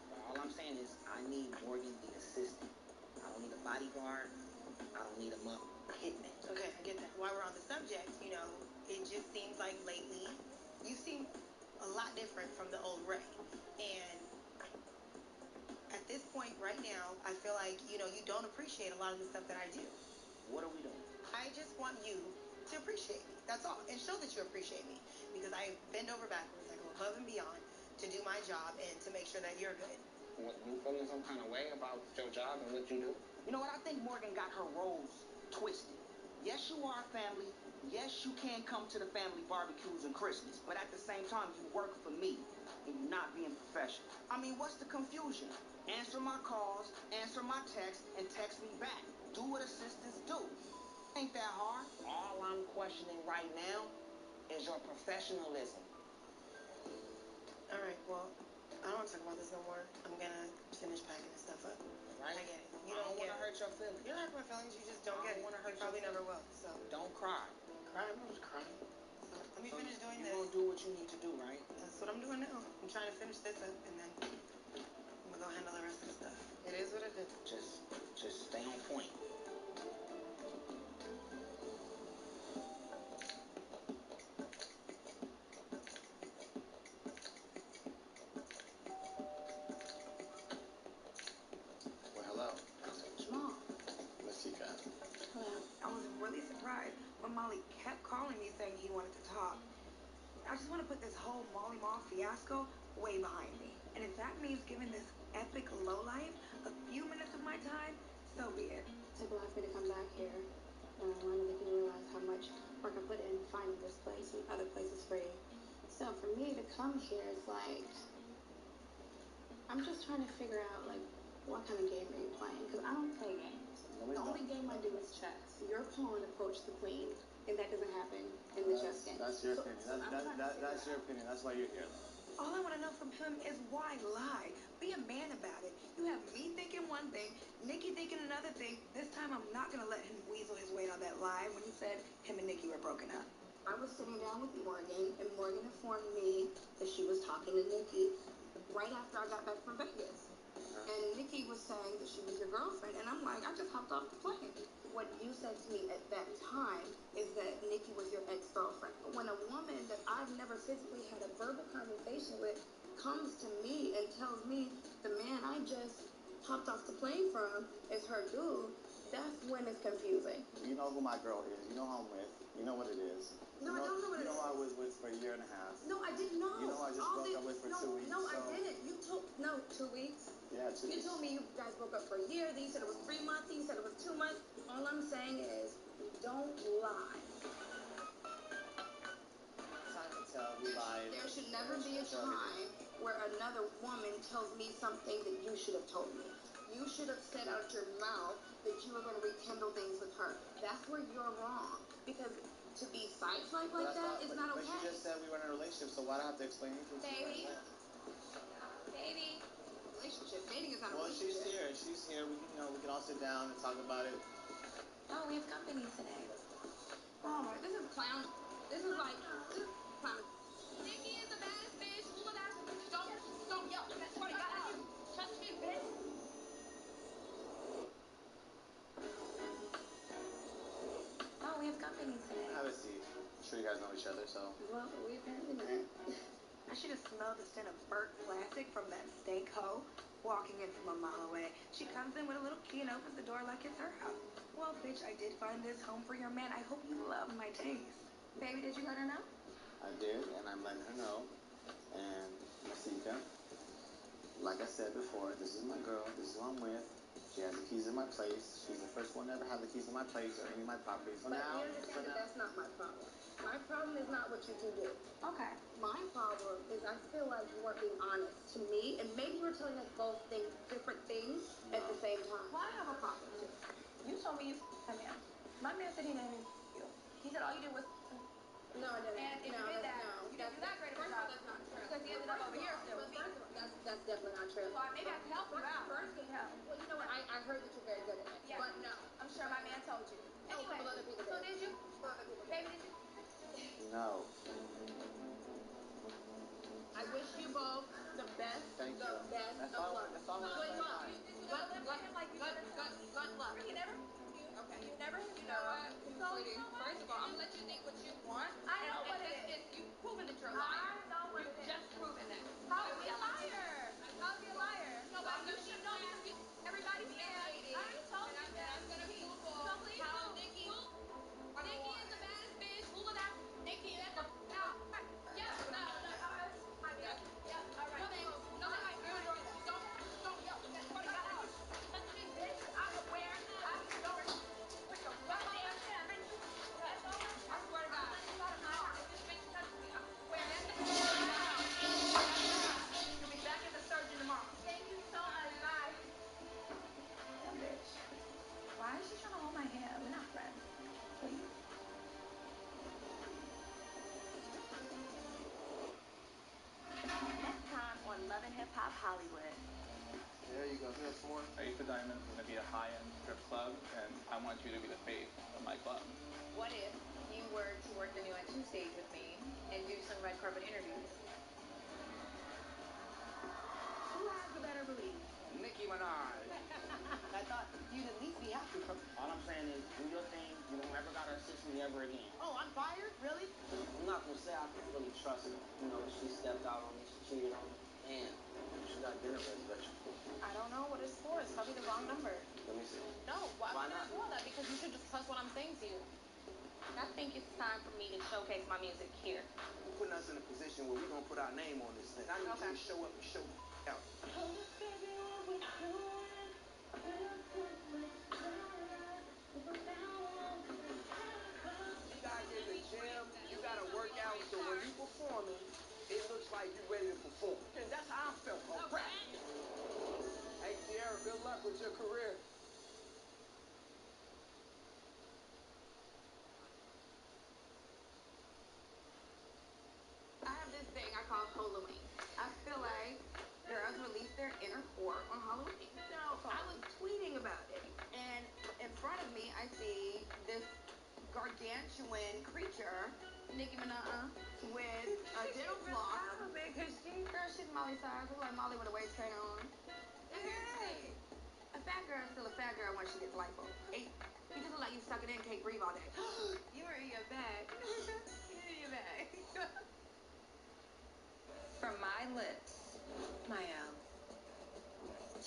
But all I'm saying is I need Morgan the assistant. I don't need a bodyguard. I don't need a hitman. Okay, I get that. While we're on the subject, it just seems like lately you seem a lot different from the old Ray. And at this point right now, I feel like, you don't appreciate a lot of the stuff that I do. What are we doing? I just want you to appreciate me. That's all. And show that you appreciate me. Because I bend over backwards, I go above and beyond to do my job and to make sure that you're good. What, you feeling some kind of way about your job and what you do? You know what? I think Morgan got her roles twisted. Yes, you are family. Yes, you can come to the family barbecues and Christmas. But at the same time, you work for me. And you're not being professional. I mean, what's the confusion? Answer my calls, answer my texts, and text me back. Do what assistants do. Ain't that hard? All I'm questioning right now is your professionalism. All right, well, I don't want to talk about this no more. I'm going to finish packing this stuff up. Right? I get it. You don't want to hurt your feelings. You don't hurt my feelings. You just don't get it. I don't want to hurt you probably your never feelings. will. So don't cry. Cry, I'm not crying. Let me finish doing this. You're gonna do what you need to do, right? That's what I'm doing now. I'm trying to finish this up, and then I'm gonna go handle the rest of the stuff. It is what it is. Just stay on point. Well, hello. Mom. Masika. Hello. I was really surprised when Molly kept calling me saying he wanted to talk. I just want to put this whole Molly Mall fiasco way behind me. And if that means giving this epic lowlife a few minutes of my time, so be it. It took a lot for me to come back here. I don't think you realize how much work I put in finding this place and other places for you. So for me to come here, it's like, I'm just trying to figure out, like, what kind of game are you playing? Because I don't play games. The only game I do is chess. Your pawn approached the queen, and that doesn't happen in the chess game. That's your opinion. That's your opinion. That's why you're here, though. All I want to know from him is why lie? Be a man about it. You have me thinking one thing, Nikki thinking another thing. This time I'm not going to let him weasel his way out of that lie when he said him and Nikki were broken up. I was sitting down with Morgan, and Morgan informed me that she was talking to Nikki right after I got back from Vegas. And Nikki was saying that she was your girlfriend, and I'm like, I just hopped off the plane. What you said to me at that time is that Nikki was your ex-girlfriend. When a woman that I've never physically had a verbal conversation with comes to me and tells me the man I just hopped off the plane from is her dude, that's when it's confusing. You know who my girl is. You know who I'm with. You know what it is. No, I don't know what it is. You know who I was with for a year and a half. No, I didn't know. You know who I just broke up with for 2 weeks. No, I didn't. You told 2 weeks. Yeah, 2 weeks. You told me you guys broke up for a year. Then you said it was 3 months. Then you said it was 2 months. All I'm saying is, don't lie. Time to tell who lied. There should never be a time where another woman tells me something that you should have told me. You should have said out your mouth that you were going to rekindle things with her. That's where you're wrong. Because to be sideswiped like that is not okay. But she just said we were in a relationship, so why do I have to explain anything to you? Baby. Baby. Relationship. Dating is not a Well, relationship. she's here. We can all sit down and talk about it. Oh, we have company today. Oh, this is clown. This is like, this is clown. Nikki is the baddest bitch. Who would that? Don't yell. That's what I got. Touch me, bitch. Oh, we have company today. Have a seat. I'm sure you guys know each other, so. Well, we apparently met. I should have smelled the scent of burnt plastic from that stank hoe walking in from a mile away. She comes in with a little key and opens the door like it's her house. Well, bitch, I did find this home for your man. I hope you love my taste. Baby, did you let her know? I did, and I'm letting her know. And Masika, like I said before, this is my girl. This is who I'm with. She has the keys in my place. She's the first one to ever have the keys in my place or any of my properties. But you understand that that's not my problem. My problem is not what you can do. Okay. My problem is I feel like you weren't being honest to me, and maybe you were telling us both different things at the same time. Well, I have a problem too. You told me you my man. My man said he didn't even you. He said all you did was No, I didn't. And if you did that, you didn't do that great of a job. That's not true. Because he ended up over here still with me. First of all, that's definitely not true. So maybe I can help you out. First of all, well, you know what? I heard that you're very good at it. Yeah. But no. I'm sure my man told you. No, Anyway, other people so did. did you? Other people did. Baby, did you? No. I wish you both the best. Thank you. Best That's of all. luck. That's all I Good want to luck. Did you ever live with him like you Good luck. He never you. Okay. You never You know what? So you know what? First of all, I'm gonna let you think what you want. I know what it is. You've proven that you're a liar. I know what it is. Just proven that. How is he a liar? How is he a liar? No, but you should know because Everybody can. I already told you that. I'm gonna Google So please how do. Nikki. Nikki is the baddest bitch. Who would that? Nikki, that's a no. Yeah, no. My dear. Yeah, all right. No, don't yell. That's what I got. Touch me, bitch. I'm aware. I know. Put your goddamn bitch. That's over. I swear to God. You out of my house. If this bitch touches me, I'm swear. You'll be back as a surgeon tomorrow. Thank you so much. Bye. Damn bitch. Why is she trying to hold my hand? We're not friends. Please. Next time on Love and Hip Hop Hollywood. There you go. Here's some more. Ace of Diamonds is going to be a high-end strip club, and I want you to be the face of my club. What if you were to work the new at 2 stage with me and do some red carpet interviews. Who has the better belief? Nicki Minaj. I thought you'd at least be happy for me. All I'm saying is, do your thing. You don't ever gotta assist me ever again. Oh, I'm fired? Really? I'm not gonna say I can really trust her. You know, she stepped out on me, she cheated on me. And she got dinner reservation for me. I don't know what it's for. It's probably the wrong number. Let me see. No, why would I not? do all that? Because you should just trust what I'm saying to you. I think it's time for me to showcase my music here. You're putting us in a position where we're gonna put our name on this thing. I need you to show up and show the out. You guys in the gym, you gotta work out so when you performing, it looks like you're ready to perform. And that's how I felt on practice. Hey, Tierra, good luck with your career. I have this thing I call Halloween. I feel like girls release their inner core on Halloween. So I was tweeting about it, and in front of me, I see this gargantuan creature, Nicki Minaj, with a dental floss. Girl, she's Molly Cyrus. Look like Molly with a waist trainer on. And here's the thing. A fat girl is still a fat girl once she gets lipo. Hey, you just look like you stuck it in, can't breathe all day. You are in your bag. You're in your bag. From my lips, my L,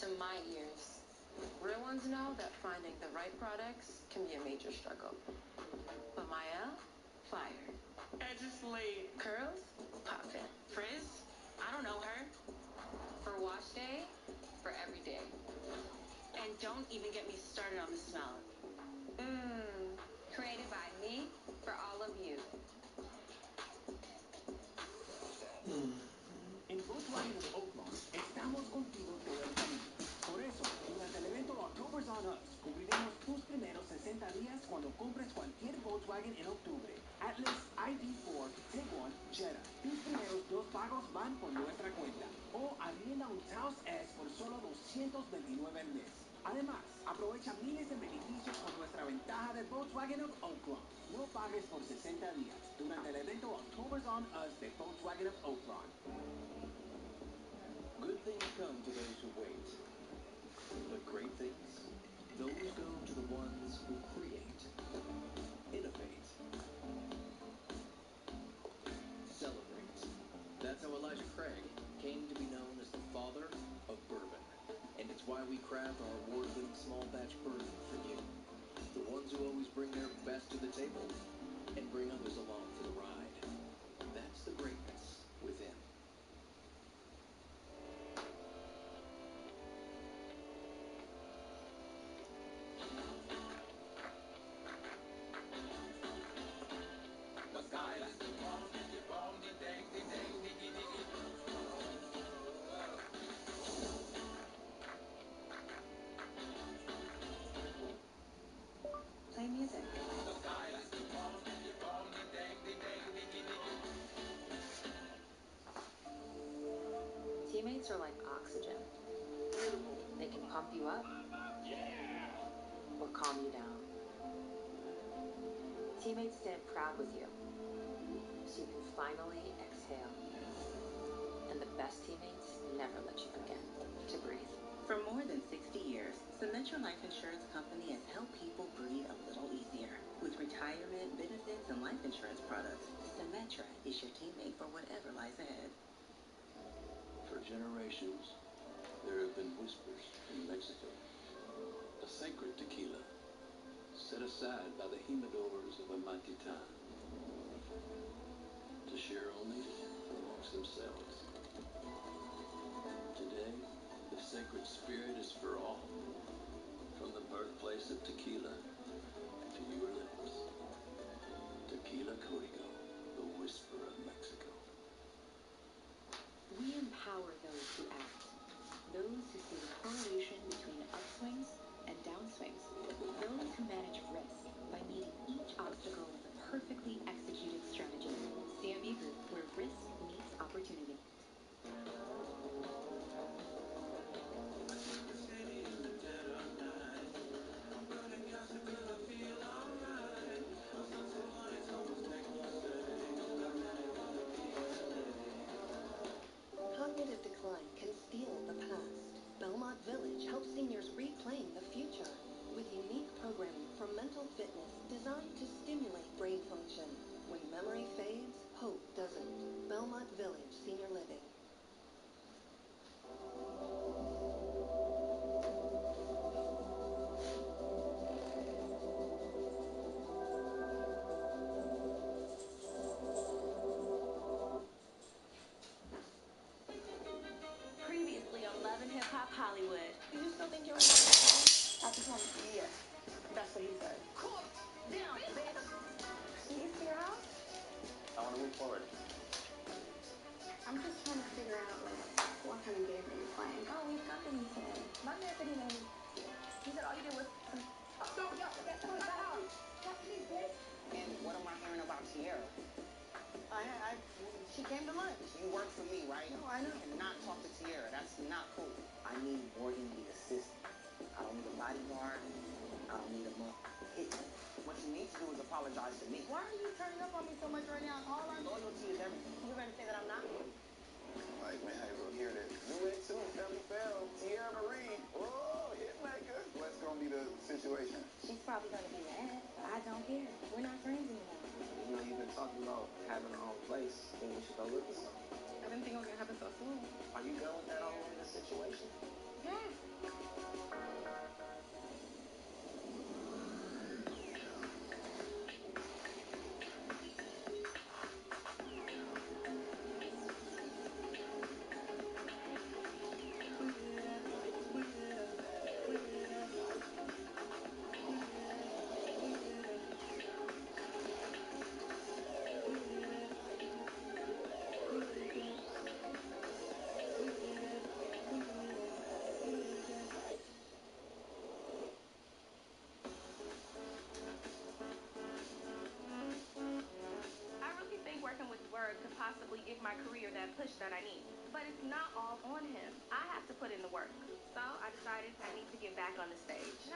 to my ears, real ones know that finding the right products can be a major struggle. But my L, fire. Edges laid. Curls, poppin'. Frizz? I don't know her. For wash day, for every day. And don't even get me started on the smell. Created by me, for all of you. En Volkswagen of Oakmont, estamos contigo todo el camino. Por eso, durante el evento October's on Us, cubriremos tus primeros 60 días cuando compres cualquier Volkswagen en octubre. Atlas, ID4, Tiguan, Jetta. Tus primeros 2 pagos van por nuestra cuenta. O arrienda un Taos S por solo $229 al mes. Además, aprovecha miles de beneficios con nuestra ventaja de Volkswagen of Oakland. No pagues por 60 días durante el evento October's on Us de Volkswagen of Oakland. Good things come to those who wait. But great things, those go to the ones who create, innovate, celebrate. That's how Elijah Craig came to be known as the father of bourbon. And it's why we craft our award-winning small batch bourbon for you. The ones who always bring their best to the table and bring others along for the ride. That's the greatness within. Play music. Teammates are like oxygen. They can pump you up or calm you down. Teammates stand proud with you, so you can finally exhale. And the best teammates never let you forget to breathe. For more than 60 years, Symetra Life Insurance Company has helped people breathe a little easier. With retirement, benefits, and life insurance products, Symetra is your teammate for whatever lies ahead. For generations, there have been whispers in Mexico. A sacred tequila, set aside by the humidors of Amatitan, to share only amongst themselves. Today, the sacred spirit is for all, from the birthplace of tequila to your lips. Tequila Código, the whisper of Mexico. We empower those who act, those who see the correlation between upswings and downswings, those who manage risk by meeting each obstacle with a perfectly executed strategy. CME Group, where risk meets opportunity. Hollywood. Do you still think you're in Hollywood? Happy home. Yeah. That's what he said. Court down, bitch. See, Sierra? I want to move forward. I'm just trying to figure out, like, what kind of game are you playing? Oh, we've got these today. My man said he named me. He said all you did was. Don't y'all forget to put that out. That's me, bitch. And what am I hearing about Tierra? She came to lunch. You work for me, right? No, I know. You cannot talk to Tierra. That's not cool. I need Morgan the assistant. I don't need a bodyguard. I don't need a hit. What you need to do is apologize to me. Why are you turning up on me so much right now? All our Loyalty is everything. You're going to say that I'm not? Like, man, I will hear that. New it too, Family Fell, Tierra Marie. Oh, hitmaker. What's gonna be the situation? She's probably gonna be mad. I don't care. We're not friends anymore. You know, you've been talking about having our own place. I think we should go look for something. I didn't think it was gonna happen so soon. Are you done with that whole other situation? Yeah. I really think working with Word could possibly give my career that push that I need. But it's not all on him. I have to put in the work. So I decided I need to get back on the stage.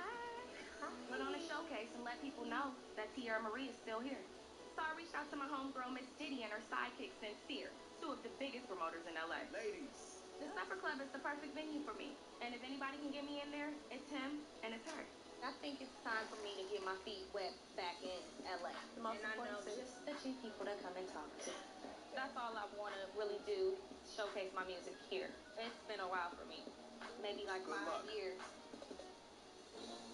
Put on a showcase and let people know that Tierra Marie is still here. So I reached out to my homegirl Miss Diddy and her sidekick Sincere, two of the biggest promoters in LA. Ladies. The Supper Club is the perfect venue for me. And if anybody can get me in there, it's him and it's her. I think it's time for me to get my feet wet back in LA. The most And I know important just the few people to come and talk to. That's all I want to really do, showcase my music here. It's been a while for me. Maybe like Good 5 luck. years.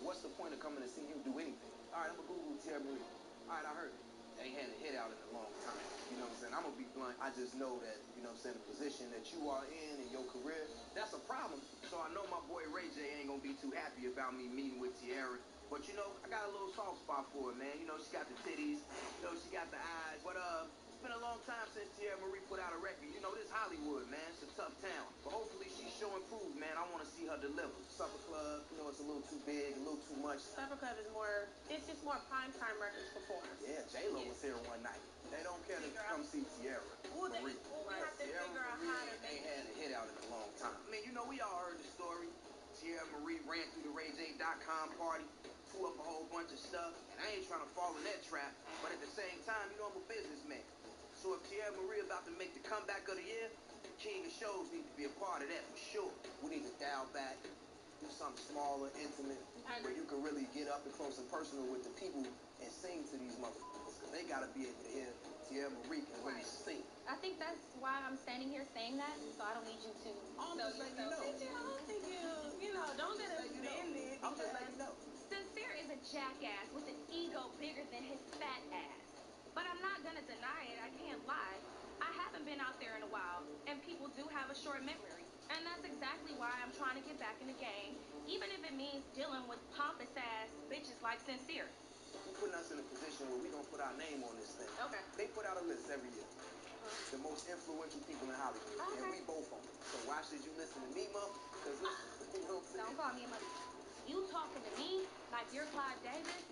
What's the point of coming to see him do anything? All right, I'm going to Google Tierra Marie. All right, I heard it. They ain't had a hit out in a long time. You know what I'm saying? I'm going to be blunt. I just know that, you know what I'm saying, the position that you are in your career, that's a problem. So I know my boy Ray J ain't going to be too happy about me meeting with Tierra. But, you know, I got a little soft spot for her, man. You know, she got the titties. You know, she got the eyes. But, it's been a long time since Tierra Marie put out a record. You know, this Hollywood, man. It's a tough town. But hopefully she's showing proof, man. I want to see her deliver. Supper Club, you know, it's a little too big, a little too much. Supper Club is more, it's just more primetime records performed. Yeah, J-Lo was here one night. They don't care to come see Tierra Marie. We have to Tierra figure out Marie how to ain't had a hit out in a long time. I mean, you know, we all heard the story. Tierra Marie ran through the RayJ.com party, threw up a whole bunch of stuff, and I ain't trying to fall in that trap, but at the same time, you know, I'm a businessman. So if Tierra Marie about to make the comeback of the year, the king of shows need to be a part of that for sure. We need to dial back, do something smaller, intimate, where you can really get up and close and personal with the people and sing to these motherfuckers, because they got to be able to hear Tierra Marie can really sing. I think that's why I'm standing here saying that, so I don't need you to I'm just letting you know. I don't think you know, don't get us offended. I'm just letting you know. Sincere is a jackass with an ego bigger than his fat ass. But I'm not gonna deny it, I can't lie. I haven't been out there in a while, and people do have a short memory. And that's exactly why I'm trying to get back in the game, even if it means dealing with pompous ass bitches like Sincere. You're putting us in a position where we're going to put our name on this thing. Okay. They put out a list every year. The most influential people in Hollywood. Okay. And we both on it. So why should you listen to me, Mom? Because listen, you know what I'm saying? Don't call me a mother. You talking to me like you're Clive Davis?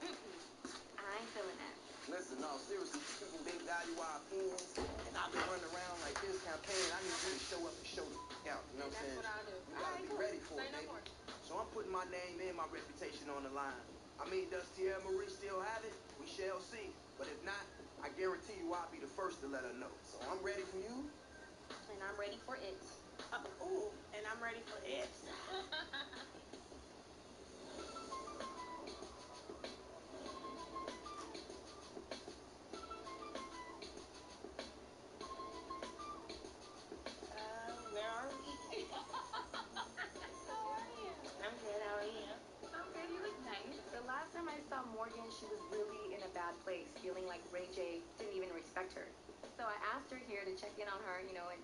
I ain't feeling that. Listen, no, seriously, people, they value our opinions. And I've been running around like this campaign. I need you to show up and show the out. You know what I'm saying? That's what I'll do. You got to be ready for it, baby. So I'm putting my name and my reputation on the line. I mean, does Tierra Marie still have it? We shall see. But if not, I guarantee you I'll be the first to let her know. So I'm ready for you. And I'm ready for it. And I'm ready for it. Where are we? How are you? I'm good, how are you? I'm good, you look nice. The last time I saw Morgan, she was really in a bad place, feeling like Ray J didn't even respect her. So I asked her here to check in on her, you know, and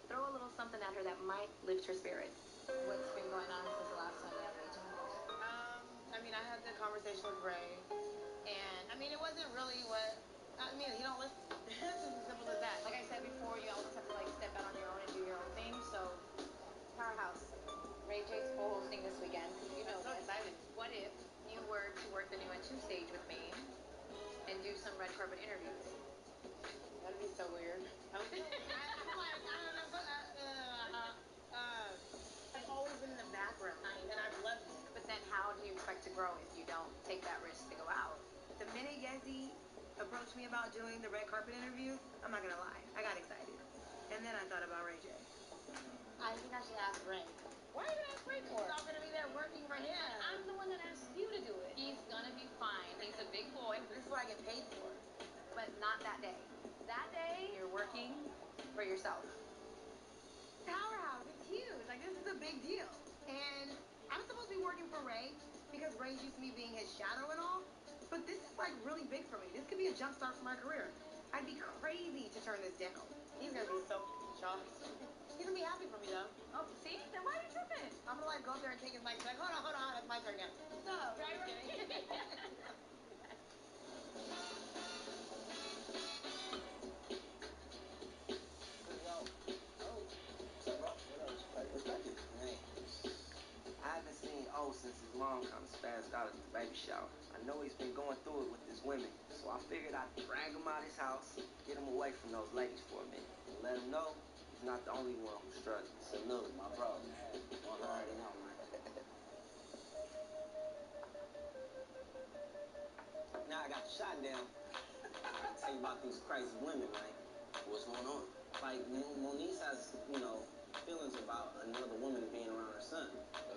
throw a little something at her that might lift her spirits. What's been going raised with Ray. And, I mean, it wasn't really what... I mean, he don't listen. It's just as simple as that. Like I said before, you always have to, like, step out on your own and do your own thing. So, Powerhouse. Ray J's co-hosting this weekend. You know this. Excited. What if you were to work the new N2 stage with me and do some red carpet interviews? That'd be so weird. I'm like, I don't know. I've always been in the background, and I've loved it. But then how do you expect to grow if you don't take that risk to go out? The minute Yezi approached me about doing the red carpet interviews, I'm not gonna lie, I got excited. And then I thought about Ray J. I think I should ask Ray. Why are you gonna ask Ray for? I'm gonna be there working for him. I'm the one that asked you to do it. He's gonna be fine. He's a big boy. This is what I get paid for. But not that day. That day, you're working for yourself. Powerhouse, it's huge. Like, this is a big deal. And I'm supposed to be working for Ray because Ray's used to me being his shadow and all. But this is, like, really big for me. This could be a jump start for my career. I'd be crazy to turn this down. He's gonna be so shocked. He's gonna be happy for me, though. Oh, see? Then why are you tripping? I'm gonna, like, go up there and take his mic. Like, hold on. It's my turn now. So, right. I haven't seen O since his mom kind of spazzed out at the baby shower. I know he's been going through it with his women, so I figured I'd drag him out his house, get him away from those ladies for a minute, and let him know he's not the only one who's struggling. Salute, my bro. You already know, man. Now I got the shot down. I gotta tell you about these crazy women, man. What's going on? Like, Monique has, feelings about another woman being around her son.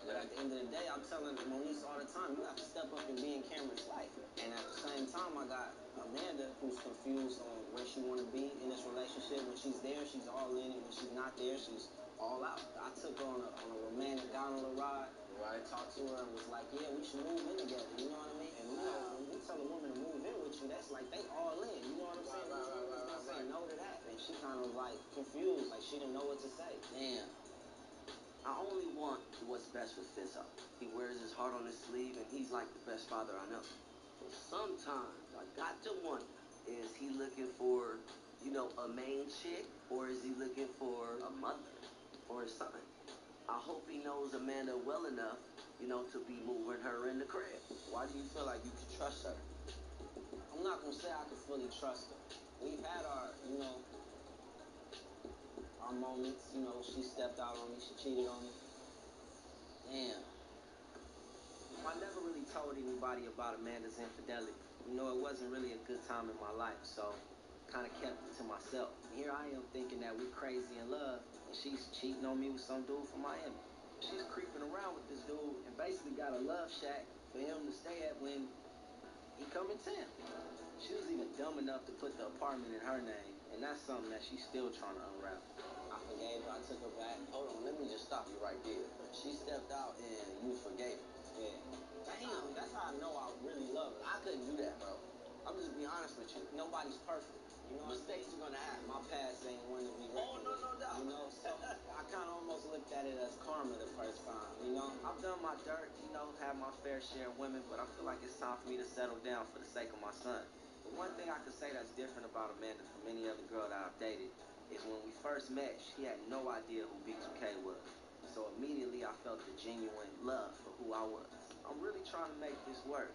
But at the end of the day, I'm telling Monique all the time, you have to step up and be in Cameron's life. And at the same time, I got Amanda, who's confused on where she want to be in this relationship. When she's there, she's all in it. When she's not there, she's all out. I took her on a romantic gondola ride. Right. Talked to her and was like, yeah, we should move in together. You know what I mean? And when you tell a woman to move in with you, that's like they all in. You know what I'm saying? Right. Say no to that. And she kind of like confused, like she didn't know what to say. Damn. I only want what's best for Fizzo. He wears his heart on his sleeve, and he's like the best father I know. But sometimes I got to wonder, is he looking for, a main chick, or is he looking for a mother for his son? I hope he knows Amanda well enough, to be moving her in the crib. Why do you feel like you can trust her? I'm not gonna say I can fully trust her. We've had our moments. She stepped out on me. She cheated on me. Damn. I never really told anybody about Amanda's infidelity. It wasn't really a good time in my life, so kind of kept it to myself. Here I am thinking that we're crazy in love, and she's cheating on me with some dude from Miami. She's creeping around with this dude and basically got a love shack for him to stay at when he come in town. She was even dumb enough to put the apartment in her name, and that's something that she's still trying to unravel. I forgave her. I took her back. Hold on, let me just stop you right there. She stepped out and you forgave her. Yeah. That's how I know I really love her. I couldn't do that, bro. I'm just being honest with you. Nobody's perfect. Mistakes are gonna happen. My past ain't one to be reckoned with. No doubt. So I kind of almost looked at it as karma the first time, I've done my dirt, had my fair share of women, but I feel like it's time for me to settle down for the sake of my son. But one thing I can say that's different about Amanda from any other girl that I've dated is when we first met, she had no idea who B2K was. So immediately I felt the genuine love for who I was. I'm really trying to make this work,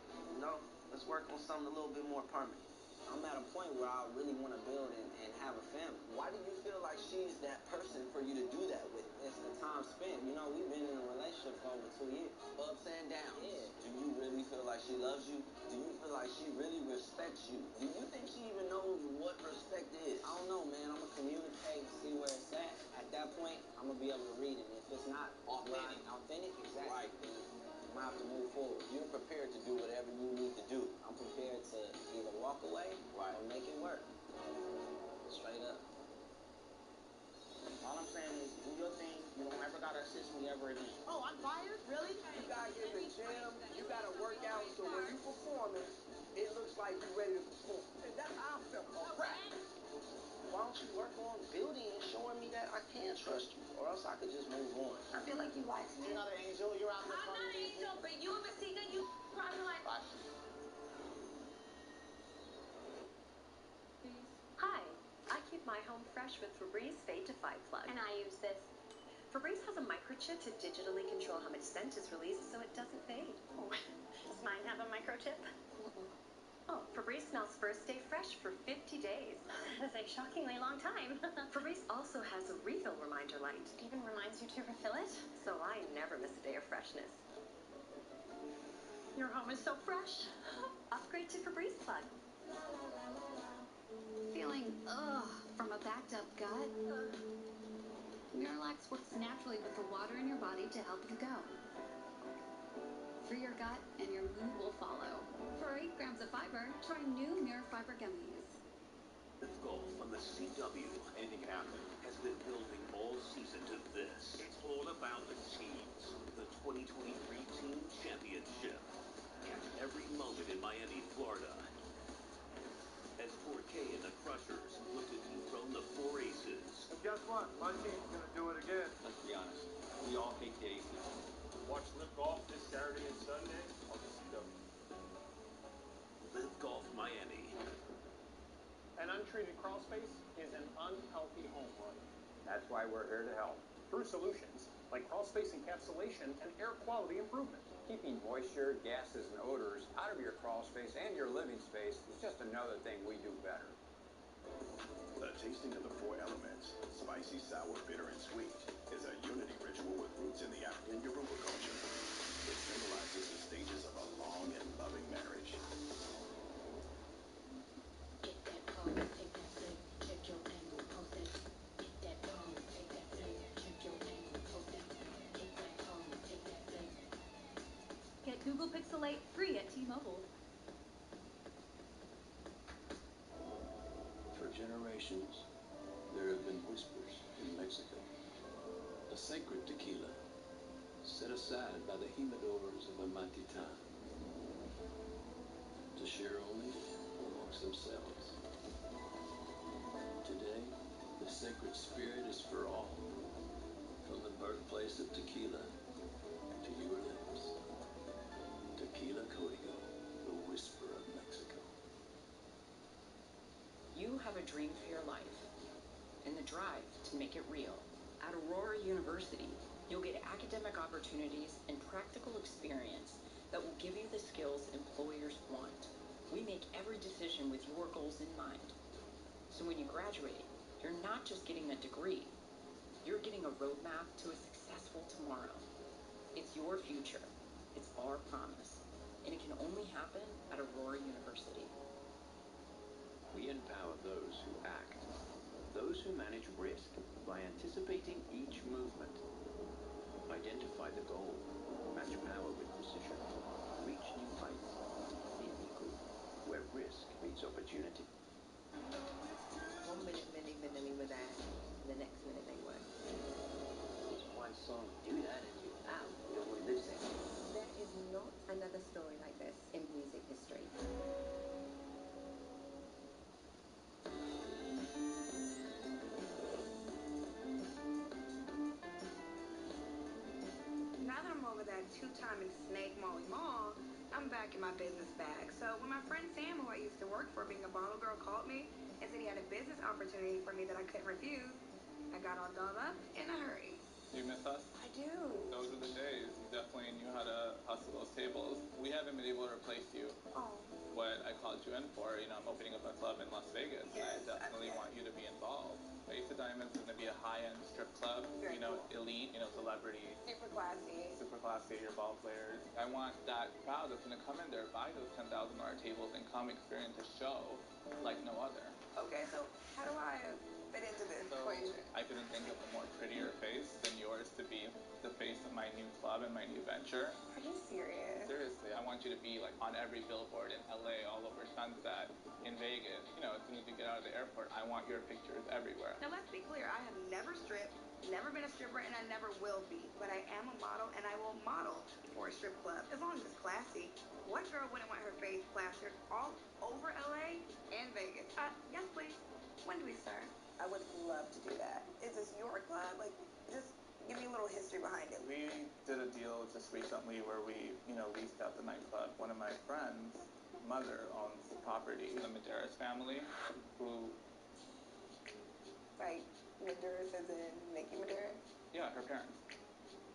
Let's work on something a little bit more permanent. I'm at a point where I really want to build and have a family. Why do you feel like she's that person for you to do that with? It's the time spent. We've been in a relationship for over 2 years. Ups and downs. Yeah. Do you really feel like she loves you? Do you feel like she really respects you? Do you think she even knows what respect is? I don't know, man. I'm going to communicate and see where it's at. At that point, I'm going to be able to read it. And if it's not authentic, exactly. Right. Then I'm going to have to move forward. You're prepared to do whatever you need to do. I'm prepared to either walk away or make it work. Straight up. All I'm saying is, do your thing. You don't ever gotta assist me ever again. Oh, I'm fired? Really? You gotta get in the gym. You gotta work out so when you performing, it looks like you're ready to perform. And that's how I felt. A rap. Why don't you work on building and showing me that I can trust you, or else I could just move on. I feel like you lied to me. You're not an angel. You're out there. I'm not an angel, but you and Masika, you cry Bye. Hi, I keep my home fresh with Febreze Fade to 5 Plug. And I use this. Febreze has a microchip to digitally control how much scent is released so it doesn't fade. Oh, does mine have a microchip? Oh, Febreze smells first day fresh for 50 days. That is a shockingly long time. Febreze also has a refill reminder light. It even reminds you to refill it. So I never miss a day of freshness. Your home is so fresh. Upgrade to Febreze Plug. Feeling from a backed up gut? Miralax works naturally with the water in your body to help you go. Free your gut and your mood will follow. For 8 grams of fiber, try new Mirror Fiber Gummies. Golf on the CW, anything can happen, has been building all season to this. It's all about the teams, the 2023 Team Championship. Catch every moment in Miami, Florida. As 4K and the Crushers look to dethrone the 4 Aces. And guess what? My team's going to do it again. Let's be honest, we all hate the Aces. Watch Live Golf this Saturday and Sunday on the CW. Live Golf Miami. An untreated crawl space is an unhealthy home run. That's why we're here to help. Through solutions like crawl space encapsulation and air quality improvement. Keeping moisture, gases, and odors out of your crawl space and your living space is just another thing we do better. The tasting of the 4 elements, spicy, sour, bitter, and sweet, is a unity ritual with roots in the African Yoruba culture. It symbolizes the stages of a long and loving marriage. Get that pole, take that flick, check your angle, post that. Get that pole, take that flick, check your angle, post that. Get that pole, take that flick. Get Google Pixel 8 free at T-Mobile. For generations, there have been whispers in Mexico. A sacred tequila set aside by the humidors of Amatitan to share only amongst themselves. Today, the sacred spirit is for all, from the birthplace of tequila to your lips. Tequila Código, the whisper of Mexico. You have a dream for your life and the drive to make it real. At Aurora University, you'll get academic opportunities and practical experience that will give you the skills employers want. We make every decision with your goals in mind. So when you graduate, you're not just getting a degree, you're getting a roadmap to a successful tomorrow. It's your future. It's our promise. And it can only happen at Aurora University. We empower those who act, those who manage risk by anticipating each movement. Identify the goal, match power with precision, reach new heights, be equal where risk meets opportunity. 1 minute that, and the next minute they what? One song do that and you out. No one lip sync. There is not another story like this in music history. Now that I'm over that 2-time and snake Molly Mall, I'm back in my business bag. So when my friend Sam, who I used to work for being a bottle girl, called me and said he had a business opportunity for me that I couldn't refuse, I got all dolled up in a hurry. You miss us? I do. Those were the days. You definitely knew how to hustle those tables. We haven't been able to replace you. Oh. What I called you in for, I'm opening up a club in Las Vegas, and I definitely want you to be involved. Ace of Diamonds is going to be a high-end strip club, Very cool. Elite, celebrities. Super classy. Super classy, your ball players. I want that crowd that's going to come in there, buy those $10,000 tables, and come experience a show like no other. Okay, so how do I fit into this equation? I couldn't think of a more prettier face than yours to be the face of my new club and my new venture. Are you serious? Seriously, I want you to be on every billboard in LA, all over Sunset, in Vegas. As soon as you get out of the airport, I want your pictures everywhere. Now let's be clear, I have never stripped, never been a stripper, and I never will be. But I am a model, and I will model for a strip club, as long as it's classy. What girl wouldn't want her face plastered all over LA and Vegas? Yes, please. When do we start? I would love to do that. Is this your club? Just give me a little history behind it. We did a deal example just recently where we, leased out the nightclub. One of my friends' mother owns the property. The Medeiros family, who... Like, Medeiros as in Nikki Medeiros? Yeah, her parents.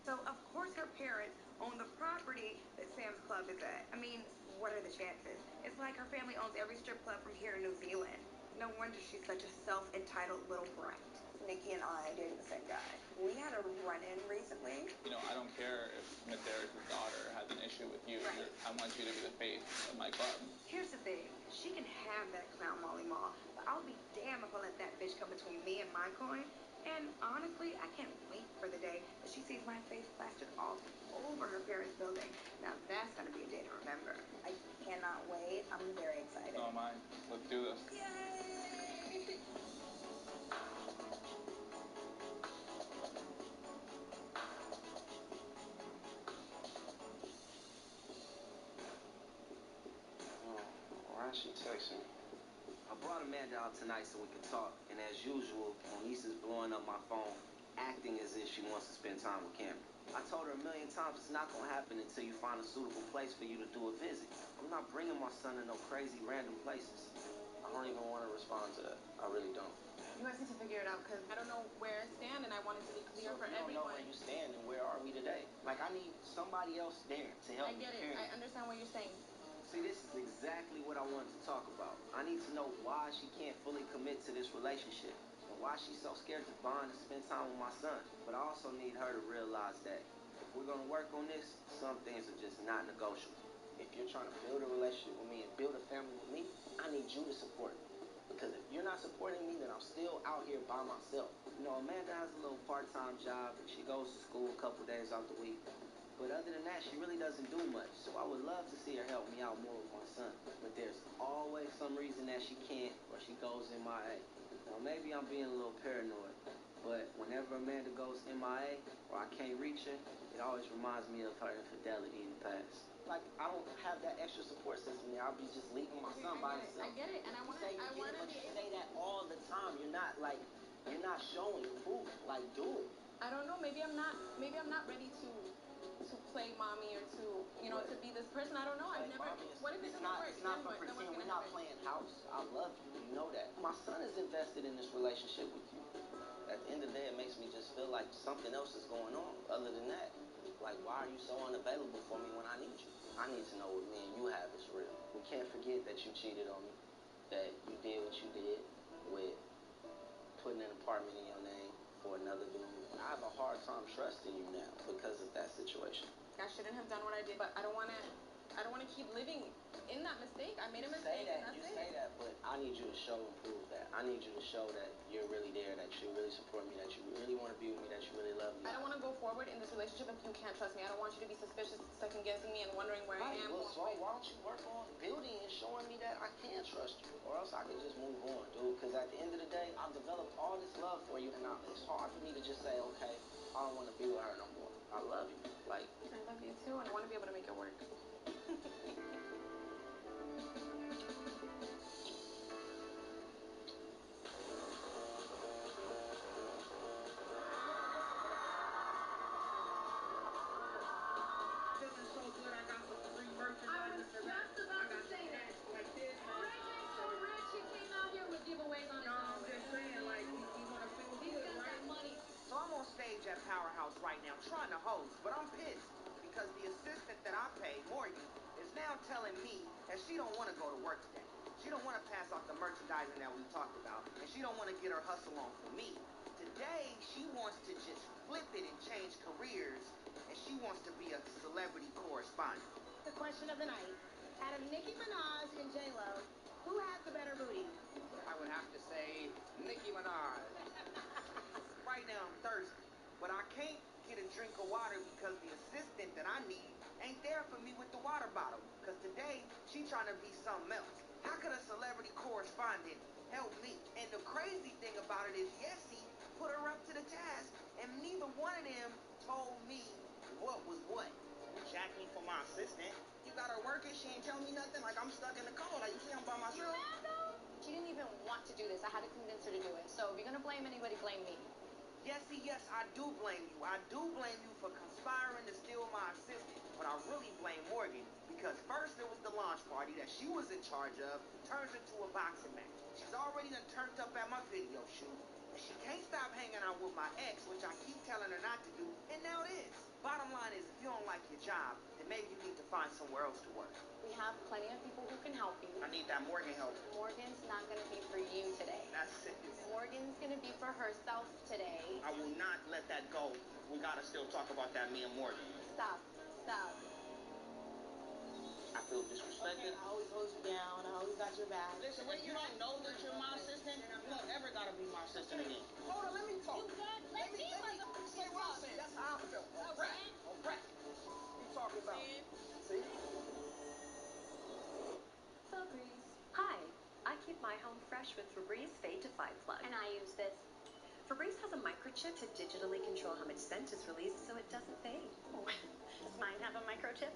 So, of course, her parents own the property that Sam's Club is at. I mean, what are the chances? It's like her family owns every strip club from here to New Zealand. No wonder she's such a self-entitled little brat. Nikki and I dated the same guy. We had a run-in recently. I don't care if Medeiros' daughter has an issue with you. Right. I want you to be the face of my club. Here's the thing. She can have that clown Molly Mall, but I'll be damned if I let that bitch come between me and my coin. And honestly, I can't wait for the day that she sees my face plastered all over her parents' building. Now that's gonna be a day to remember. I cannot wait. I'm very excited. So am I. Let's do this. Yay! Why is she texting me? I brought Amanda out tonight so we could talk, and as usual, Moniece is blowing up my phone, acting as if she wants to spend time with Cameron. I told her a million times it's not gonna happen until you find a suitable place for you to do a visit. I'm not bringing my son to no crazy random places. I don't even want to respond to that. I really don't. You guys need to figure it out, because I don't know where I stand, and I want it to be clear So for if you don't know everyone. where you stand, then where are we today? Like, I need somebody else there to help me. I get it. I understand what you're saying. See, this is exactly what I wanted to talk about. I need to know why she can't fully commit to this relationship and why she's so scared to bond and spend time with my son. But I also need her to realize that if we're going to work on this, some things are just not negotiable. If you're trying to build a relationship with me and build a family with me, I need you to support me. Because if you're not supporting me, then I'm still out here by myself. Amanda has a little part-time job. She goes to school a couple days out the week. But other than that, she really doesn't do much. So I would love to see her help me out more with my son. But there's always some reason that she can't, or she goes MIA. Now, maybe I'm being a little paranoid, but whenever Amanda goes MIA, or I can't reach her, it always reminds me of her infidelity in the past. Like, I don't have that extra support system there. I'll be just leaving my son by himself. I get it, and I want to But you say that all the time. You're not showing proof. Like, do it. I don't know, maybe I'm not ready to play mommy or to to be this person. I don't know. I've never. What if it doesn't work? It's not for pretend. We're not playing house. I love you. You know that. My son is invested in this relationship with you. At the end of the day, it makes me just feel like something else is going on. Other than that, like, why are you so unavailable for me when I need you? I need to know what me and you have is real. We can't forget that you cheated on me, that you did what you did with putting an apartment in your name for another dude. I have a hard time trusting you now because of that situation. I shouldn't have done what I did, but I don't want to keep living in that mistake. I made a mistake, and that's it. You say that, but I need you to show and prove that. I need you to show that you're really there, that you really support me, that you really want to be with me, that you really love me. I don't want to go forward in this relationship if you can't trust me. I don't want you to be suspicious, second-guessing me, and wondering where I am. Well, so why don't you work on building and showing me that I can trust you? Or else I can just move on, dude. Because at the end of the day, I've developed all this love for you, and it's hard for me to just say, okay, I don't want to be with her no more. I love you. Like, I love you too, and I want to be able to make it work. Feeling so good, I got some free merchandise. I was just about to say that. Like this. Ray J's so rich, he came out here with giveaways on his own. I'm just saying, like, he want to feel These good, guys right? got money. So I'm on stage at Powerhouse right now trying to host, but I'm pissed because the assistant that I paid, Morgan, is now telling me that she don't want to go to work today. She don't want to pass off the merchandising that we talked about, and she don't want to get her hustle on for me. Today, she wants to just flip it and change careers, and she wants to be a celebrity correspondent. The question of the night. Out of Nicki Minaj and J-Lo, who has the better booty? I would have to say Nicki Minaj. Right now I'm thirsty, but I can't get a drink of water because the assistant that I need ain't there for me with the water bottle. Because today, she trying to be something else. How could a celebrity correspondent help me? And the crazy thing about it is Yessie put her up to the task, and neither one of them told me what was what. You jacked me for my assistant. You got her working, she ain't tell me nothing, like I'm stuck in the cold. Like, you see I'm by myself. You mad though? She didn't even want to do this. I had to convince her to do it. So if you're gonna blame anybody, blame me. Yessie, yes, I do blame you. I do blame you for conspiring to steal my launch party that she was in charge of turns into a boxing match. She's already done turned up at my video shoot. She can't stop hanging out with my ex, which I keep telling her not to do, and now it is. Bottom line is, if you don't like your job, then maybe you need to find somewhere else to work. We have plenty of people who can help you. I need that Morgan help. Morgan's not going to be for you today. That's sick. Morgan's going to be for herself today. I will not let that go. We got to still talk about that, me and Morgan. Stop. I feel disrespected. Okay, I always hold you down. I always got your back. Listen, when you don't know that you're my assistant, you don't ever got to be my assistant again. Hold on, let me talk. Let me say what I'm saying. That's how I feel. A rat. You talking about? See? Febreze. Hi, I keep my home fresh with Febreze Fade to 5 plug. And I use this. Febreze has a microchip to digitally control how much scent is released so it doesn't fade. Does mine have a microchip?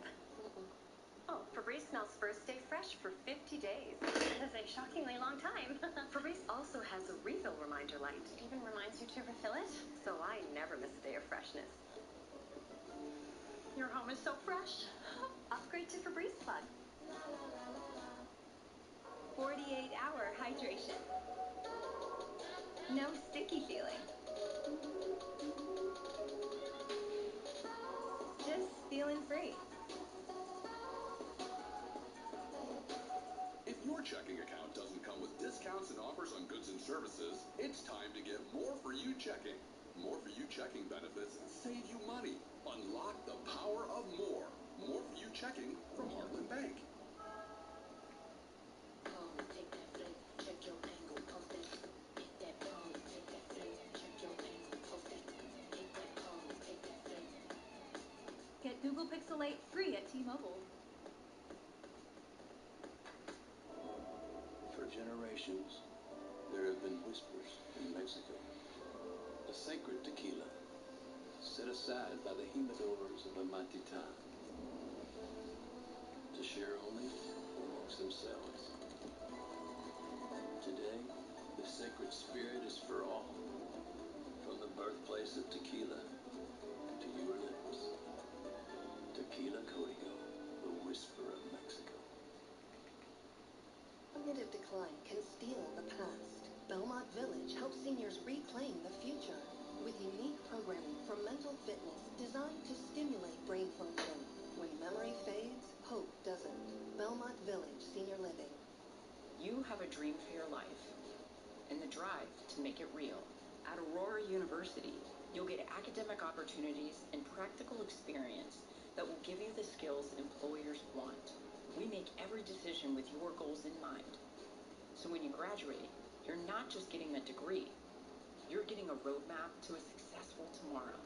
Oh, Febreze smells first day fresh for 50 days. That is a shockingly long time. Febreze also has a refill reminder light. It even reminds you to refill it? So I never miss a day of freshness. Your home is so fresh. Upgrade to Febreze plug. 48-hour hydration. No sticky feeling. Just feeling free. If your checking account doesn't come with discounts and offers on goods and services, it's time to get More For You checking. More For You checking benefits save you money. Unlock the power of more. More For You checking from Heartland Bank. Pose, take that flick, check your angle, post that. Hit that pose, take that flick, check your angle, post that. Hit that pose, take that flick. Get Google Pixel 8 free at T-Mobile. For generations, there have been whispers in Mexico. A sacred tequila, set aside by the humidors of Amatitan, to share only amongst themselves. Today, the sacred spirit is for all, from the birthplace of tequila to your lips. Tequila Código, the whisper of Mexico. Cognitive decline can steal the past. Belmont Village helps seniors reclaim the future with unique programming for mental fitness designed to stimulate brain function. When memory fades, hope doesn't. Belmont Village Senior Living. You have a dream for your life and the drive to make it real. At Aurora University, you'll get academic opportunities and practical experience that will give you the skills employers want. We make every decision with your goals in mind. So when you graduate, you're not just getting a degree, you're getting a roadmap to a successful tomorrow.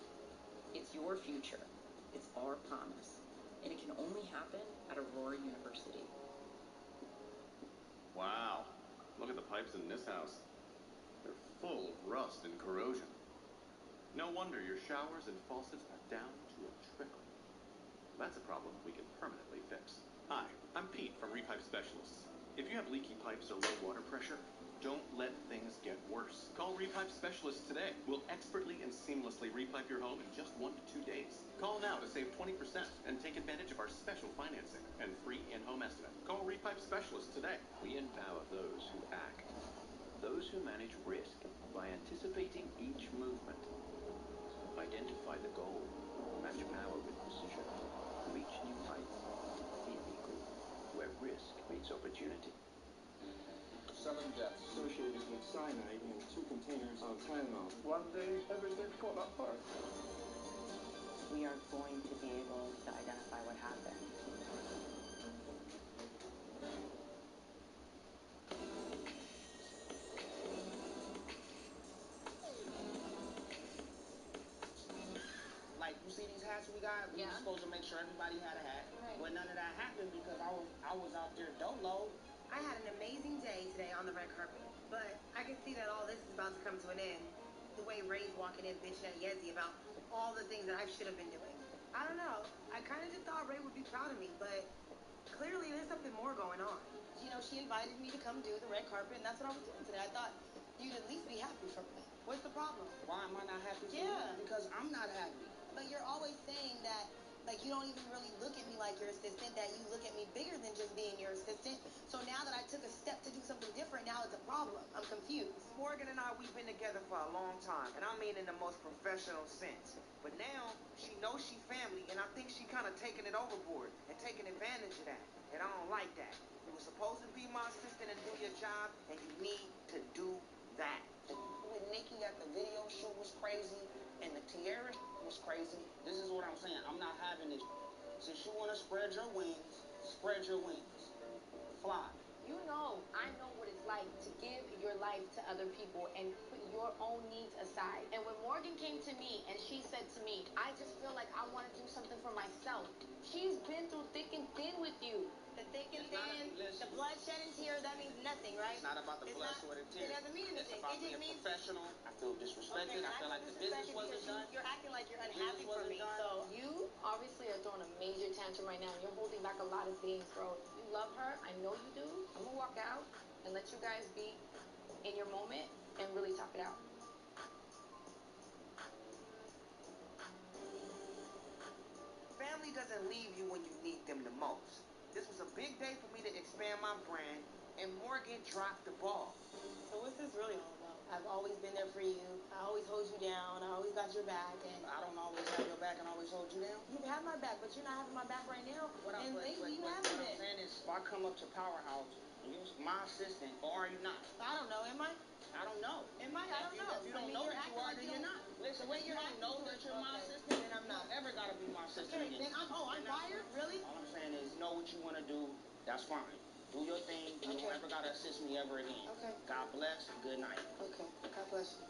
It's your future. It's our promise. And it can only happen at Aurora University. Wow. Look at the pipes in this house. They're full of rust and corrosion. No wonder your showers and faucets are down to a trickle. That's a problem we can permanently fix. Hi, I'm Pete from Repipe Specialists. If you have leaky pipes or low water pressure, don't let things get worse. Call Repipe Specialists today. We'll expertly and seamlessly repipe your home in just 1 to 2 days. Call now to save 20% and take advantage of our special financing and free in-home estimate. Call Repipe Specialists today. We empower those who act, those who manage risk by anticipating each movement. Identify the goal, match power with precision, reach new heights, be equal, where risk meets opportunity. 7 deaths associated with cyanide in 2 containers of Tylenol. One day, everything fall apart. We are going to be able to identify what happened. Like, you see these hats we got? We were supposed to make sure everybody had a hat. Right. But none of that happened because I was out there dolo. I had an amazing day today on the red carpet, but I can see that all this is about to come to an end. The way Ray's walking in bitching at Yezi about all the things that I should have been doing. I don't know. I kind of just thought Ray would be proud of me, but clearly there's something more going on. You know, she invited me to come do the red carpet, and that's what I was doing today. I thought you'd at least be happy for me. What's the problem? Why am I not happy for Yeah. you? Because I'm not happy. But you're always saying that, like, you don't even really look at me like your assistant, that you look at me bigger than just being your assistant. So now that I took a step to do something different, now it's a problem. I'm confused. Morgan and I, we've been together for a long time, and I mean in the most professional sense. But now, she knows she family, and I think she kind of taking it overboard and taking advantage of that. And I don't like that. You were supposed to be my assistant and do your job, and you need to do that. With Nikki at the video shoot was crazy, and the Tiara was crazy. This is what I'm saying. I'm not having this. Since you want to spread your wings, spread your wings. Fly. You know, I know what it's like to give your life to other people and put your own needs aside. And when Morgan came to me and she said to me, I just feel like I want to do something for myself. She's been through thick and thin with you. The thick and thin, the blood, sweat, and tears, that means nothing, right? It's not about the blood, sweat, and tears. It doesn't mean anything. It's about being professional. I feel disrespected. Okay, I feel like the business wasn't done. You're acting like you're unhappy for me. So You obviously are throwing a major tantrum right now. You're holding back a lot of things, bro. You love her. I know you do. I'm gonna walk out and let you guys be in your moment and really talk it out. Family doesn't leave you when you need them the most. This was a big day for me to expand my brand, and Morgan dropped the ball. So what's this really all about? I've always been there for you. I always hold you down. I always got your back. And I don't always have your back and always hold you down. You've had my back, but you're not having my back right now. What I'm saying is, if I come up to Powerhouse, you're my assistant, or are you not? I don't know. Am I? I don't know. Am I? I don't know. If you don't know that you are, then you're not. Listen, if you don't know that you're my assistant, then I'm not ever gotta be my assistant Okay, again. then I'm fired? Really? All I'm saying is, know what you want to do. That's fine. Do your thing. You don't ever gotta assist me ever again. Okay. God bless. Good night. Okay. God bless you.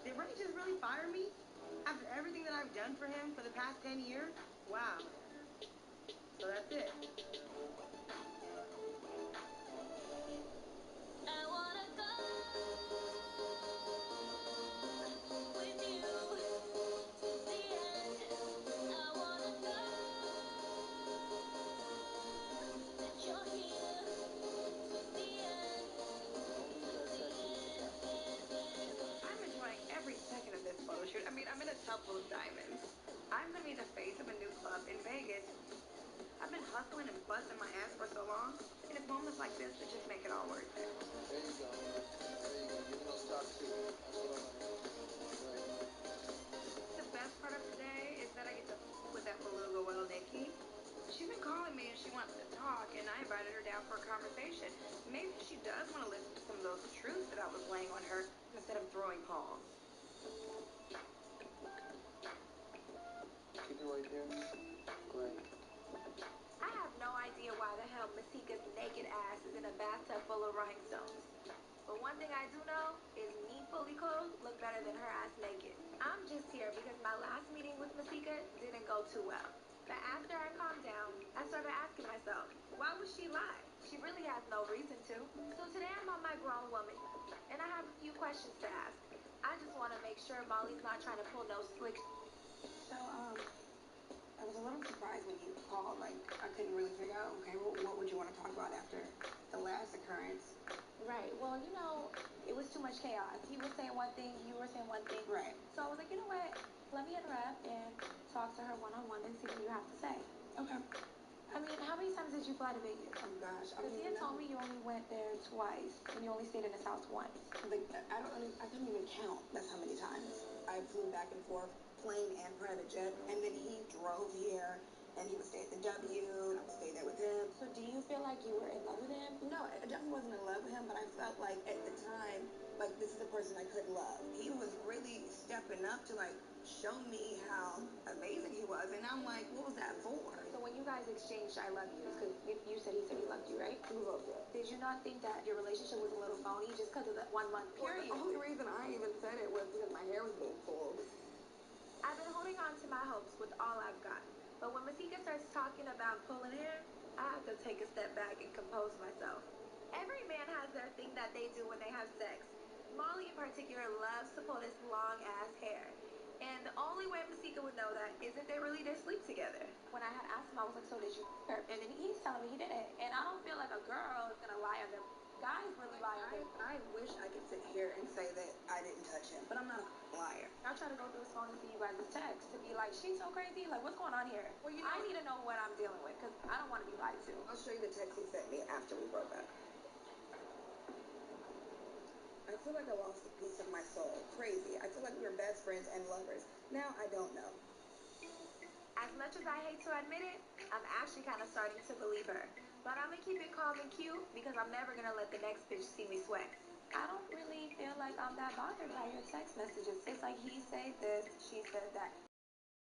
Did Ray just really fire me? After everything that I've done for him for the past 10 years? Wow. So that's it. I wanna go with you to the end. I wanna know that you're here to the end. I'm enjoying every second of this photo shoot. I mean, I'm in a tub full of diamonds. I'm gonna be the face of a new club in Vegas. I've been hustling and busting my ass for so long, and it's moments like this that just make it all worth it. There you go. There you go. Give me those top two. That's what I like. The best part of today is that I get to with that beluga whale, Nikki. She's been calling me and she wants to talk, and I invited her down for a conversation. Maybe she does want to listen to some of those truths that I was laying on her instead of throwing palms. Keep it right there. Great. I have no idea why the hell Masika's naked ass is in a bathtub full of rhinestones. But one thing I do know is me fully clothed look better than her ass naked. I'm just here because my last meeting with Masika didn't go too well. But after I calmed down, I started asking myself, why would she lie? She really has no reason to. So today I'm on my grown woman, and I have a few questions to ask. I just want to make sure Molly's not trying to pull no slick. So, I was a little surprised when you called. Like, I couldn't really figure out, okay, what would you want to talk about after the last occurrence? Right. Well, you know, it was too much chaos. He was saying one thing, you were saying one thing. Right. So I was like, you know what? Let me interrupt and talk to her one-on-one and see what you have to say. Okay. I mean, how many times did you fly to Vegas? Oh, gosh. Because he had told me you only went there twice and you only stayed in his house once. Like, I couldn't even count. That's how many times. I flew back and forth, plane and private jet, and then he drove here, and he would stay at the W, and I would stay there with him. So do you feel like you were in love with him? No, I definitely wasn't in love with him, but I felt like at the time, like, this is the person I could love. He was really stepping up to, like, show me how amazing he was, and I'm like, what was that for? So when you guys exchanged I love yous, because you said he loved you, right? We both did. Did you not think that your relationship was a little phony just because of that 1 month period? Well, the only reason I even said it was because my hair was being pulled. I've been holding on to my hopes with all I've got. But when Masika starts talking about pulling hair, I have to take a step back and compose myself. Every man has their thing that they do when they have sex. Molly in particular loves to pull this long ass hair. And the only way Masika would know that is if they really did sleep together. When I had asked him, I was like, so did you her? And then he's telling me he didn't. And I don't feel like a girl is gonna lie on them. guys really lie. I wish I could sit here and say that I didn't touch him, but I'm not a liar. I try to go through his phone and see you guys' texts to be like, she's so crazy. Like, what's going on here? Well, I need to know what I'm dealing with because I don't want to be lied to. I'll show you the text he sent me after we broke up. I feel like I lost a piece of my soul. Crazy. I feel like we were best friends and lovers. Now I don't know. As much as I hate to admit it, I'm actually kind of starting to believe her. But I'm going to keep it calm and cute because I'm never going to let the next bitch see me sweat. I don't really feel like I'm that bothered by your text messages. It's like he said this, she said that.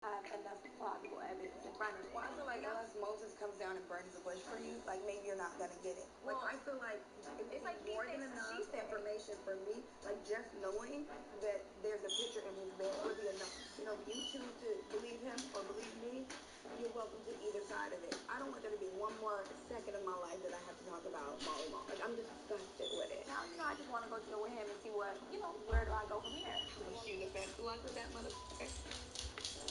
I have enough plausible evidence in front of me. Well, I feel like unless Moses comes down and burns the bush for you, like maybe you're not gonna get it. Like I feel like it's like more than enough information for me. Like just knowing that there's a picture in his bed would be enough. You know, if you choose to believe him or believe me, you're welcome to either side of it. I don't want there to be one more second of my life that I have to talk about Molly Mall. Like I'm disgusted with it. Now I just want to go deal with him and see what, where do I go from here? Wish you the best luck with that motherfucker.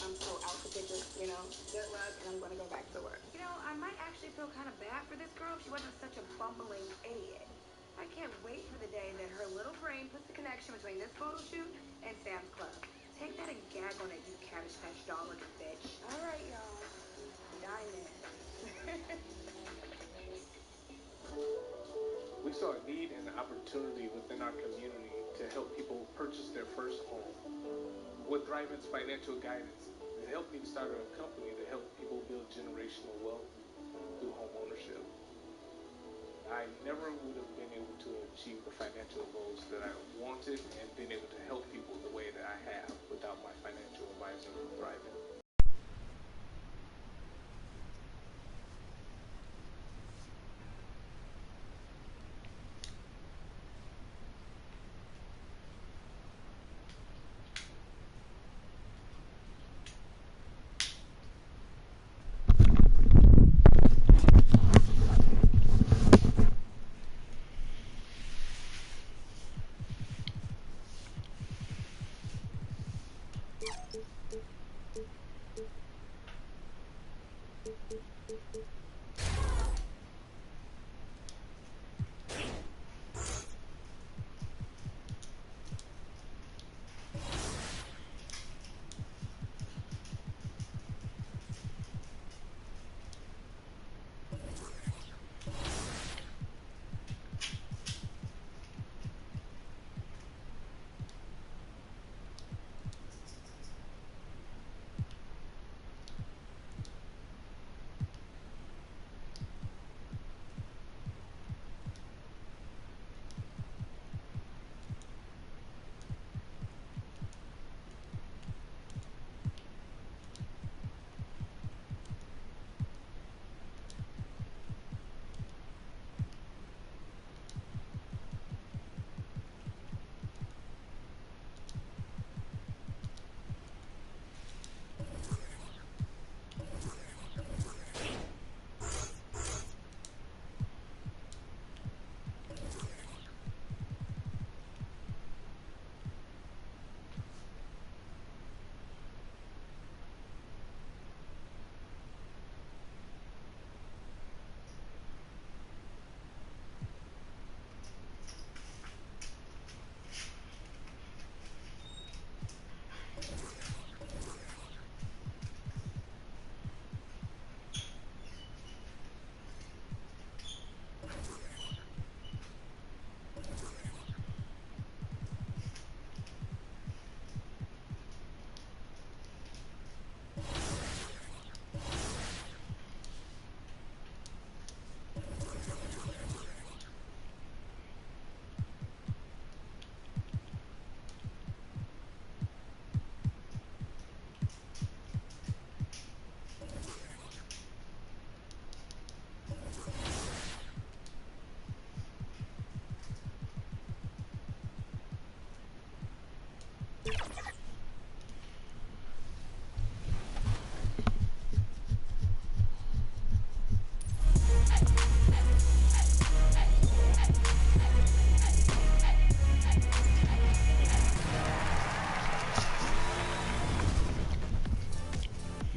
I'm so out the picture, good luck, and I'm gonna go back to work. I might actually feel kind of bad for this girl if she wasn't such a bumbling idiot. I can't wait for the day that her little brain puts the connection between this photo shoot and Sam's Club. Take that and gag on it, you cabbage patch doll looking bitch. All right, y'all. Diamond. We saw a need and an opportunity within our community to help people purchase their first home. With Thriven's financial guidance, it helped me to start a company to help people build generational wealth through home ownership. I never would have been able to achieve the financial goals that I wanted and been able to help people the way that I have without my financial advisor, Thriven.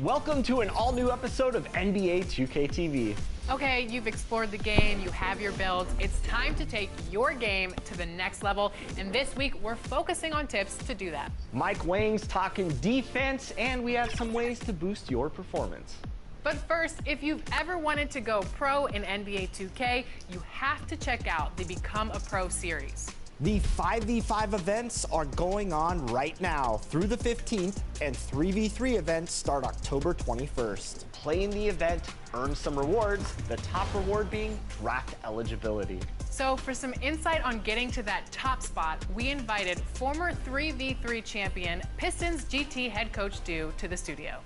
Welcome to an all-new episode of NBA 2K TV. Okay, you've explored the game, you have your builds. It's time to take your game to the next level. And this week, we're focusing on tips to do that. Mike Wang's talking defense, and we have some ways to boost your performance. But first, if you've ever wanted to go pro in NBA 2K, you have to check out the Become a Pro series. The 5v5 events are going on right now through the 15th, and 3v3 events start October 21st. Play in the event, earn some rewards, the top reward being draft eligibility. So for some insight on getting to that top spot, we invited former 3v3 champion Pistons GT head coach Dew to the studio.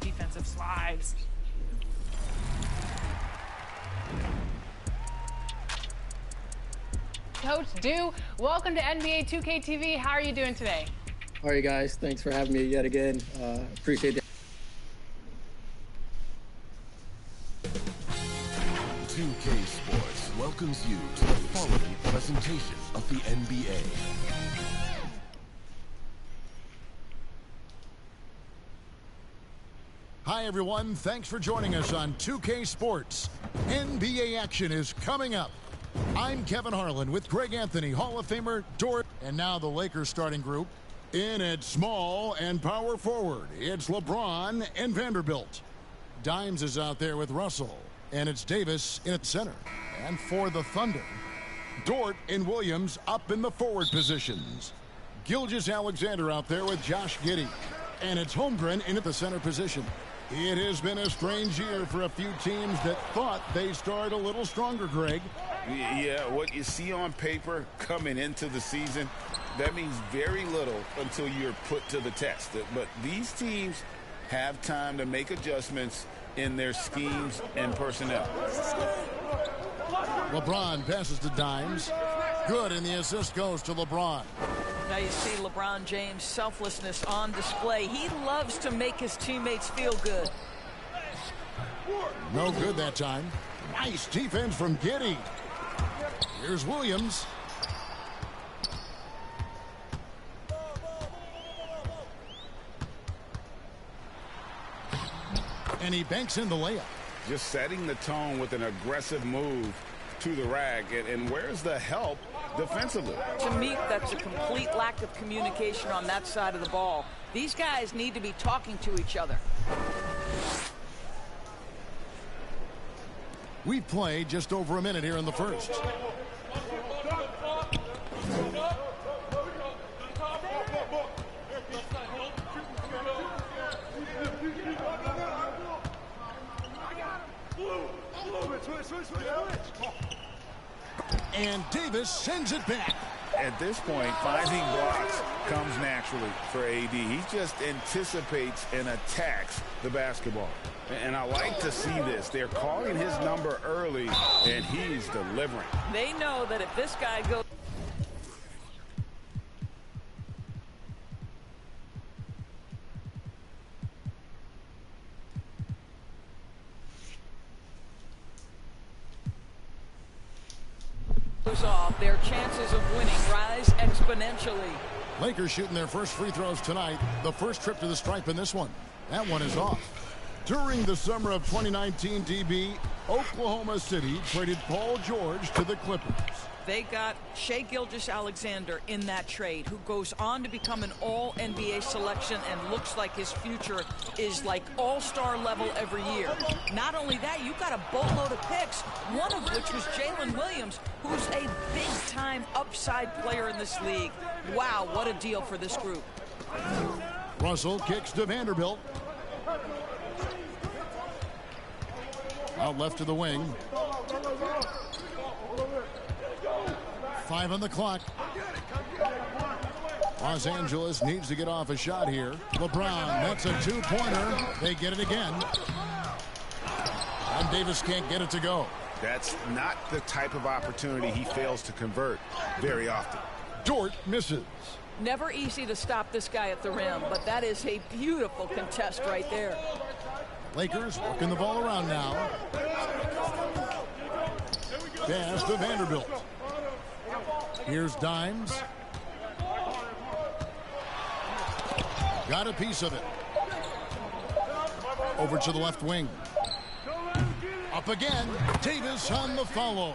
Defensive slides. Coach Dew, welcome to NBA 2K TV. How are you doing today? How are you guys? Thanks for having me yet again. Appreciate it. 2K Sports welcomes you to the following presentation of the NBA. Hi, everyone. Thanks for joining us on 2K Sports. NBA action is coming up. I'm Kevin Harlan with Greg Anthony, Hall of Famer Dort, and now the Lakers starting group. In at small and power forward, it's LeBron and Vanderbilt. Dimes is out there with Russell, and it's Davis in at center. And for the Thunder, Dort and Williams up in the forward positions. Gilgeous-Alexander out there with Josh Giddey, and it's Holmgren in at the center position. It has been a strange year for a few teams that thought they started a little stronger, Greg. Yeah, what you see on paper coming into the season, that means very little until you're put to the test. But these teams have time to make adjustments in their schemes and personnel. LeBron passes to Dimes. Good, and the assist goes to LeBron. Now you see LeBron James' selflessness on display. He loves to make his teammates feel good. No good that time. Nice defense from Giddey. Here's Williams. And he banks in the layup. Just setting the tone with an aggressive move to the rack. And where's the help defensively? To me, that's a complete lack of communication on that side of the ball. These guys need to be talking to each other. We've played just over a minute here in the first. And Davis sends it back. At this point, finding blocks comes naturally for AD. He just anticipates and attacks the basketball. And I like to see this. They're calling his number early, and he's delivering. They know that if this guy goes... off, their chances of winning rise exponentially. Lakers shooting their first free throws tonight. The first trip to the stripe in this one. That one is off. During the summer of 2019, DB, Oklahoma City traded Paul George to the Clippers. They got Shai Gilgeous-Alexander in that trade, who goes on to become an all-NBA selection and looks like his future is like all-star level every year. Not only that, you got a boatload of picks, one of which was Jalen Williams, who's a big-time upside player in this league. Wow, what a deal for this group. Russell kicks to Vanderbilt. Out left to the wing. 5 on the clock. Los Angeles needs to get off a shot here. LeBron, that's a two-pointer. They get it again. And Davis can't get it to go. That's not the type of opportunity he fails to convert very often. Dort misses. Never easy to stop this guy at the rim, but that is a beautiful contest right there. Lakers working the ball around now. Pass to Vanderbilt. Here's Dimes. Got a piece of it. Over to the left wing. Up again. Davis on the follow.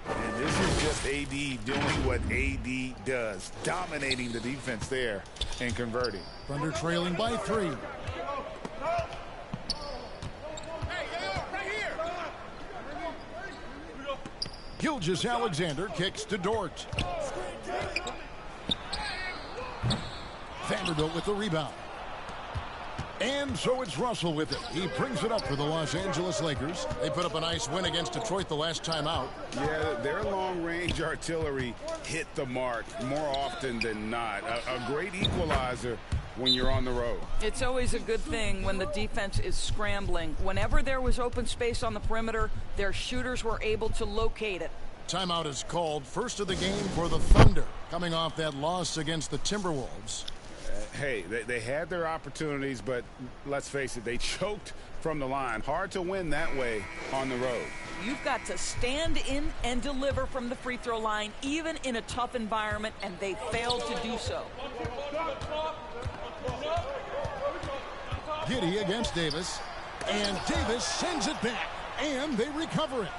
And this is just AD doing what AD does, dominating the defense there and converting. Thunder trailing by 3. Gilgeous-Alexander kicks to Dort. Vanderbilt with the rebound. And so it's Russell with it. He brings it up for the Los Angeles Lakers. They put up a nice win against Detroit the last time out. Yeah, their long-range artillery hit the mark more often than not. A great equalizer when you're on the road. It's always a good thing when the defense is scrambling. Whenever there was open space on the perimeter, their shooters were able to locate it. Timeout is called. First of the game for the Thunder, coming off that loss against the Timberwolves. Hey, they had their opportunities, but let's face it, they choked from the line. Hard to win that way on the road. You've got to stand in and deliver from the free throw line, even in a tough environment, and they failed to do so. Giddey against Davis, and Davis sends it back, and they recover it.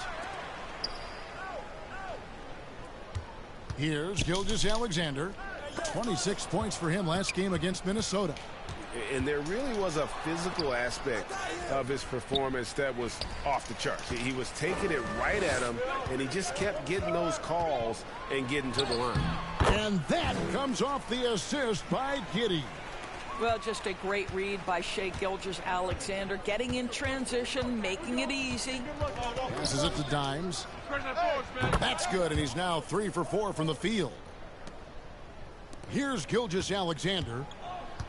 Here's Gilgeous-Alexander. 26 points for him last game against Minnesota. And there really was a physical aspect of his performance that was off the charts. He was taking it right at him, and he just kept getting those calls and getting to the line. And that comes off the assist by Giddey. Well, just a great read by Shai Gilgeous-Alexander, getting in transition, making it easy. Passes it to Dimes. That's good, and he's now 3 for 4 from the field. Here's Gilgeous-Alexander.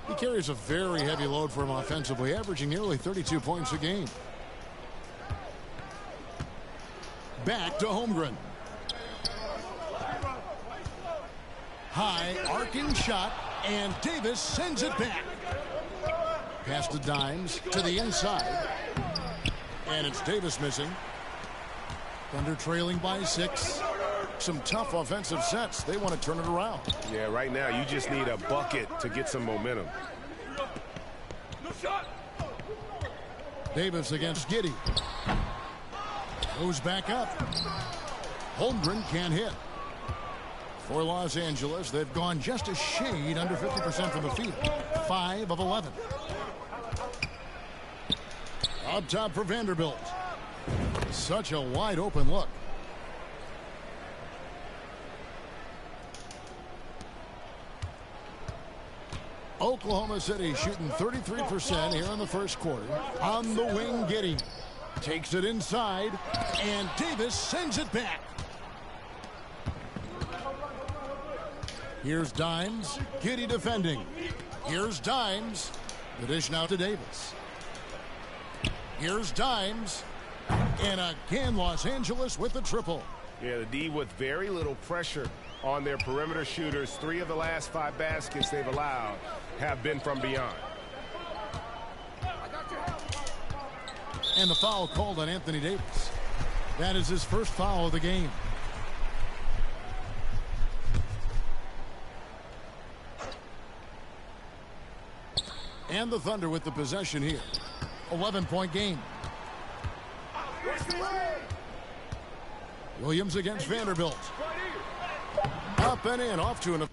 He carries a very heavy load for him offensively, averaging nearly 32 points a game. Back to Holmgren. High arcing shot, and Davis sends it back. Pass to Dimes to the inside. And it's Davis missing. Thunder trailing by 6. Some tough offensive sets. They want to turn it around. Yeah, right now you just need a bucket to get some momentum. Davis against Giddey. Goes back up. Holmgren can't hit. For Los Angeles, they've gone just a shade under 50% from the field. 5 of 11. Up top for Vanderbilt. Such a wide open look. Oklahoma City shooting 33% here in the first quarter. On the wing, Giddey takes it inside, and Davis sends it back. Here's Dimes. Giddey defending. Here's Dimes. The dish now to Davis. Here's Dimes. And again, Los Angeles with the triple. Yeah, the D with very little pressure on their perimeter shooters. 3 of the last 5 baskets they've allowed have been from beyond. And the foul called on Anthony Davis. That is his first foul of the game. And the Thunder with the possession here. 11-point game. Williams against Vanderbilt. Up and in, off to an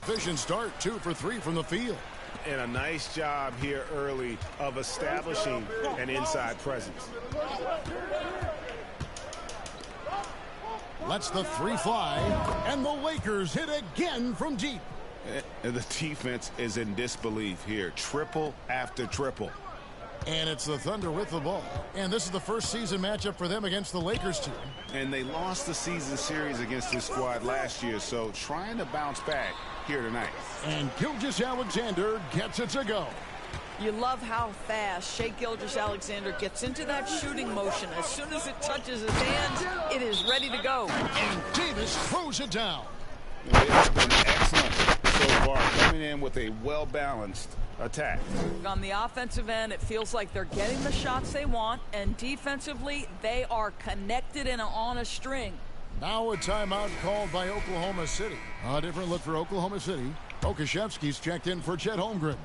efficient start. 2 for 3 from the field. And a nice job here early of establishing an inside presence. Lets the 3 fly, and the Lakers hit again from deep. And the defense is in disbelief here. Triple after triple. And it's the Thunder with the ball. And this is the first season matchup for them against the Lakers team. And they lost the season series against this squad last year, so trying to bounce back here tonight. And Gilgeous-Alexander gets it to go. You love how fast Shai Gilgeous-Alexander gets into that shooting motion. As soon as it touches his hands, it is ready to go. And Davis throws it down. It has been excellent so far, coming in with a well-balanced attack. On the offensive end, it feels like they're getting the shots they want, and defensively, they are connected and on a string. Now a timeout called by Oklahoma City. A different look for Oklahoma City. Okashevsky's checked in for Chet Holmgren.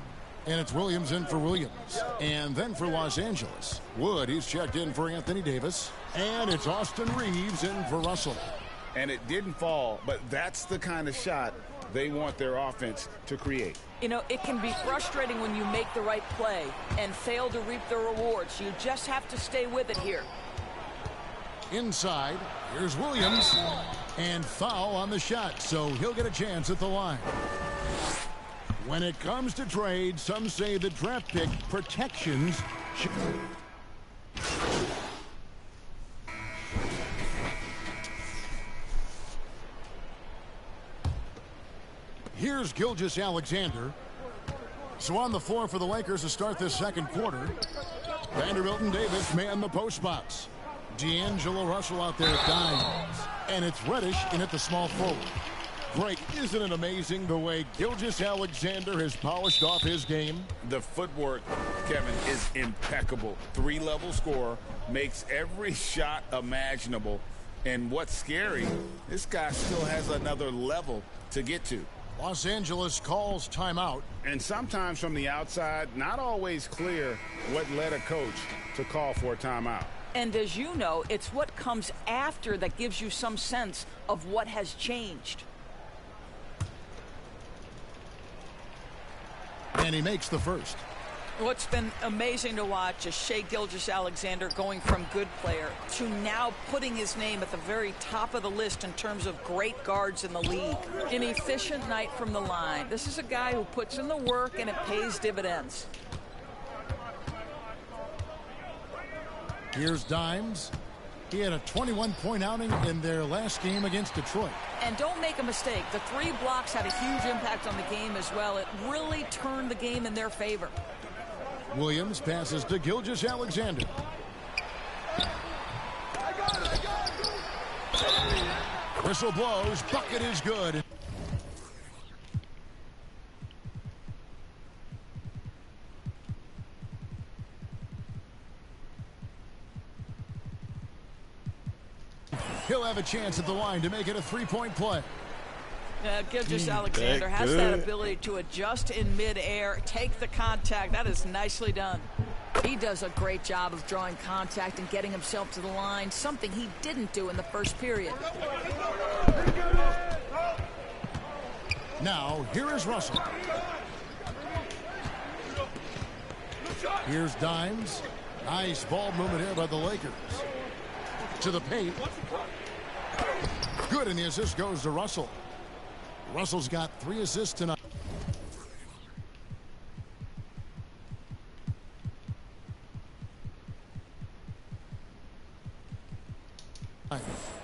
And it's Williams in for Williams. And then for Los Angeles, Wood, he's checked in for Anthony Davis. And it's Austin Reeves in for Russell. And it didn't fall, but that's the kind of shot they want their offense to create. You know, it can be frustrating when you make the right play and fail to reap the rewards. You just have to stay with it here. Inside, here's Williams. And foul on the shot, so he'll get a chance at the line. When it comes to trade, some say the draft pick protections should... Here's Gilgeous-Alexander. So on the floor for the Lakers to start this second quarter. Vanderbilt and Davis man the post spots. D'Angelo Russell out there at dimes. And it's Reddish in at the small forward. Greg, isn't it amazing the way Gilgeous-Alexander has polished off his game? The footwork, Kevin, is impeccable. Three-level scorer, makes every shot imaginable. And what's scary, this guy still has another level to get to. Los Angeles calls timeout. And sometimes from the outside, not always clear what led a coach to call for a timeout. And as you know, it's what comes after that gives you some sense of what has changed. And he makes the first. What's been amazing to watch is Shai Gilgeous-Alexander going from good player to now putting his name at the very top of the list in terms of great guards in the league. An efficient night from the line. This is a guy who puts in the work and it pays dividends. Here's Dimes. He had a 21-point outing in their last game against Detroit. And don't make a mistake, the 3 blocks had a huge impact on the game as well. It really turned the game in their favor. Williams passes to Gilgeous-Alexander. Whistle blows, bucket is good. He'll have a chance at the line to make it a 3-point play. Gilgeous-Alexander has that ability to adjust in midair, take the contact. That is nicely done. He does a great job of drawing contact and getting himself to the line, something he didn't do in the first period. Now, here is Russell. Here's Dimes. Nice ball movement here by the Lakers. To the paint. Good, and the assist goes to Russell. Russell's got 3 assists tonight.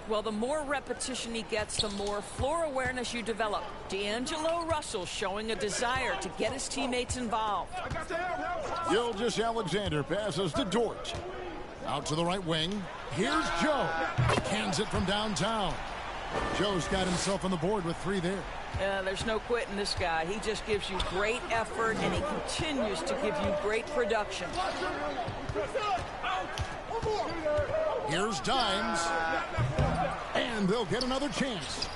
Well, the more repetition he gets, the more floor awareness you develop. D'Angelo Russell showing a desire to get his teammates involved. Gilgeous-Alexander passes to Dort. Out to the right wing. Here's Joe. Cans it from downtown. Joe's got himself on the board with 3 there. There's no quitting this guy. He just gives you great effort, and he continues to give you great production. Here's Dimes. And they'll get another chance.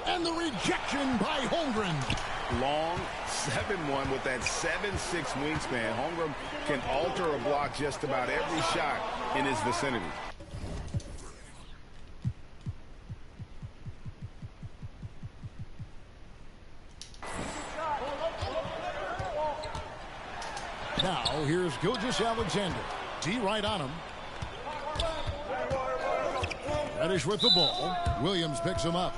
And the rejection by Holmgren. Long 7-1 with that 7'6" wingspan. Holmgren can alter a block just about every shot in his vicinity. Now, here's Gilgeous-Alexander. D right on him. Reddish with the ball. Williams picks him up.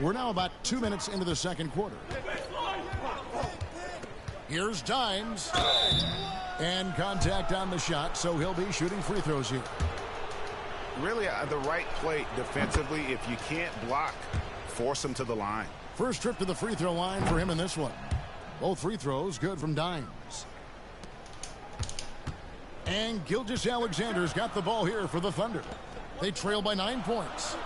We're now about 2 minutes into the second quarter. Here's Dimes. And contact on the shot, so he'll be shooting free throws here. Really, the right play defensively. If you can't block, force him to the line. First trip to the free throw line for him in this one. Both free throws good from Dimes. And Gilgeous-Alexander's got the ball here for the Thunder. They trail by 9 points.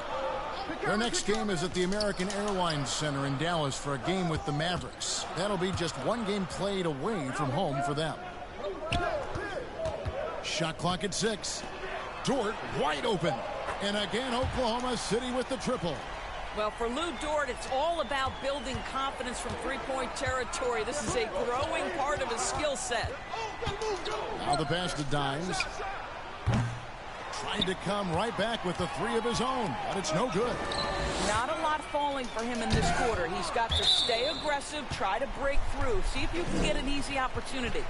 Their next game is at the American Airlines Center in Dallas for a game with the Mavericks. That'll be just 1 game played away from home for them. Shot clock at 6. Dort wide open. And again, Oklahoma City with the triple. Well, for Lou Dort, it's all about building confidence from three-point territory. This is a growing part of his skill set. Now the pass to Dimes. Trying to come right back with the three of his own, but it's no good. Not a lot falling for him in this quarter. He's got to stay aggressive, try to break through. See if you can get an easy opportunity.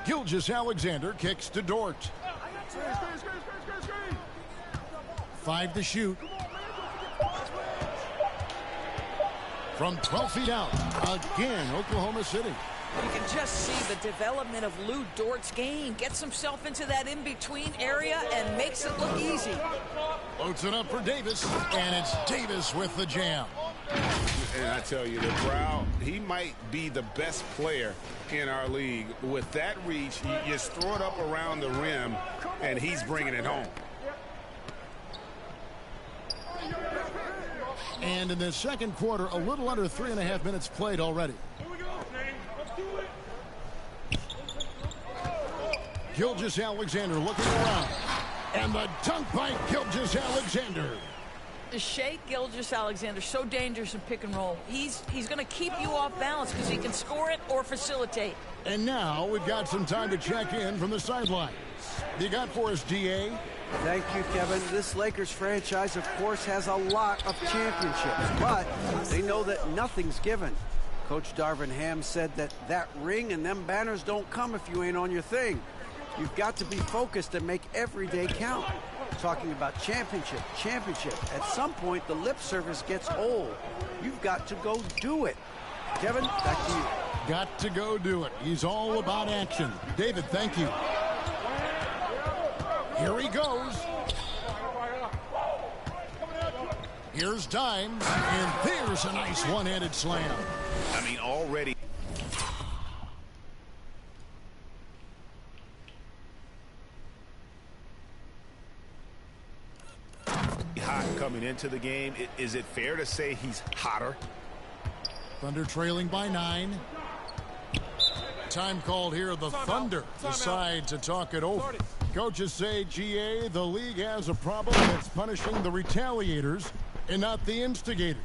Gilgeous-Alexander kicks to Dort. 5 to shoot. From 12 feet out, again, Oklahoma City. You can just see the development of Lou Dort's game. Gets himself into that in-between area and makes it look easy. Loads it up for Davis, and it's Davis with the jam. And I tell you, the crowd, he might be the best player in our league. With that reach, you just throw it up around the rim, and he's bringing it home. And in the second quarter, a little under 3.5 minutes played already. Gilgeous-Alexander looking around. And the dunk by Gilgeous-Alexander. Shai Gilgeous-Alexander, so dangerous in pick and roll. He's going to keep you off balance because he can score it or facilitate. And now we've got some time to check in from the sidelines. You got for us, DA? Thank you, Kevin. This Lakers franchise, of course, has a lot of championships, but they know that nothing's given. Coach Darvin Ham said that ring and them banners don't come if you ain't on your thing. You've got to be focused and make every day count. Talking about championship. At some point, the lip service gets old. You've got to go do it. Kevin, back to you. Got to go do it. He's all about action. David, thank you. Here he goes. Here's Dimes, and there's a nice one-handed slam. I mean, already. Hot coming into the game. Is it fair to say he's hotter? Thunder trailing by 9. Time called here. The Thunder decide to talk it over. Coaches say, GA, the league has a problem that's punishing the retaliators and not the instigators.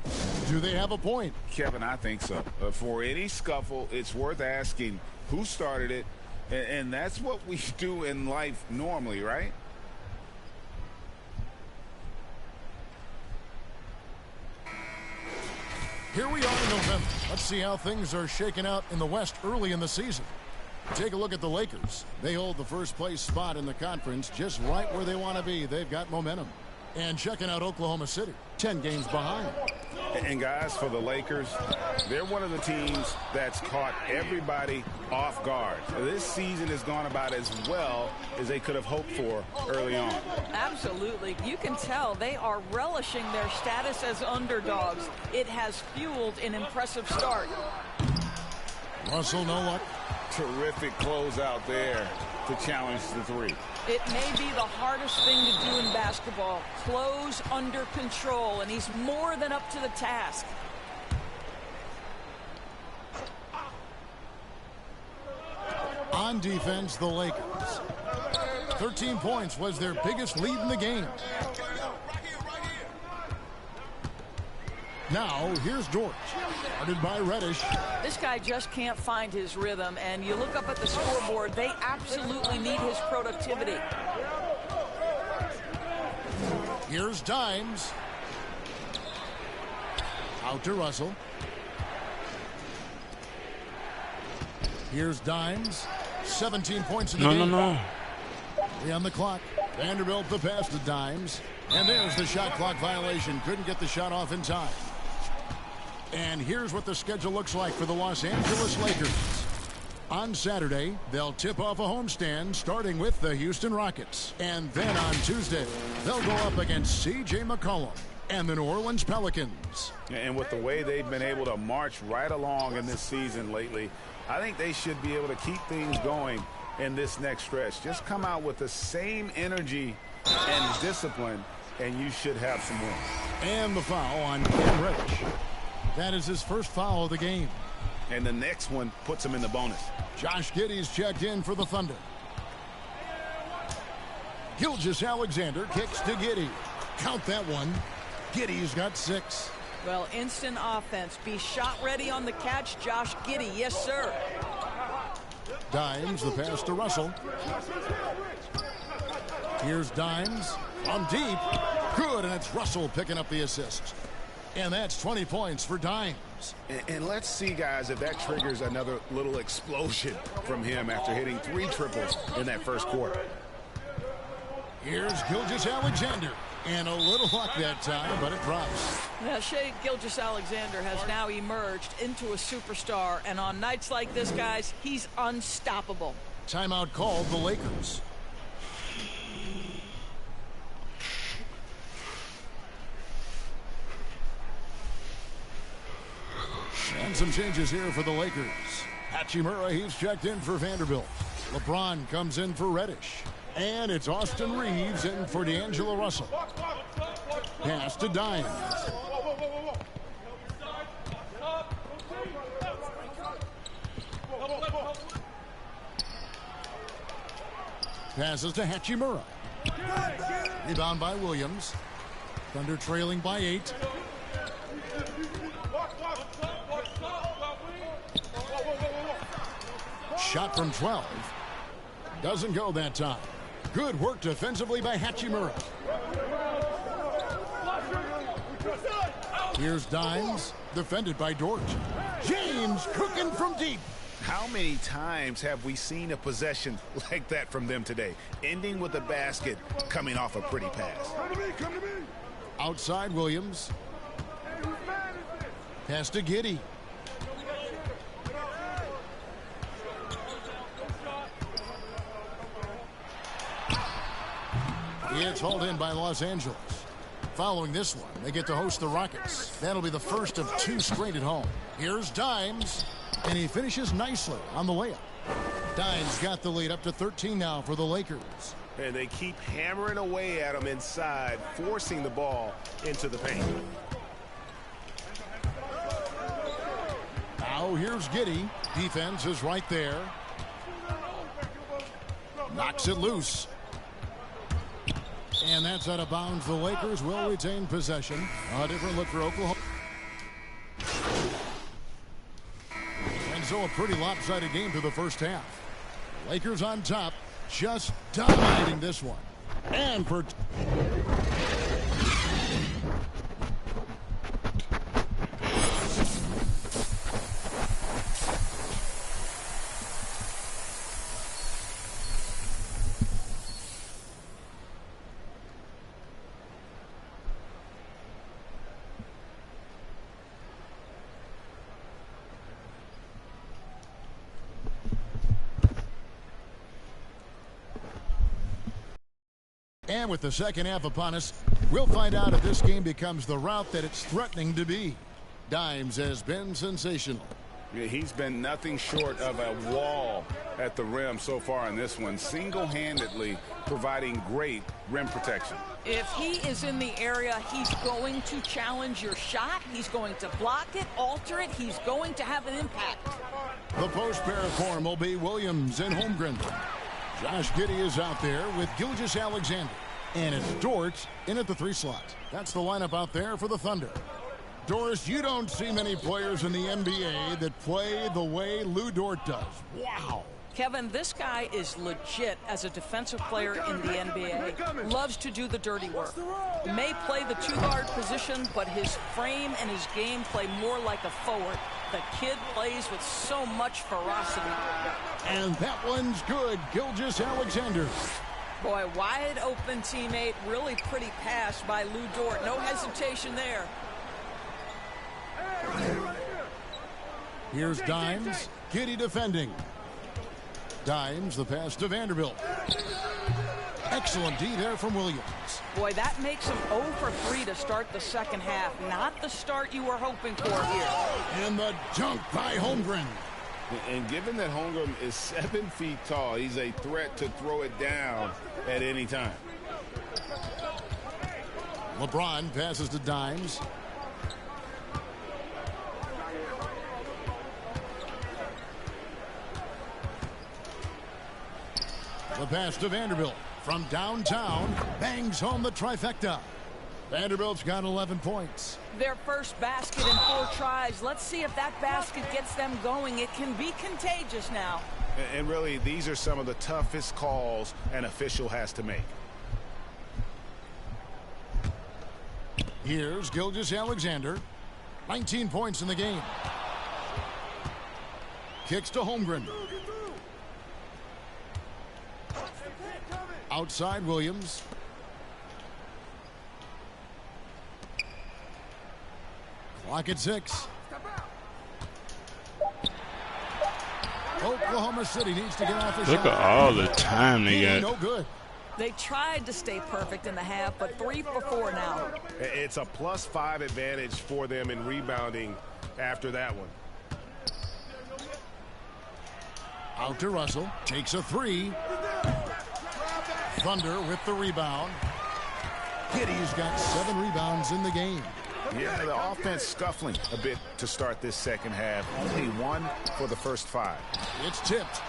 Do they have a point? Kevin, I think so. For any scuffle, it's worth asking who started it, and that's what we do in life normally, right? Here we are in November. Let's see how things are shaking out in the West early in the season. Take a look at the Lakers. They hold the first place spot in the conference just right where they want to be. They've got momentum. And checking out Oklahoma City, 10 games behind. And guys, for the Lakers, they're one of the teams that's caught everybody off guard. This season has gone about as well as they could have hoped for early on. Absolutely. You can tell they are relishing their status as underdogs. It has fueled an impressive start. Russell, no luck. Terrific close out there to challenge the three. It may be the hardest thing to do in basketball. Close under control, and he's more than up to the task. On defense, the Lakers. 13 points was their biggest lead in the game. Now, here's Dort, guarded by Reddish. This guy just can't find his rhythm, and you look up at the scoreboard, they absolutely need his productivity. Here's Dimes. Out to Russell. Here's Dimes. 17 points in the game. No. 3 on the clock. Vanderbilt the pass to Dimes. And there's the shot clock violation. Couldn't get the shot off in time. And here's what the schedule looks like for the Los Angeles Lakers. On Saturday, they'll tip off a homestand starting with the Houston Rockets. And then on Tuesday, they'll go up against C.J. McCollum and the New Orleans Pelicans. And with the way they've been able to march right along in this season lately, I think they should be able to keep things going in this next stretch. Just come out with the same energy and discipline, and you should have some wins. And the foul on Cam Reddish. That is his first foul of the game. And the next one puts him in the bonus. Josh Giddey's checked in for the Thunder. Gilgeous-Alexander kicks to Giddey. Count that one. Giddey's got 6. Well, instant offense. Be shot ready on the catch, Josh Giddey. Yes, sir. Dimes, the pass to Russell. Here's Dimes from deep. Good, and it's Russell picking up the assist. And that's 20 points for Dimes. And let's see, guys, if that triggers another little explosion from him after hitting 3 triples in that first quarter. Here's Gilgeous-Alexander. And a little luck that time, but it drops. Yeah, Shai Gilgeous-Alexander has now emerged into a superstar. And on nights like this, guys, he's unstoppable. Timeout called the Lakers. And some changes here for the Lakers. Hachimura, he's checked in for Vanderbilt. LeBron comes in for Reddish. And it's Austin Reeves in for D'Angelo Russell. Pass to Dimes. Passes to Hachimura. Rebound by Williams. Thunder trailing by 8. Shot from 12. Doesn't go that time. Good work defensively by Hachimura. Here's Dimes, defended by Dort. James cooking from deep. How many times have we seen a possession like that from them today? Ending with a basket, coming off a pretty pass. Outside Williams. Pass to Giddey. It's hauled in by Los Angeles. Following this one, they get to host the Rockets. That'll be the first of 2 straight at home. Here's Dimes, and he finishes nicely on the layup. Dimes got the lead up to 13 now for the Lakers. And they keep hammering away at him inside, forcing the ball into the paint. Now here's Giddey. Defense is right there. Knocks it loose. And that's out of bounds. The Lakers will retain possession. A different look for Oklahoma. And so a pretty lopsided game through the first half. Lakers on top, just dominating this one. And for... And with the second half upon us, we'll find out if this game becomes the route that it's threatening to be. Dimes has been sensational. Yeah, he's been nothing short of a wall at the rim so far in this one, single-handedly providing great rim protection. If he is in the area, he's going to challenge your shot. He's going to block it, alter it. He's going to have an impact. The post pair of form will be Williams and Holmgren. Josh Giddey is out there with Gilgeous-Alexander. And it's Dort in at the 3 slot. That's the lineup out there for the Thunder. Doris, you don't see many players in the NBA that play the way Lou Dort does. Wow. Kevin, this guy is legit as a defensive player in the NBA. Loves to do the dirty work. May play the 2-guard position, but his frame and his game play more like a forward. The kid plays with so much ferocity. And that one's good. Gilgeous-Alexander. Boy, wide open teammate. Really pretty pass by Lou Dort. No hesitation there. Here's Dimes. Giddey defending. Dimes, the pass to Vanderbilt. Excellent D there from Williams. Boy, that makes him 0 for 3 to start the second half. Not the start you were hoping for here. And the dunk by Holmgren. And given that Holmgren is 7 feet tall, he's a threat to throw it down at any time. LeBron passes to Dimes. The pass to Vanderbilt from downtown, bangs home the trifecta. Vanderbilt's got 11 points. Their first basket in 4 tries. Let's see if that basket gets them going. It can be contagious now. And really, these are some of the toughest calls an official has to make. Here's Gilgeous-Alexander. 19 points in the game. Kicks to Holmgren. Outside Williams. Clock at 6. Oklahoma City needs to get off the shot. Look at all the time they got. No good. They tried to stay perfect in the half, but 3 for 4 now. It's a +5 advantage for them in rebounding after that one. Out to Russell. Takes a 3. Thunder with the rebound. Giddey's got 7 rebounds in the game. Yeah, the offense scuffling a bit to start this second half. Only 1 for the first 5. It's tipped.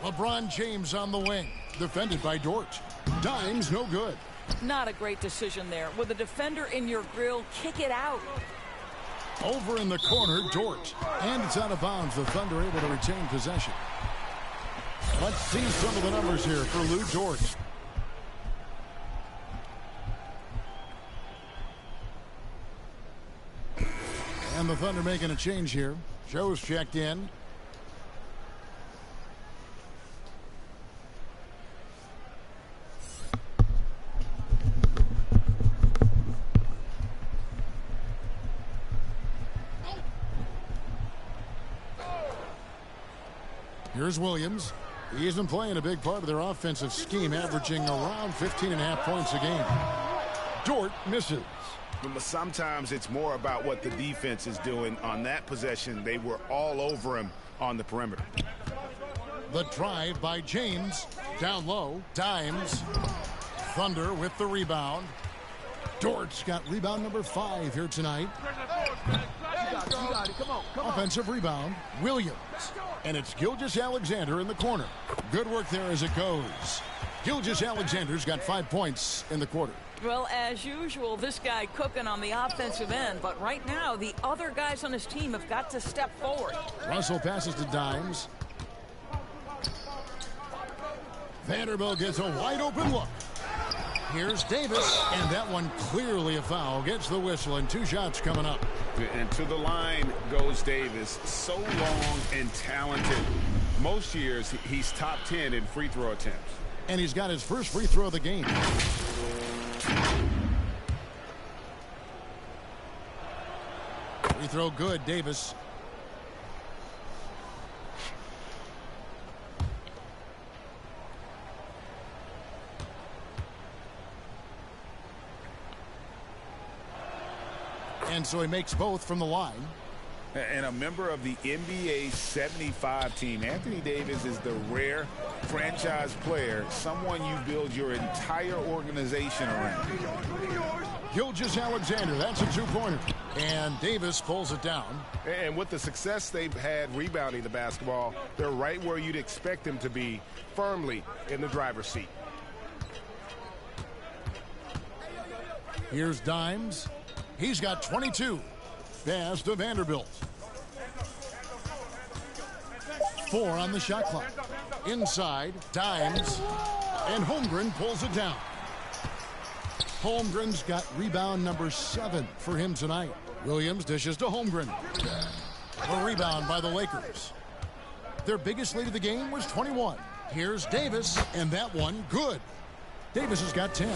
LeBron James on the wing, defended by Dort. Dimes no good. Not a great decision there. With a defender in your grill, kick it out. Over in the corner, Dort. And it's out of bounds. The Thunder able to retain possession. Let's see some of the numbers here for Lou Dort. And the Thunder making a change here. Joe's checked in. Here's Williams. He isn't playing a big part of their offensive scheme, averaging around 15.5 points a game. Dort misses. Sometimes it's more about what the defense is doing. On that possession, they were all over him on the perimeter. The drive by James. Down low. Dimes. Thunder with the rebound. Dort's got rebound number 5 here tonight. Offensive rebound. Williams. And it's Gilgeous-Alexander in the corner. Good work there as it goes. Gilgeous-Alexander's got 5 points in the quarter. Well, as usual, this guy cooking on the offensive end. But right now, the other guys on his team have got to step forward. Russell passes to Dimes. Vanderbilt gets a wide open look. Here's Davis, and that one clearly a foul. Gets the whistle, and 2 shots coming up. And to the line goes Davis. So long and talented. Most years, he's top 10 in free throw attempts. And he's got his first free throw of the game. Free throw good, Davis. And so he makes both from the line. And a member of the NBA 75 team, Anthony Davis is the rare franchise player, someone you build your entire organization around. Gilgeous-Alexander, that's a 2-pointer. And Davis pulls it down. And with the success they've had rebounding the basketball, they're right where you'd expect them to be, firmly in the driver's seat. Here's Dimes. He's got 22. Pass to Vanderbilt. 4 on the shot clock. Inside, Dimes. And Holmgren pulls it down. Holmgren's got rebound number 7 for him tonight. Williams dishes to Holmgren. A rebound by the Lakers. Their biggest lead of the game was 21. Here's Davis, and that one good. Davis has got 10.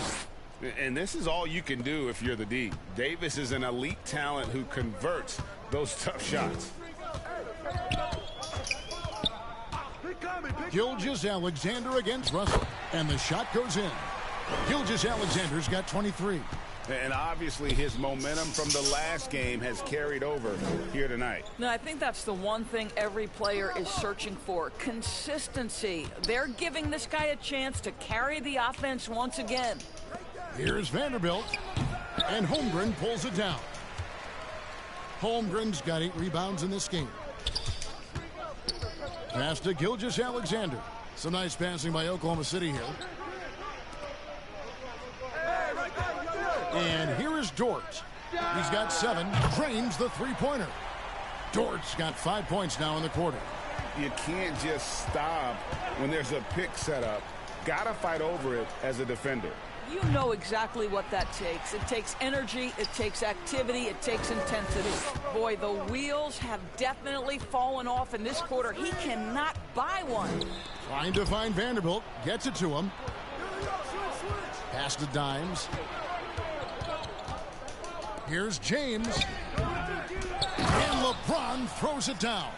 And this is all you can do if you're the D. Davis is an elite talent who converts those tough shots. Gilgeous-Alexander against Russell. And the shot goes in. Gilgeous-Alexander's got 23. And obviously his momentum from the last game has carried over here tonight. No, I think that's the one thing every player is searching for. Consistency. They're giving this guy a chance to carry the offense once again. Here's Vanderbilt. And Holmgren pulls it down. Holmgren's got 8 rebounds in this game. Pass to Gilgeous-Alexander. Some nice passing by Oklahoma City here. And here is Dort. He's got 7. Drains the three-pointer. Dort's got 5 points now in the quarter. You can't just stop when there's a pick set up. Gotta fight over it as a defender. You know exactly what that takes. It takes energy, it takes activity, it takes intensity. Boy, the wheels have definitely fallen off in this quarter. He cannot buy one. Trying to find Vanderbilt. Gets it to him. Pass to Dimes. Here's James. And LeBron throws it down.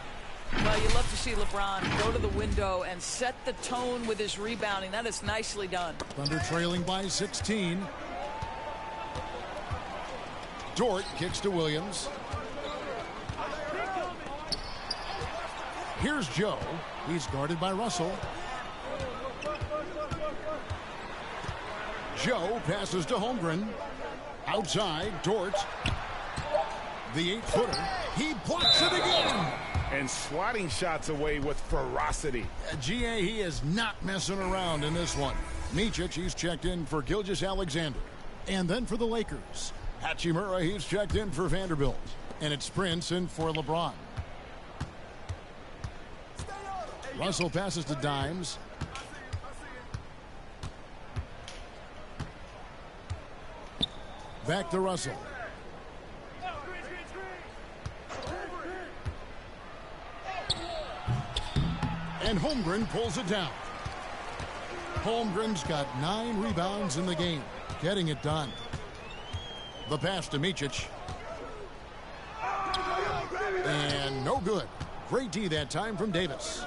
Well, you love to see LeBron go to the window and set the tone with his rebounding. That is nicely done. Thunder trailing by 16. Dort kicks to Williams. Here's Joe. He's guarded by Russell. Joe passes to Holmgren. Outside, Dort. The 8-footer. He blocks it again. And swatting shots away with ferocity. GA, he is not messing around in this one. Micic, he's checked in for Gilgeous-Alexander. And then for the Lakers, Hachimura, he's checked in for Vanderbilt. And it's Prince in for LeBron. Russell passes to Dimes. Back to Russell. And Holmgren pulls it down. Holmgren's got 9 rebounds in the game, getting it done. The pass to Micic. And no good. Great D that time from Davis.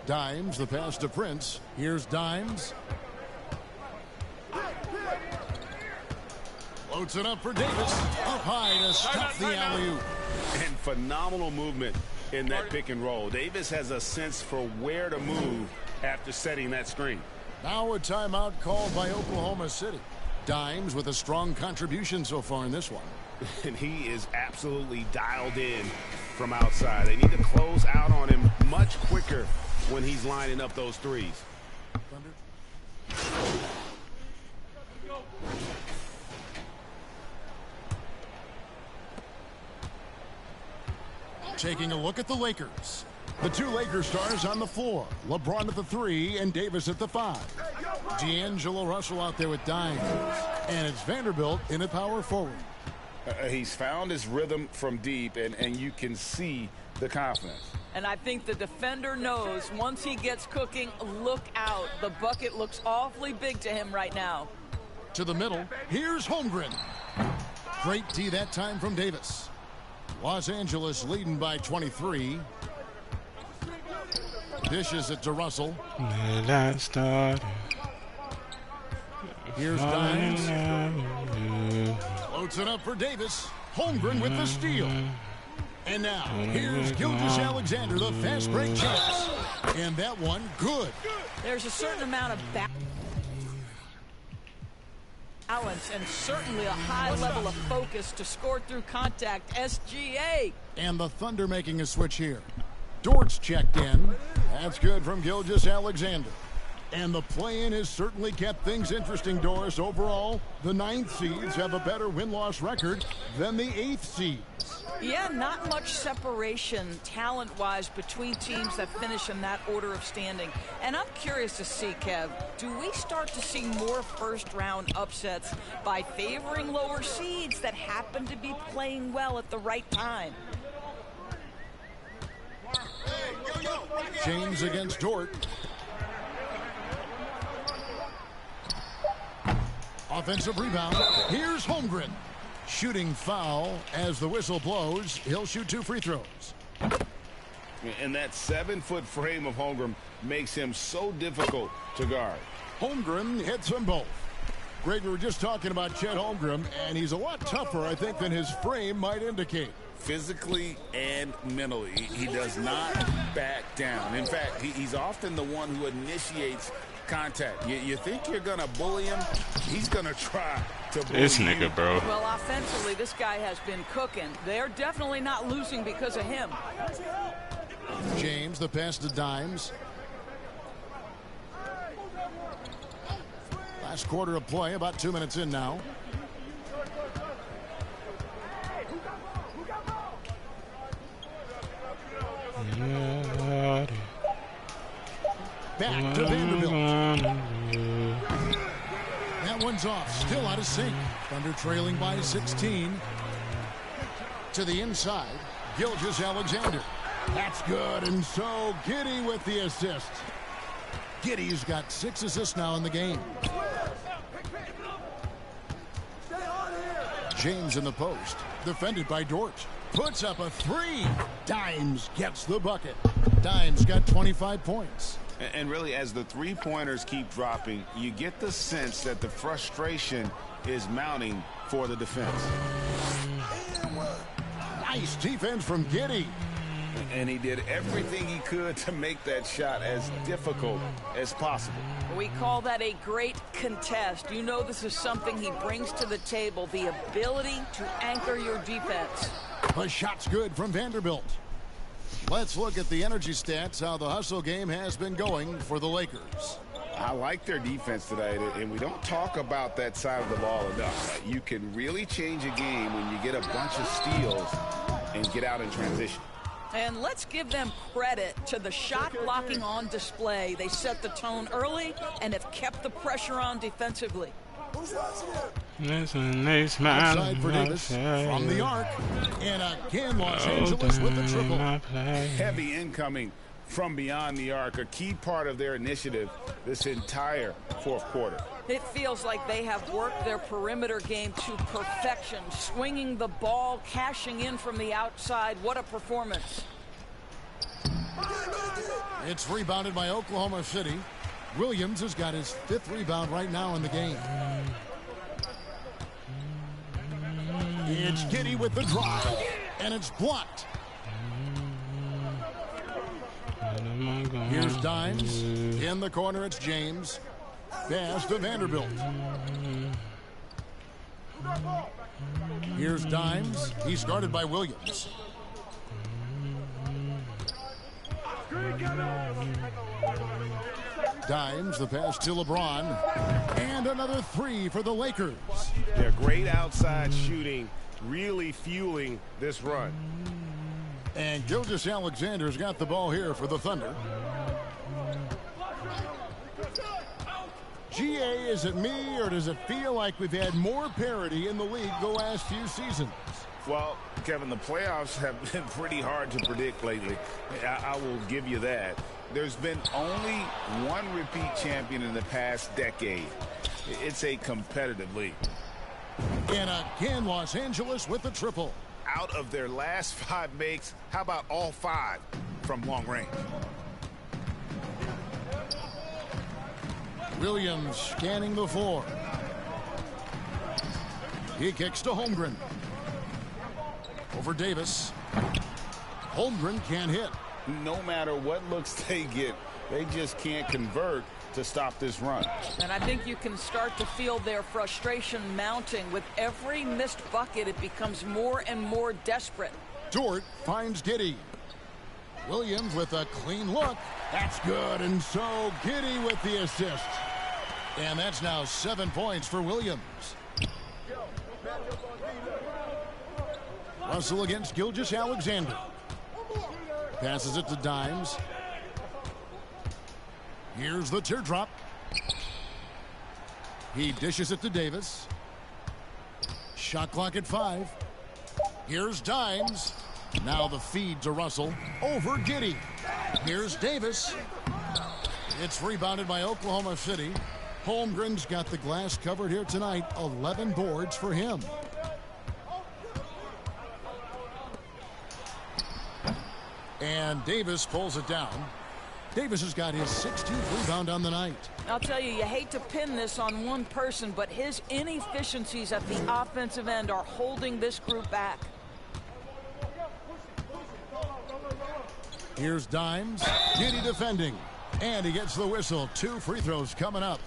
Dimes, the pass to Prince. Here's Dimes. Floats it up for Davis. Up high to stop the alley-oop. And phenomenal movement in that pick and roll. Davis has a sense for where to move after setting that screen. Now a timeout called by Oklahoma City. Dimes with a strong contribution so far in this one. And he is absolutely dialed in from outside. They need to close out on him much quicker when he's lining up those threes. Taking a look at the Lakers. The 2 Lakers stars on the floor. LeBron at the 3 and Davis at the 5. D'Angelo Russell out there with Dimes. And it's Vanderbilt in a power forward. He's found his rhythm from deep, and you can see the confidence. And I think the defender knows once he gets cooking, look out. The bucket looks awfully big to him right now. To the middle, here's Holmgren. Great D that time from Davis. Los Angeles leading by 23. Dishes it to Russell. Here's Dimes. Floats it up for Davis. Holmgren with the steal. And now, here's Gilgeous-Alexander, the fast break chance. And that one, good. There's a certain amount of balance and certainly a high level of focus to score through contact. SGA. And the Thunder making a switch here. Dort's checked in. That's good from Gilgeous-Alexander. And the play-in has certainly kept things interesting, Doris. Overall, the 9th seeds have a better win-loss record than the 8th seeds. Yeah, not much separation talent-wise between teams that finish in that order of standing. And I'm curious to see, Kev, do we start to see more first-round upsets by favoring lower seeds that happen to be playing well at the right time? James against Dort. Offensive rebound. Here's Holmgren. Shooting foul as the whistle blows. He'll shoot 2 free throws. And that 7-foot frame of Holmgren makes him so difficult to guard. Holmgren hits them both. Greg, we were just talking about Chet Holmgren, and he's a lot tougher, I think, than his frame might indicate. Physically and mentally, he does not back down. In fact, he's often the one who initiates contact. You think you're going to bully him? He's going to try to bully this nigga, you. bro. Well, offensively, this guy has been cooking. They're definitely not losing because of him. James, the pass to Dimes. Last quarter of play, about 2 minutes in now. Back to Vanderbilt. That one's off, still out of sync. Thunder trailing by 16. To the inside, Gilgeous-Alexander. That's good, and so Giddey with the assist. Giddey's got 6 assists now in the game. James in the post, defended by Dort. Puts up a 3. Dimes gets the bucket. Dimes got 25 points. And really, as the three-pointers keep dropping, you get the sense that the frustration is mounting for the defense. Nice defense from Giddey. And he did everything he could to make that shot as difficult as possible. We call that a great contest. You know this is something he brings to the table, the ability to anchor your defense. The shot's good from Vanderbilt. Let's look at the energy stats, how the hustle game has been going for the Lakers. I like their defense tonight, and we don't talk about that side of the ball enough. You can really change a game when you get a bunch of steals and get out in transition. And let's give them credit to the shot blocking on display. They set the tone early and have kept the pressure on defensively. Outside for Davis from the arc, and again Los Angeles with the triple. Heavy incoming from beyond the arc, a key part of their initiative this entire fourth quarter. It feels like they have worked their perimeter game to perfection, swinging the ball, cashing in from the outside. What a performance. It's rebounded by Oklahoma City. Williams has got his 5th rebound right now in the game. It's Giddey with the drive, and it's blocked. Here's Dimes. In the corner, it's James. Pass to Vanderbilt. Here's Dimes. He's guarded by Williams. Dimes, the pass to LeBron. And another 3 for the Lakers. Yeah, great outside shooting, really fueling this run. And Gilgeous-Alexander's got the ball here for the Thunder. GA, is it me, or does it feel like we've had more parity in the league the last few seasons? Well, Kevin, the playoffs have been pretty hard to predict lately. I will give you that. There's been only one repeat champion in the past decade. It's a competitive league. And again, Los Angeles with the triple. Out of their last 5 makes, how about all 5 from long range? Williams scanning the floor. He kicks to Holmgren. Over Davis. Holmgren can't hit. No matter what looks they get, they just can't convert to stop this run. And I think you can start to feel their frustration mounting. With every missed bucket, it becomes more and more desperate. Dort finds Giddey. Williams with a clean look. That's good, and so Giddey with the assist. And that's now 7 points for Williams. Russell against Gilgeous-Alexander. Passes it to Dimes. Here's the teardrop. He dishes it to Davis. Shot clock at 5. Here's Dimes. Now the feed to Russell. Over Giddey. Here's Davis. It's rebounded by Oklahoma City. Holmgren's got the glass covered here tonight. 11 boards for him. And Davis pulls it down. Davis has got his 16th rebound on the night. I'll tell you, you hate to pin this on one person, but his inefficiencies at the offensive end are holding this group back. Here's Dimes. Giddy defending. And he gets the whistle. 2 free throws coming up.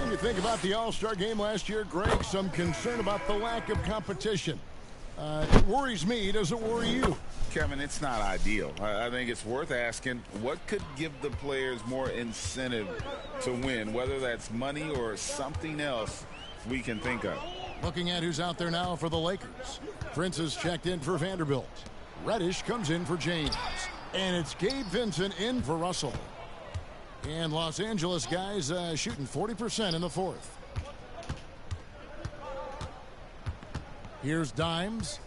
And you think about the All-Star game last year, Greg, some concern about the lack of competition. It worries me. Does it worry you? Kevin, it's not ideal. I think it's worth asking what could give the players more incentive to win, whether that's money or something else we can think of. Looking at who's out there now for the Lakers. Prince is checked in for Vanderbilt. Reddish comes in for James. And it's Gabe Vincent in for Russell. And Los Angeles guys shooting 40% in the fourth. Here's Dimes.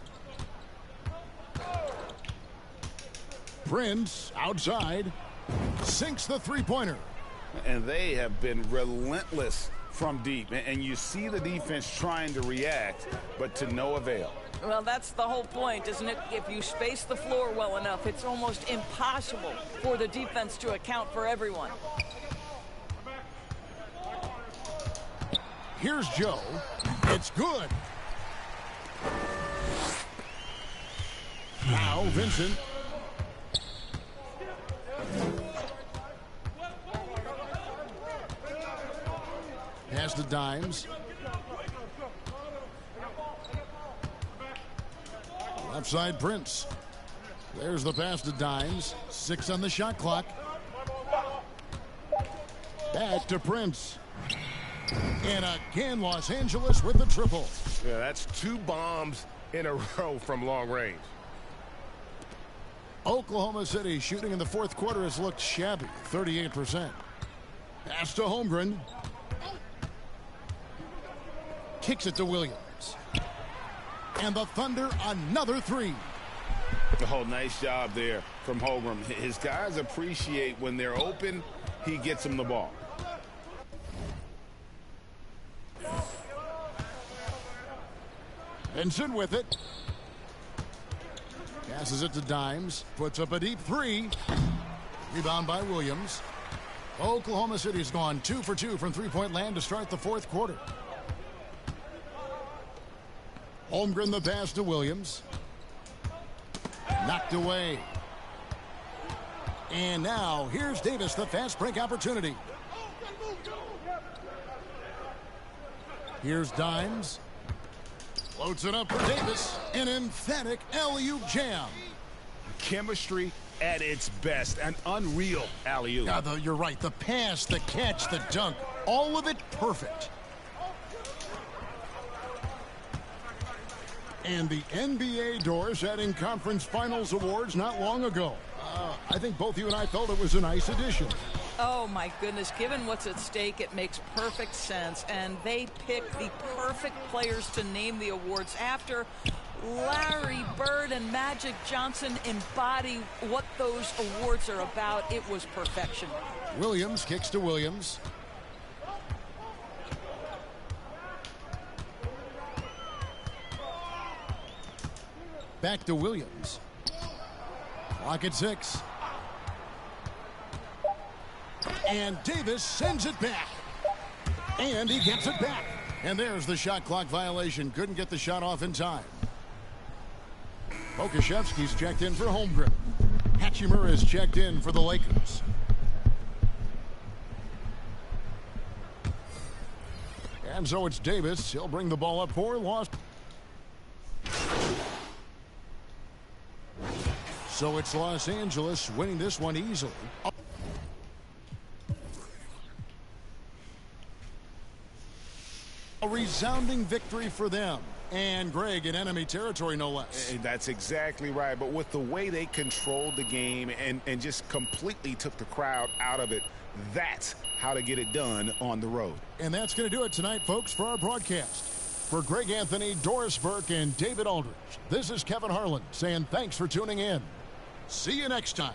Prince outside. Sinks the three-pointer. And they have been relentless from deep. And you see the defense trying to react, but to no avail. Well, that's the whole point, isn't it? If you space the floor well enough, it's almost impossible for the defense to account for everyone. Here's Joe. It's good. Now Vincent. Pass to Dimes. Left side Prince. There's the pass to Dimes. 6 on the shot clock. Back to Prince. And again, Los Angeles with the triple. Yeah, that's 2 bombs in a row from long range. Oklahoma City shooting in the fourth quarter has looked shabby, 38%. Pass to Holmgren. Kicks it to Williams. And the Thunder another 3. Oh, nice job there from Holmgren. His guys appreciate when they're open, he gets them the ball. Vincent with it. Passes it to Dimes. Puts up a deep 3. Rebound by Williams. Oklahoma City's gone 2 for 2 from three-point land to start the fourth quarter. Holmgren the pass to Williams. Knocked away. And now here's Davis, the fast break opportunity. Here's Dimes. Floats it up for Davis. An emphatic alley-oop jam. Chemistry at its best. An unreal alley-oop. Yeah, you're right. The pass, the catch, the dunk. All of it perfect. And the NBA doors adding conference finals awards not long ago. I think both you and I felt it was a nice addition. Oh, my goodness. Given what's at stake, it makes perfect sense. And they picked the perfect players to name the awards after. Larry Bird and Magic Johnson embody what those awards are about. It was perfection. Williams kicks to Williams. Back to Williams. Clock at 6. And Davis sends it back. And he gets it back. And there's the shot clock violation. Couldn't get the shot off in time. Pokashevsky's checked in for Holmgren. Hachimura is checked in for the Lakers. And so it's Davis. He'll bring the ball up for lost. So it's Los Angeles winning this one easily. A resounding victory for them. And Greg, in enemy territory, no less. That's exactly right. But with the way they controlled the game and just completely took the crowd out of it, that's how to get it done on the road. And that's going to do it tonight, folks, for our broadcast. For Greg Anthony, Doris Burke, and David Aldridge, this is Kevin Harlan saying thanks for tuning in. See you next time.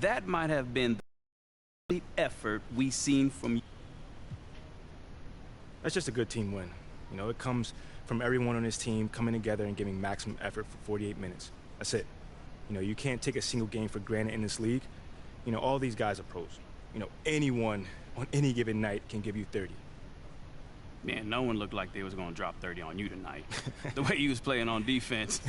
that might have been the effort we seen from you. That's just a good team win. You know, it comes from everyone on this team coming together and giving maximum effort for 48 minutes. That's it. You know, you can't take a single game for granted in this league. You know, all these guys are pros. You know, anyone on any given night can give you 30. Man, no one looked like they was going to drop 30 on you tonight. The way you was playing on defense.